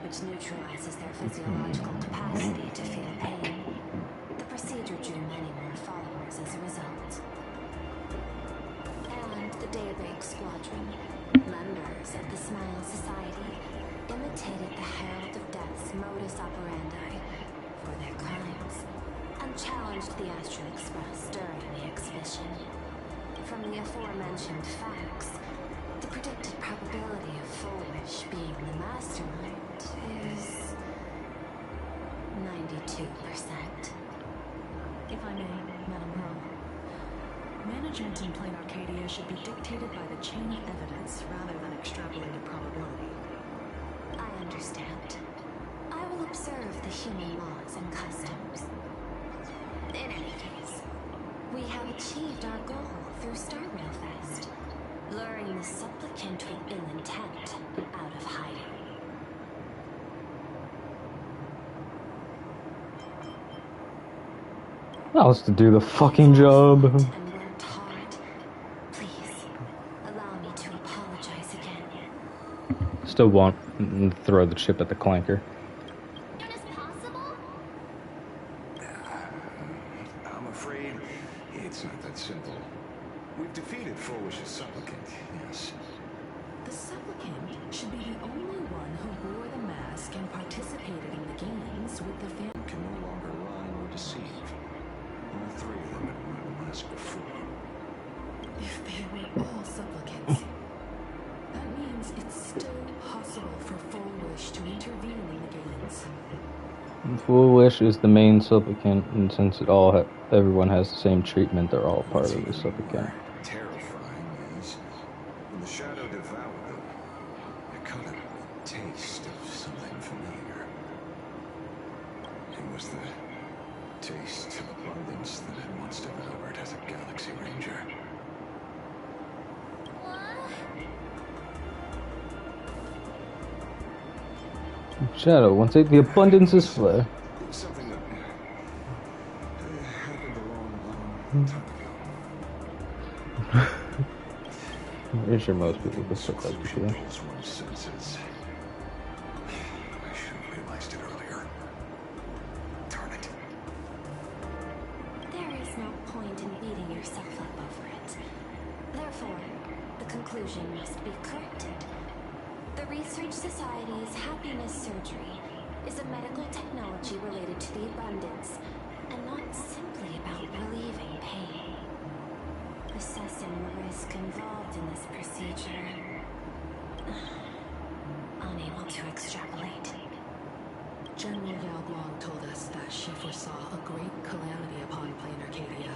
which neutralizes their physiological capacity to feel pain. The procedure drew many more followers as a result. And the Daybreak Squadron, members of the Smile Society, imitated the Herald of Death's modus operandi for their crimes, and challenged the Astral Express during the exhibition. From the aforementioned facts, the predicted probability of Full Wish being the mastermind is 92%. If I may, Madame Pearl, management in Plain Arcadia should be dictated by the chain of evidence rather than extrapolated probability. I understand. I will observe the human laws and customs. In any case, we have achieved our goal through Star Rail Fest, luring the supplicant with ill intent out of hiding. That was to do the fucking job. And worked hard. Please, allow me to apologize again. Still won't throw the chip at the clanker. I'm afraid it's not that simple. We've defeated Full Wish's supplicant, yes. The supplicant should be the only one who wore the mask and participated in the games with the fan. Can no longer lie or deceive. All three of them had worn the mask before. If they were all supplicants, that means it's still possible for Full Wish to intervene in the games. Full Wish is the main supplicant, and since everyone has the same treatment, they're all part of the supplicant. Terrifying is, when the shadow devoured them, I caught a taste of something familiar. It was the Taste of abundance that it once devoured as a Galaxy Ranger. Shadow, once ate the abundance is flare. Something that happened a long time ago. I'm pretty sure most people could still like to do that. One's senses. I should have realized it earlier. Darn it. There is no point in beating yourself up over it. Therefore, the conclusion must be corrected. The Research Society's happiness surgery is a medical technology related to the abundance, and not simply about relieving pain. Assessing the risk involved in this procedure. Unable to extrapolate. General Yao Guang told us that she foresaw a great calamity upon Plain Arcadia.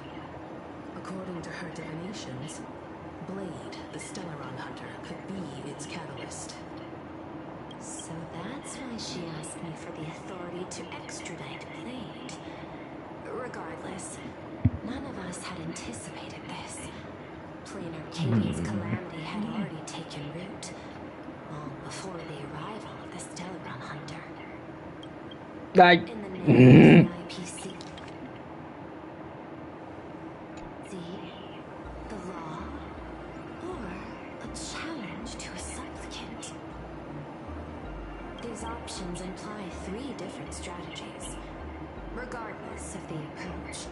According to her divinations, Blade, the Stellaron Hunter, could be its catalyst. So that's why she asked me for the authority to extradite Blade. Regardless, none of us had anticipated this. Plain Arcadia's calamity had already taken root, long before the arrival of the Stellaron Hunter. In the name of the IPC, the law, or a challenge to a supplicant. These options imply 3 different strategies. Regardless of the approach,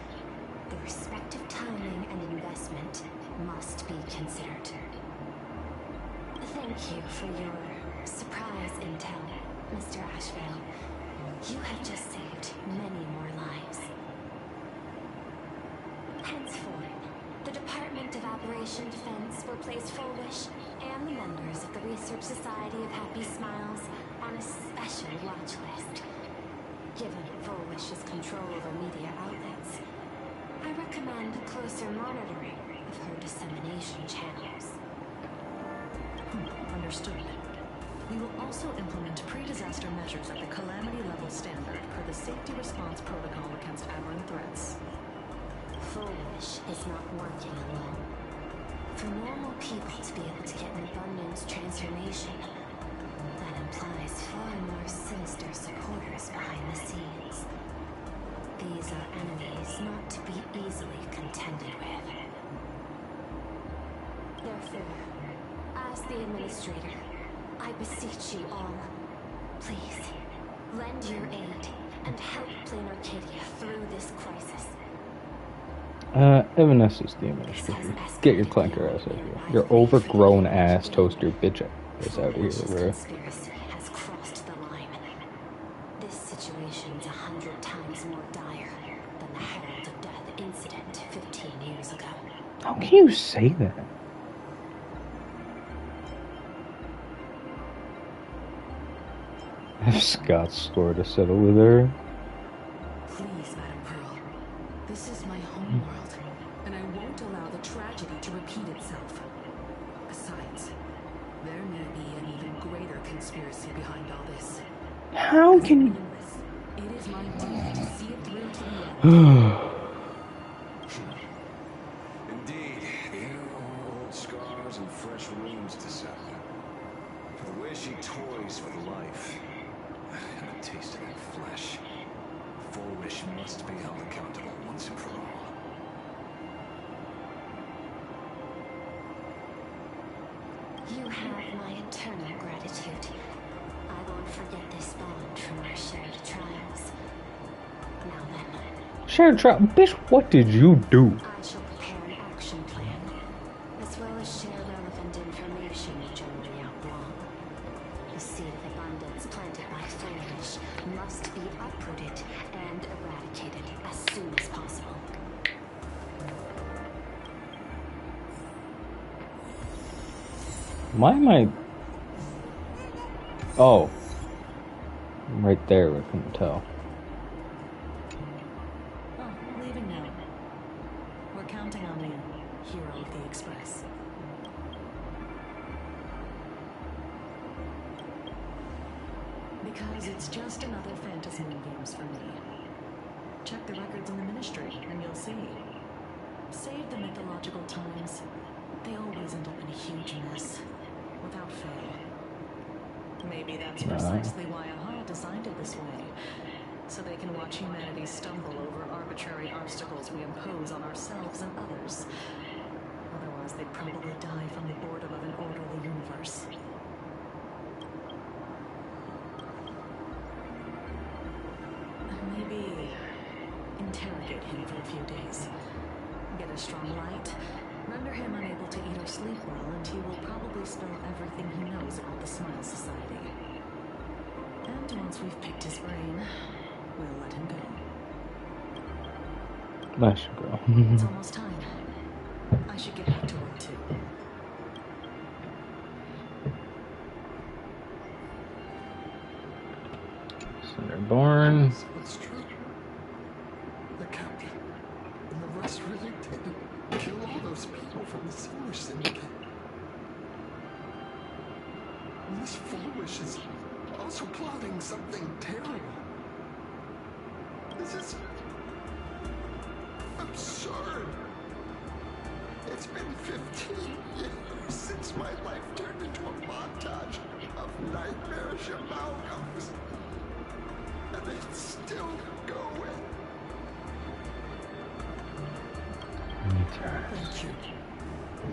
the respective timing and investment must be considered. Thank you for your surprise intel, Mr. Ashvale. You have just saved many more lives. Henceforth, the Department of Operation Defense will place Full Wish and the members of the Research Society of Happy Smiles on a special watch list. Given Full Wish's control over media outlets, I recommend closer monitoring of her dissemination channels. Understood. We will also implement pre-disaster measures at the calamity level standard per the safety response protocol against aberrant threats. Full Wish is not working alone. For normal people to be able to get an abundance transformation, that implies far more sinister supporters behind the scenes. These are enemies not to be easily contended with. Therefore, as the administrator, I beseech you all, please, lend your aid and help Plain Arcadia through this crisis. Evanescence is the administrator. Get your clanker ass out of here. Your overgrown ass toaster bitch ass out of here, bro. Conspiracy has crossed the line. This situation's 100 times more dire than the Herald of Death incident 15 years ago. How can you say that? If Scott's score to settle with her. Please, Madam Pearl. This is my home world, and I won't allow the tragedy to repeat itself. Besides, there may be an even greater conspiracy behind all this. How can you? It is my duty to see it through to the end. Indeed, old scars and fresh wounds to settle. For the way she toys with life, and the taste of that flesh, Full Wish must be held accountable once and for all. You have my eternal gratitude. I won't forget this bond from our shared trials. Now then, Shared trial? Bitch, what did you do? I shall prepare an action plan, as well as share relevant information with General Yao Guang. The seed of abundance planted by Full Wish must be uprooted and eradicated as soon as possible. Why am I? Oh, right there. I couldn't tell. Oh, leaving now. We're counting on you, hero of the Express. Because it's just another Fantasy Moon Games for me. check the records in the Ministry, and you'll see. Save the mythological times. They always end up in a huge mess, without fail. Maybe that's precisely why AHA designed it this way, so they can watch humanity stumble over arbitrary obstacles we impose on ourselves and others. Otherwise, they'd probably die from the boredom of an orderly universe. Maybe interrogate him for a few days. Get a strong light, render him unable to eat or sleep well, and he will probably spill everything he knows about the Smile Society. And once we've picked his brain, we'll let him go. That should go. It's almost time. I should get back to work too. Born. What's true? The captain and the rest really did kill all those people from the Silver Syndicate. And this Foolish is also plotting something terrible. This is absurd. It's been 15 years since my life turned into a montage of nightmarish amalgams. And it's still going. Thank you.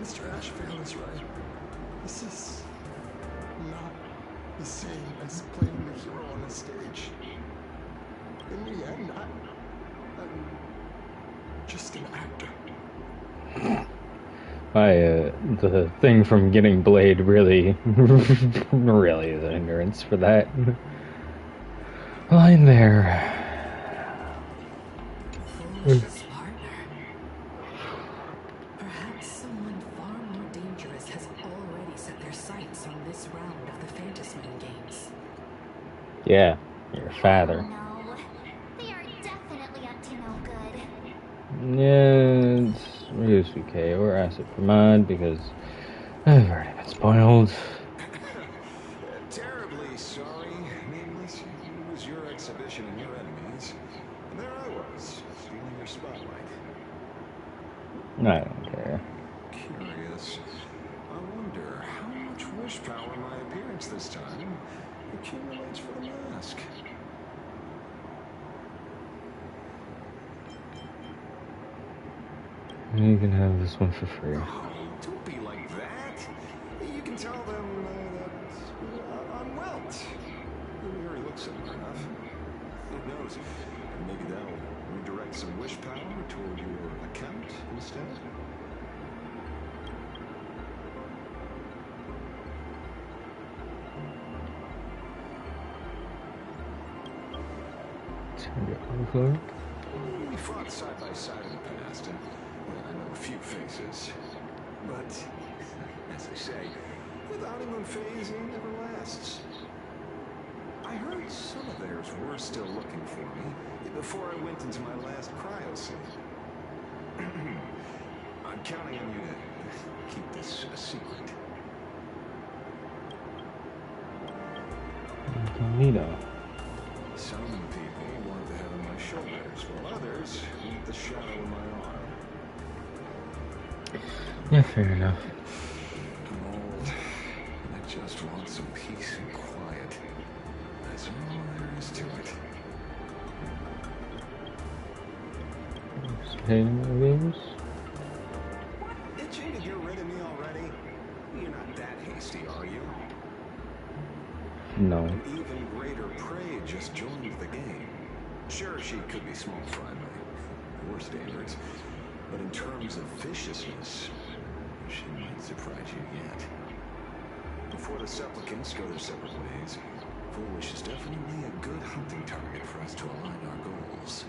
Mr. Ashvale is right. This is not the same as playing the hero on the stage. In the end, I'm just an actor. The thing from getting Blade really, really is a hindrance for that line there. Foolish's partner. Perhaps someone far more dangerous has already set their sights on this round of the Phantasman games. Yeah, your father. No, they are definitely up to no good. Yeah, it's USVK or Acid for Mod because I've already been spoiled. Terribly sorry, Nameless. It was your exhibition and your enemies. And there I was, stealing your spotlight. I don't care. Curious. I wonder how much wish power my appearance this time accumulates for the mask. You can have this one for free. Oh, don't be like that. You can tell them that I'm Welt. We already look similar enough. Who knows? Maybe that'll redirect some wish power toward your account instead. We fought side by side in the past, and well, I know a few faces. But, as I say, the honeymoon phase never lasts. I heard some of theirs were still looking for me before I went into my last cryo scene. I'm counting on you to keep this a secret. Neato. Some people want the head on my shoulders, while others want the shadow in my arm. Yeah, fair enough. I'm old, and I just want some peace and quiet. That's all there is to it. Games. Itching to get rid of me already? You're not that hasty, are you? No. An even greater prey just joined the game. Sure, she could be small fry by your standards, but in terms of viciousness, she might surprise you yet. Before the supplicants go their separate ways, Foolish is definitely a good hunting target for us to align our goals.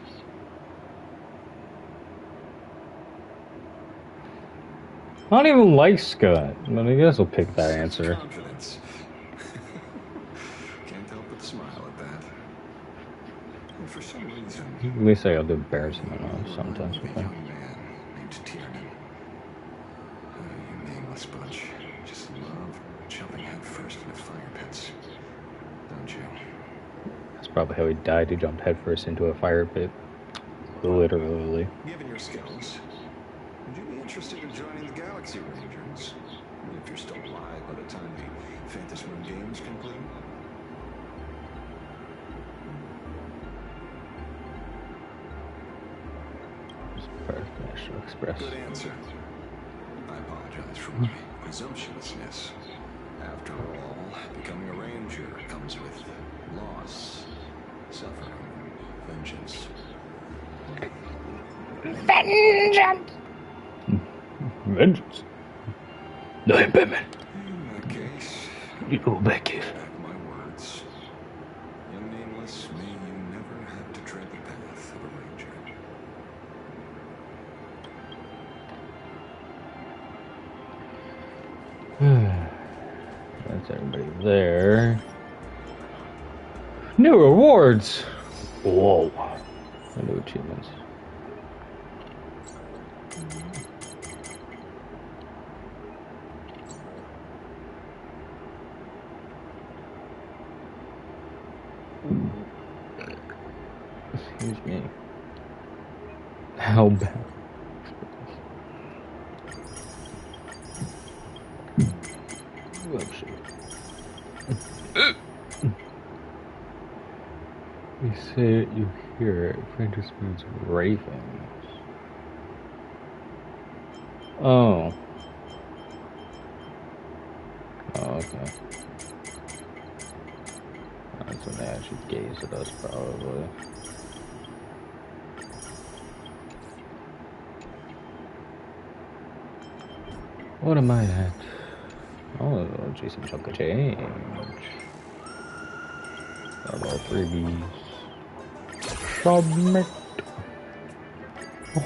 I don't even like Scott, but I guess I'll pick that answer. Confidence. Can't help but smile at that. And for some reason, At least I got to embarrass him sometimes with that. young man named Tiernan. You nameless bunch. Just love jumping head first into fire pits. Don't you? That's probably how he died. He jumped headfirst into a fire pit. Literally. Given your skills, would you be interested in joining the Galaxy Rangers? If you're still alive by the time the Phantasm Games conclude? National Express. Good answer. I apologize for my presumptuousness. After all, becoming a ranger comes with loss, suffering, vengeance. Vengeance! Vengeance? No, Batman. In that case, You go back here. back my words. Young Nameless, may you never have to tread the path of a ranger. That's everybody there. New rewards! Whoa. New achievements. Excuse me. How bad? Oh, shit. You say it, you hear it. Phantasm's ravings. Oh. Oh, okay. That's when they actually gaze at us, probably. What am I at? Oh, Jason chunk of change. About 3Bs. Submit.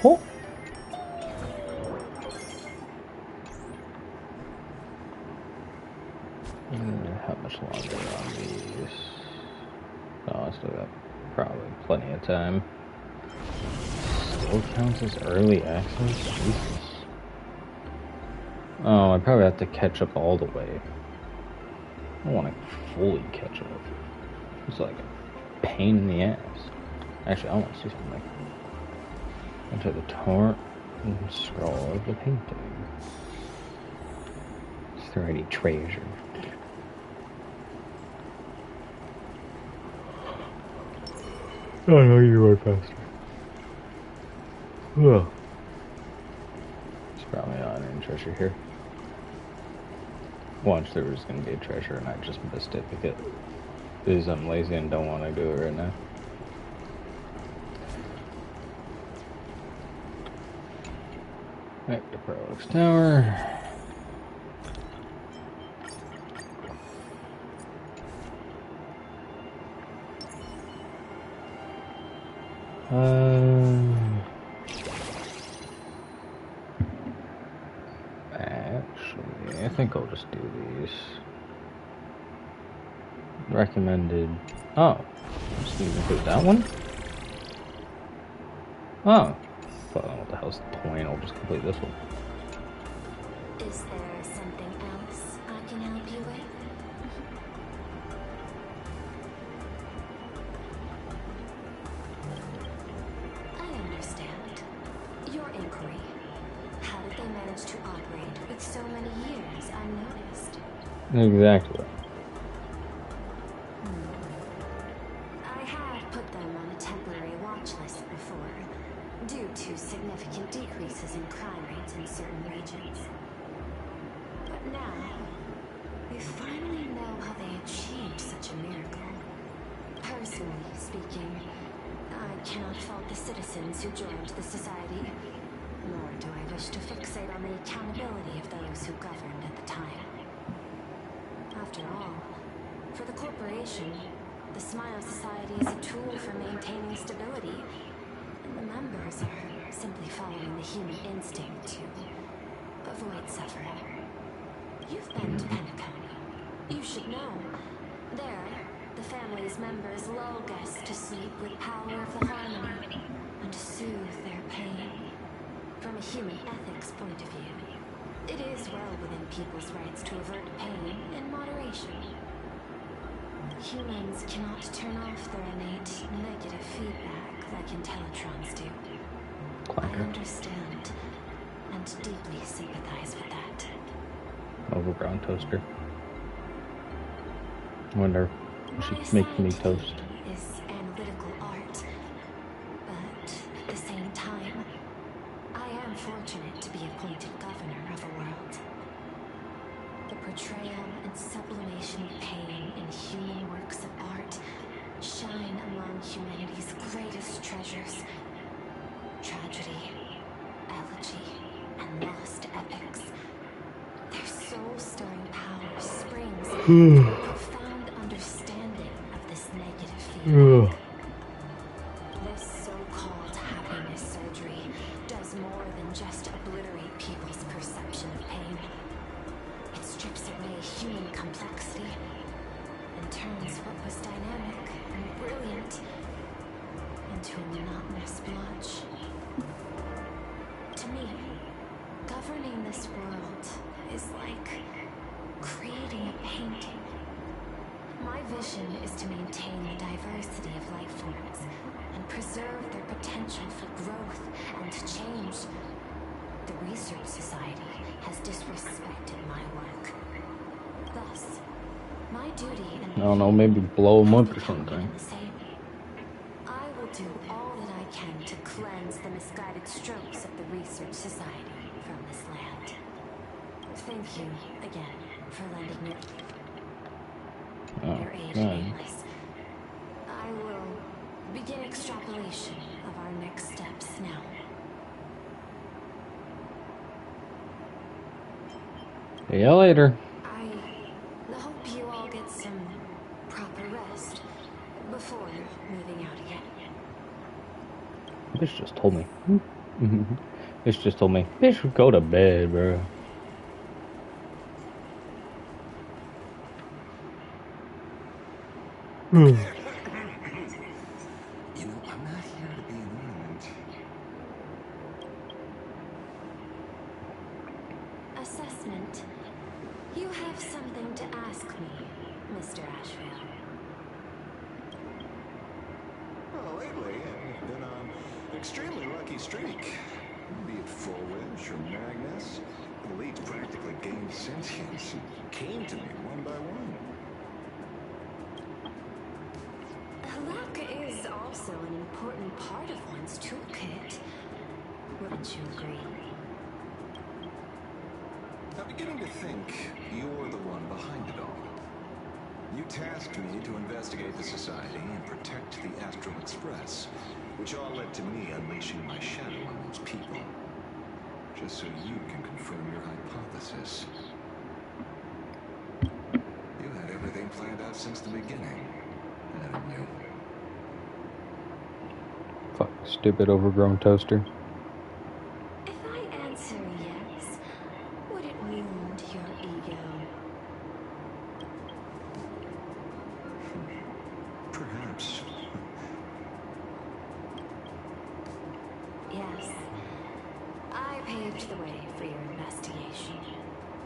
Oh. How much longer on these? Oh, I still got probably plenty of time. Still counts as early access? Jesus. Oh, I probably have to catch up all the way. I don't want to fully catch up. It's like a pain in the ass. Actually, I want to see something. Enter the torrent and scroll of the painting. Is there any treasure? Oh no, you are faster. Whoa. There's probably not any treasure here. Watch, there was going to be a treasure and I just missed it because I'm lazy and don't want to do it right now. Back to Parallax Tower. Actually, I think I'll just do these. Recommended. Oh, just need to include that one? Oh. Well, what the hell's the point? I'll just complete this one. Is there something else I can help you with? I understand. Your inquiry. How did they manage to operate with so many years unnoticed? Exactly. I had put them on a temporary watch list before, due to significant decreases in crime rates in certain regions. But now, we finally know how they achieved such a miracle. Personally speaking, I cannot fault the citizens who joined the society, nor do I wish to fixate on the accountability of those who governed at the time. After all, for the corporation, the Smile Society is a tool for maintaining stability, and the members are simply following the human instinct to avoid suffering. You've been to Penacony. You should know. There, the family's members lull guests to sleep with power of the harmony and to soothe their pain. From a human ethics point of view, it is well within people's rights to avert pain in moderation. Humans cannot turn off their innate negative feedback like Intellitrons do. I understand and deeply sympathize with that. Overgrown toaster. I wonder if she makes me toast. Is analytical art, but at the same time, I am fortunate to be appointed governor of a world. The portrayal and sublimation of pain in human works of art shine among humanity's greatest treasures. Tragedy, elegy, and lost epics. Their soul-stirring power springs from a profound understanding of this negative feeling. This so-called happiness surgery does more than just obliterate people's perception of pain. It strips away human complexity and turns what was dynamic and brilliant into a monotonous blotch. To me, governing this world is like creating a painting. My vision is to maintain the diversity of life forms and preserve their potential for growth and change. The Research Society has disrespected my work. Thus, my duty and I don't know, maybe blow them up or something. I will do all that I can to cleanse the misguided strokes of the Research Society from this land. Thank you again for lending me your aid, Nameless. I will begin extrapolation of our next steps now. See ya later. I hope you all get some proper rest before moving out again. This just told me. This just told me. They should go to bed, bro. You know, I'm not here to be an ornament. Assessment. You have something to ask me, Mr. Ashvale. Well, lately, I've been on an extremely lucky streak. Be it Fulwish or Magnus, the leads practically gained sentience and came to me one by one. Luck is also an important part of one's toolkit. Wouldn't you agree? I'm beginning to think you're the one behind it all. You tasked me to investigate the Society and protect the Astral Express, which all led to me unleashing my shadow on those people. Just so you can confirm your hypothesis. You had everything planned out since the beginning, hadn't you? Fuck, stupid overgrown toaster. If I answer yes, would it wound your ego? Perhaps. Yes. I paved the way for your investigation,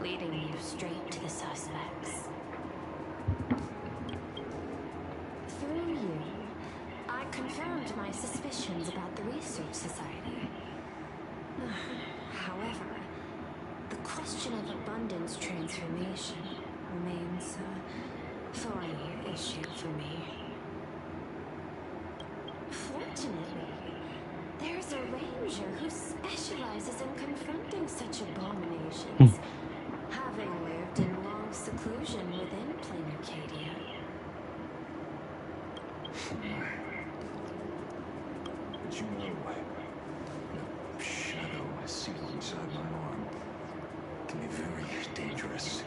leading you straight to the suspects. Through you, I confirmed my suspicions about the Research Society. However, the question of abundance transformation remains a thorny issue for me. Fortunately, there's a ranger who specializes in confronting such abominations, having lived in long seclusion within Planarcadia. But you know, the shadow I see inside my arm can be very dangerous.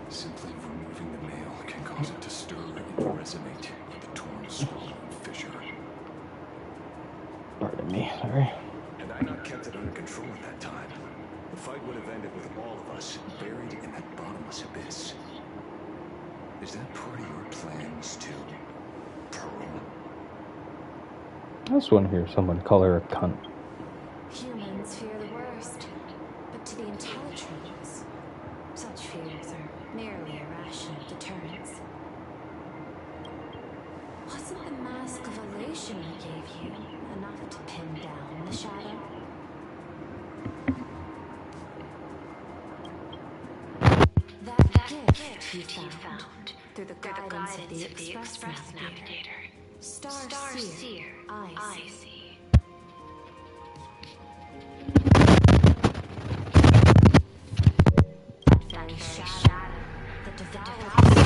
Simply removing the nail can cause it to stir and resonate with the torn skull and fissure. Pardon me, sorry. Had I not kept it under control at that time, the fight would have ended with all of us buried in that bottomless abyss. Is that part of your plans too, Pearl? I just want to hear someone call her a cunt. Humans fear the worst, but to the Intellitrons, such fears are merely irrational deterrents. information I gave you enough to pin down the shadow? That gift you found through the guidance of the Express Navigator. Starseer, I see. That very shadow that devours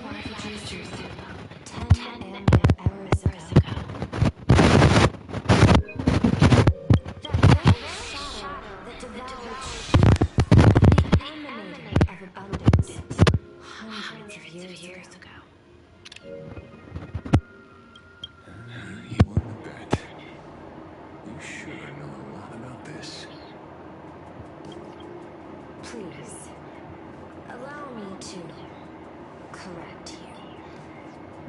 refugees to 10 ampere hours ago. That very shadow that devoured the emanator of abundance hundreds of years ago. You won the bet. You sure know a lot about this. Please, allow me to correct you.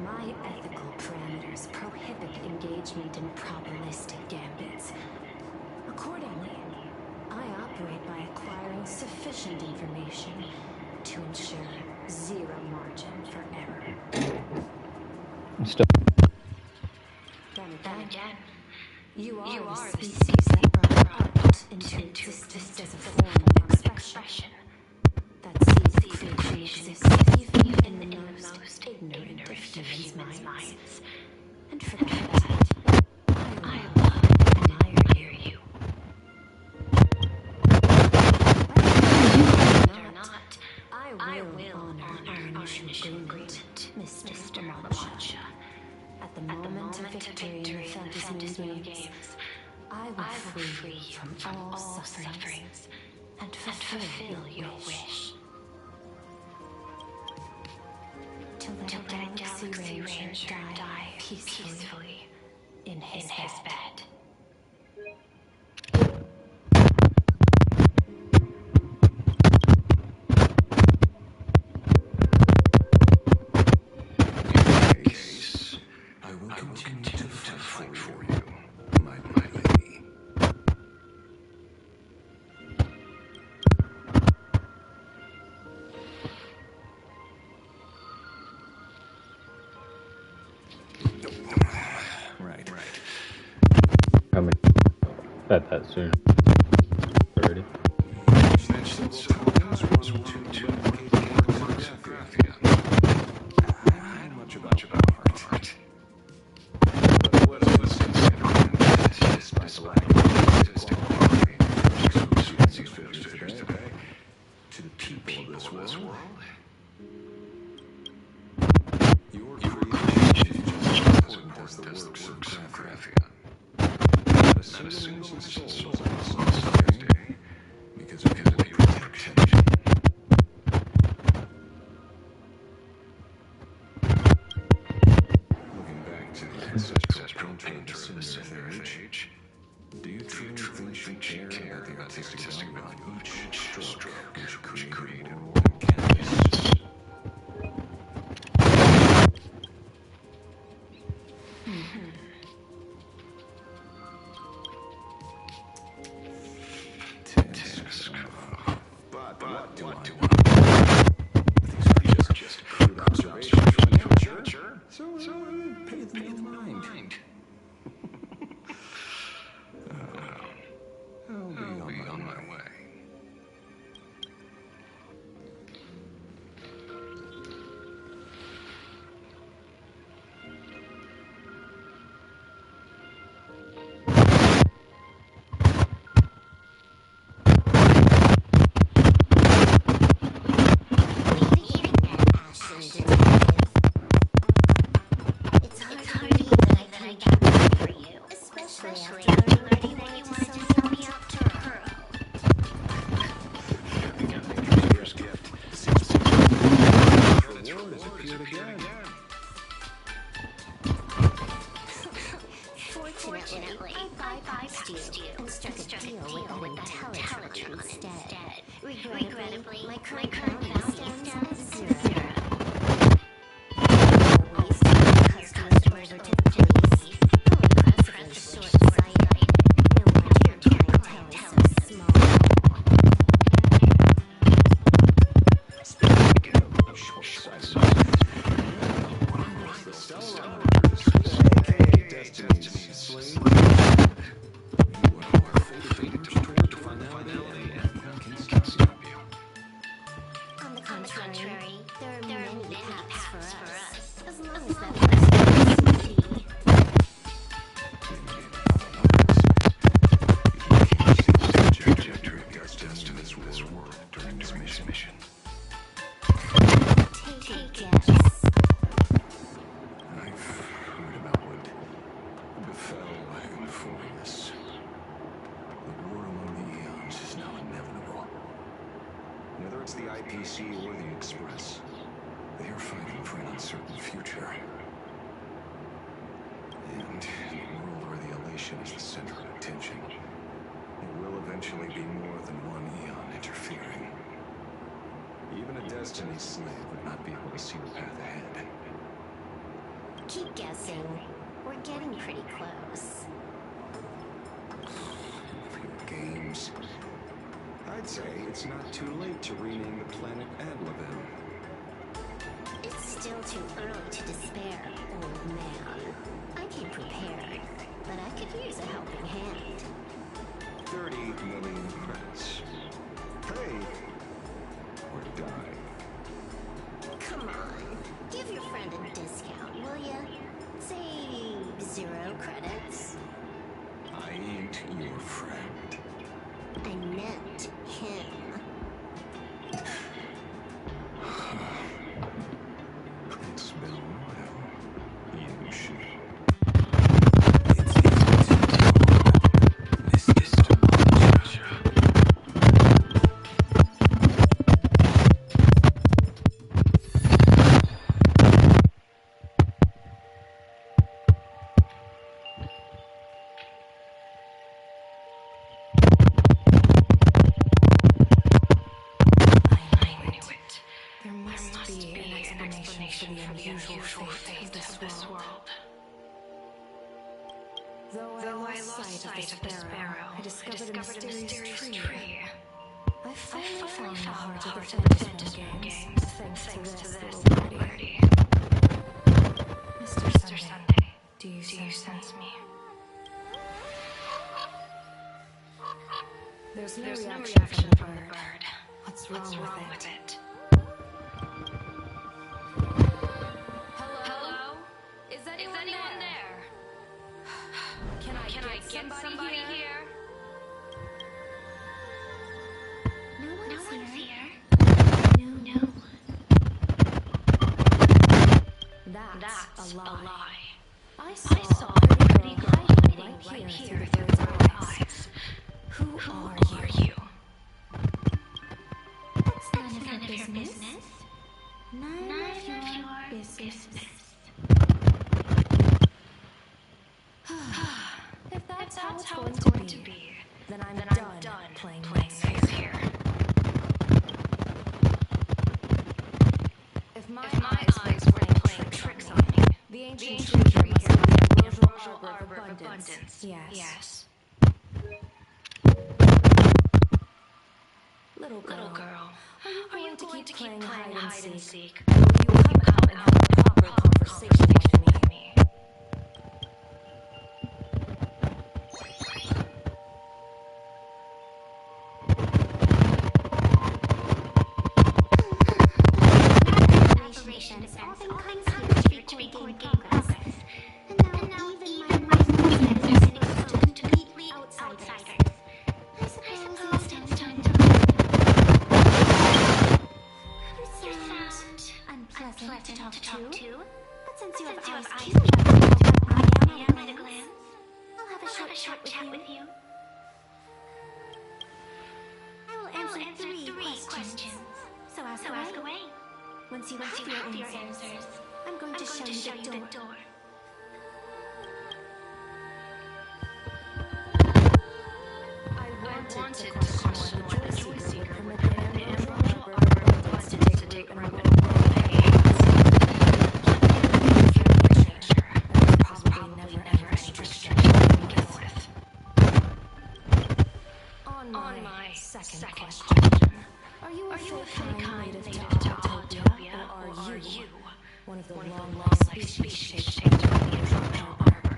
My ethical parameters prohibit engagement in probabilistic gambits. Accordingly, I operate by acquiring sufficient information to ensure zero margin for error. Stop. Then again, you are the species that brought art into existence as a form of expression. That sees creation exist even in the most ignorant of humans' minds. And for that, I love and admire you. Whether or not, I will honor our initial agreement, Mr. Lamancha. At the moment of victory in the Fantasy Games, I will free you from all sufferings and fulfill your wish. To let a Galaxy Ranger die peacefully in his bed. I will continue to fight for you, my lady. Right. Coming. Bet that soon. Already. Not much about art. But what is despite the lack of existing quality these figures today to the people of this world? Your creation is just as important as the works of Grafia. Not a single soul is lost today because of your protection. Looking back to the ancestral painter of the Silver Age, do you truly think she cared about the artistic value of each stroke she created on canvas? But what do I know? These are just crude observations from amateur, so pay them no mind. I'll be on my way. It's hard to believe that I can be for you, especially after learning that you wanted to sell me out to her. Here's gift. The war has appeared again. Fortunately, I bypassed you and struck a deal with that Teletron instead. Regrettably, my current balance stands at zero. Always send customers over to the police. How impressively short-sighted. No wonder your clientele is so small. Speaking of short-sighted, the Stellar is the first thing you see. Trajectory of Earth's destiny to this world during this mission. Take a guess. I've heard about what befell in Formless. The war among the Eons is now inevitable. Whether it's the IPC or the Express, they are fighting for an uncertain future. And in a world where the Elation is the center of attention, it will eventually be more than one Eon interfering. Even a Destiny slave would not be able to see the path ahead. Keep guessing. We're getting pretty close. Games. I'd say it's not too late to rename the planet Adlavem. It's still too early to despair, old man. I came prepared, but I could use a helping hand. 30 million credits. Pay or die. Come on, give your friend a discount, will ya? Say 0 credits. I ain't your friend. I meant him. It's been a while. You should. For the unusual fate of this world. Though I lost sight of the sparrow, I discovered a mysterious tree. I finally found the heart of the Phantasm games, thanks to this little birdie. Mr. Sunday, do you sense me? There's no reaction from the bird. What's wrong with it? Can I get somebody here? No one's here. No. That's a lie. I saw a pretty girl hiding right here through the eyes. Who are you? That's none of your business. None of your business. If that's how it's going to be, then I'm done playing nice here. If my eyes were playing tricks on me, the ancient tree must be a Royal Arbor of Abundance. Yes. Little girl, are you going to keep playing hide and seek? Or will you come out and have a proper conversation with me? Operations often comes here to record progress. And now even my mindset is exposed to completely outsiders. I suppose it's time to You sound unpleasant to talk to. But since you have eyes too, I am at a glance. I'll have a short chat with you. I will answer 3 questions. So ask away. Once you have your answers, I'm going to show you the door. I wanted to question why the Joy Seeker would permit the Emerald Arbor of Abundance to take root in world chaos. There's probably never any restriction to begin with. On my second question, are you a kind native to Autotopia, or are you one of the long-lost species shaped by the Emerald Arbor?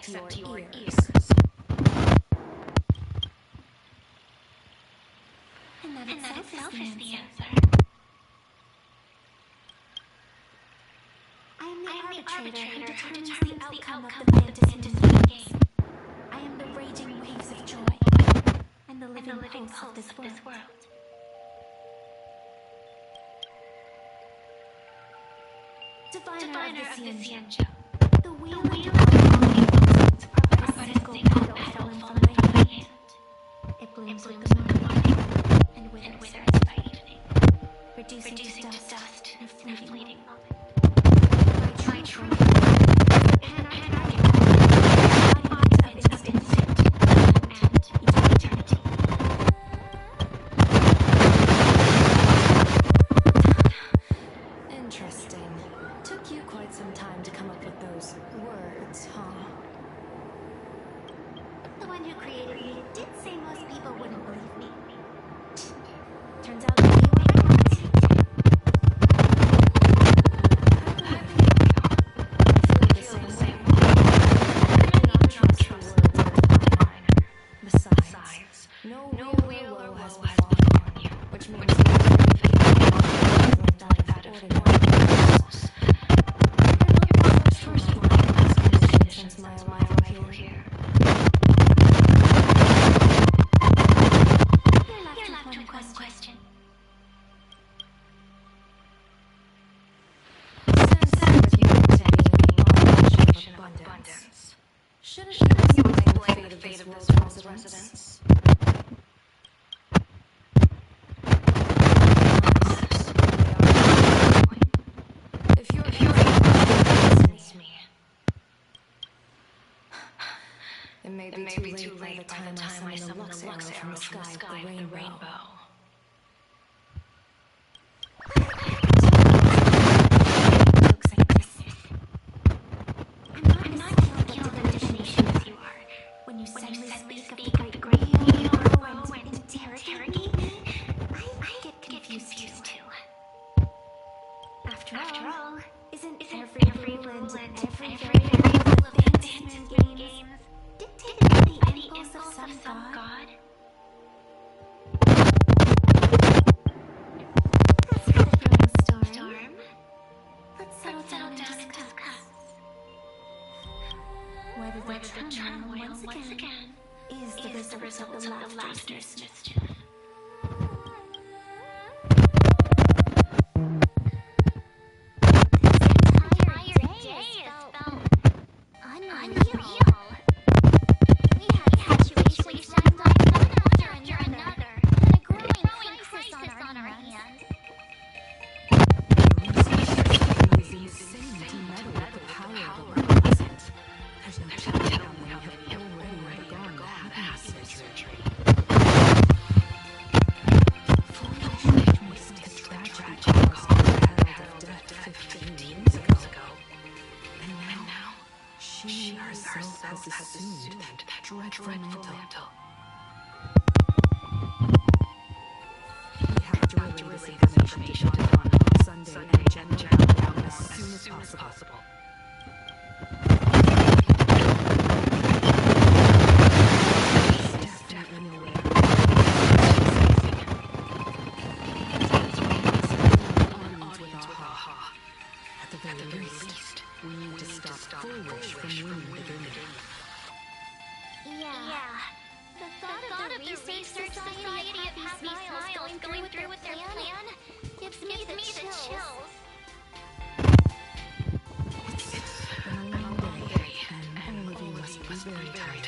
except your ears. And that itself is the answer. I am the arbitrator who determines the outcome of the fantasy games. I am the raging waves of joy, and the living pulse of this world. Diviner of the Cienjo. The wheel are but a single petal fallen from my hand. It blooms with the morning, and withers by evening, reducing to dust in a fleeting moment. My true anarchic embodiment of instinct and eternity. Interesting. Took you quite some time to come up with those words, huh? The one who created me did say most people wouldn't believe me. Turns out that you were right. I feel the same way. I do not trust the words of mine. Besides, no real woe has befallen you, which means you are like that of ordinary souls. First one has conditioned since my arrival here. You're left with one question. Since you obtained knowledge of abundance, shouldn't you explain the fate of this world's residents? If you're against me, it may be too late by the time I summon the Lux arrow from the sky of the rainbow. I'm not skilled in divination as you are. When you suddenly speak of the great hero and interrogate me, I get confused too. After all, isn't every rule and every variable of the fantasy games dictated by the impulse of some god? That's not a brewing storm. Let's settle down and discuss. Whether the turmoil, once again, is the result of the laughter's mischief. This entire day has felt unreal. We had situations one after another, and a growing crisis on our hands. There's no telling how many have already undergone the happy surgery. Fully witnessed the tragic herald of death 15 years ago. And now, she herself has assumed that dreadful mantle. We have to relay this information to Dawn on Sunday and General down as soon as possible. At the very least, we need to stop Foolish from winning the game. Yeah. The thought of the Research Society of Happy Smiles going through with their plan gives me the chills. It's been a long day, and all of you must be very tired.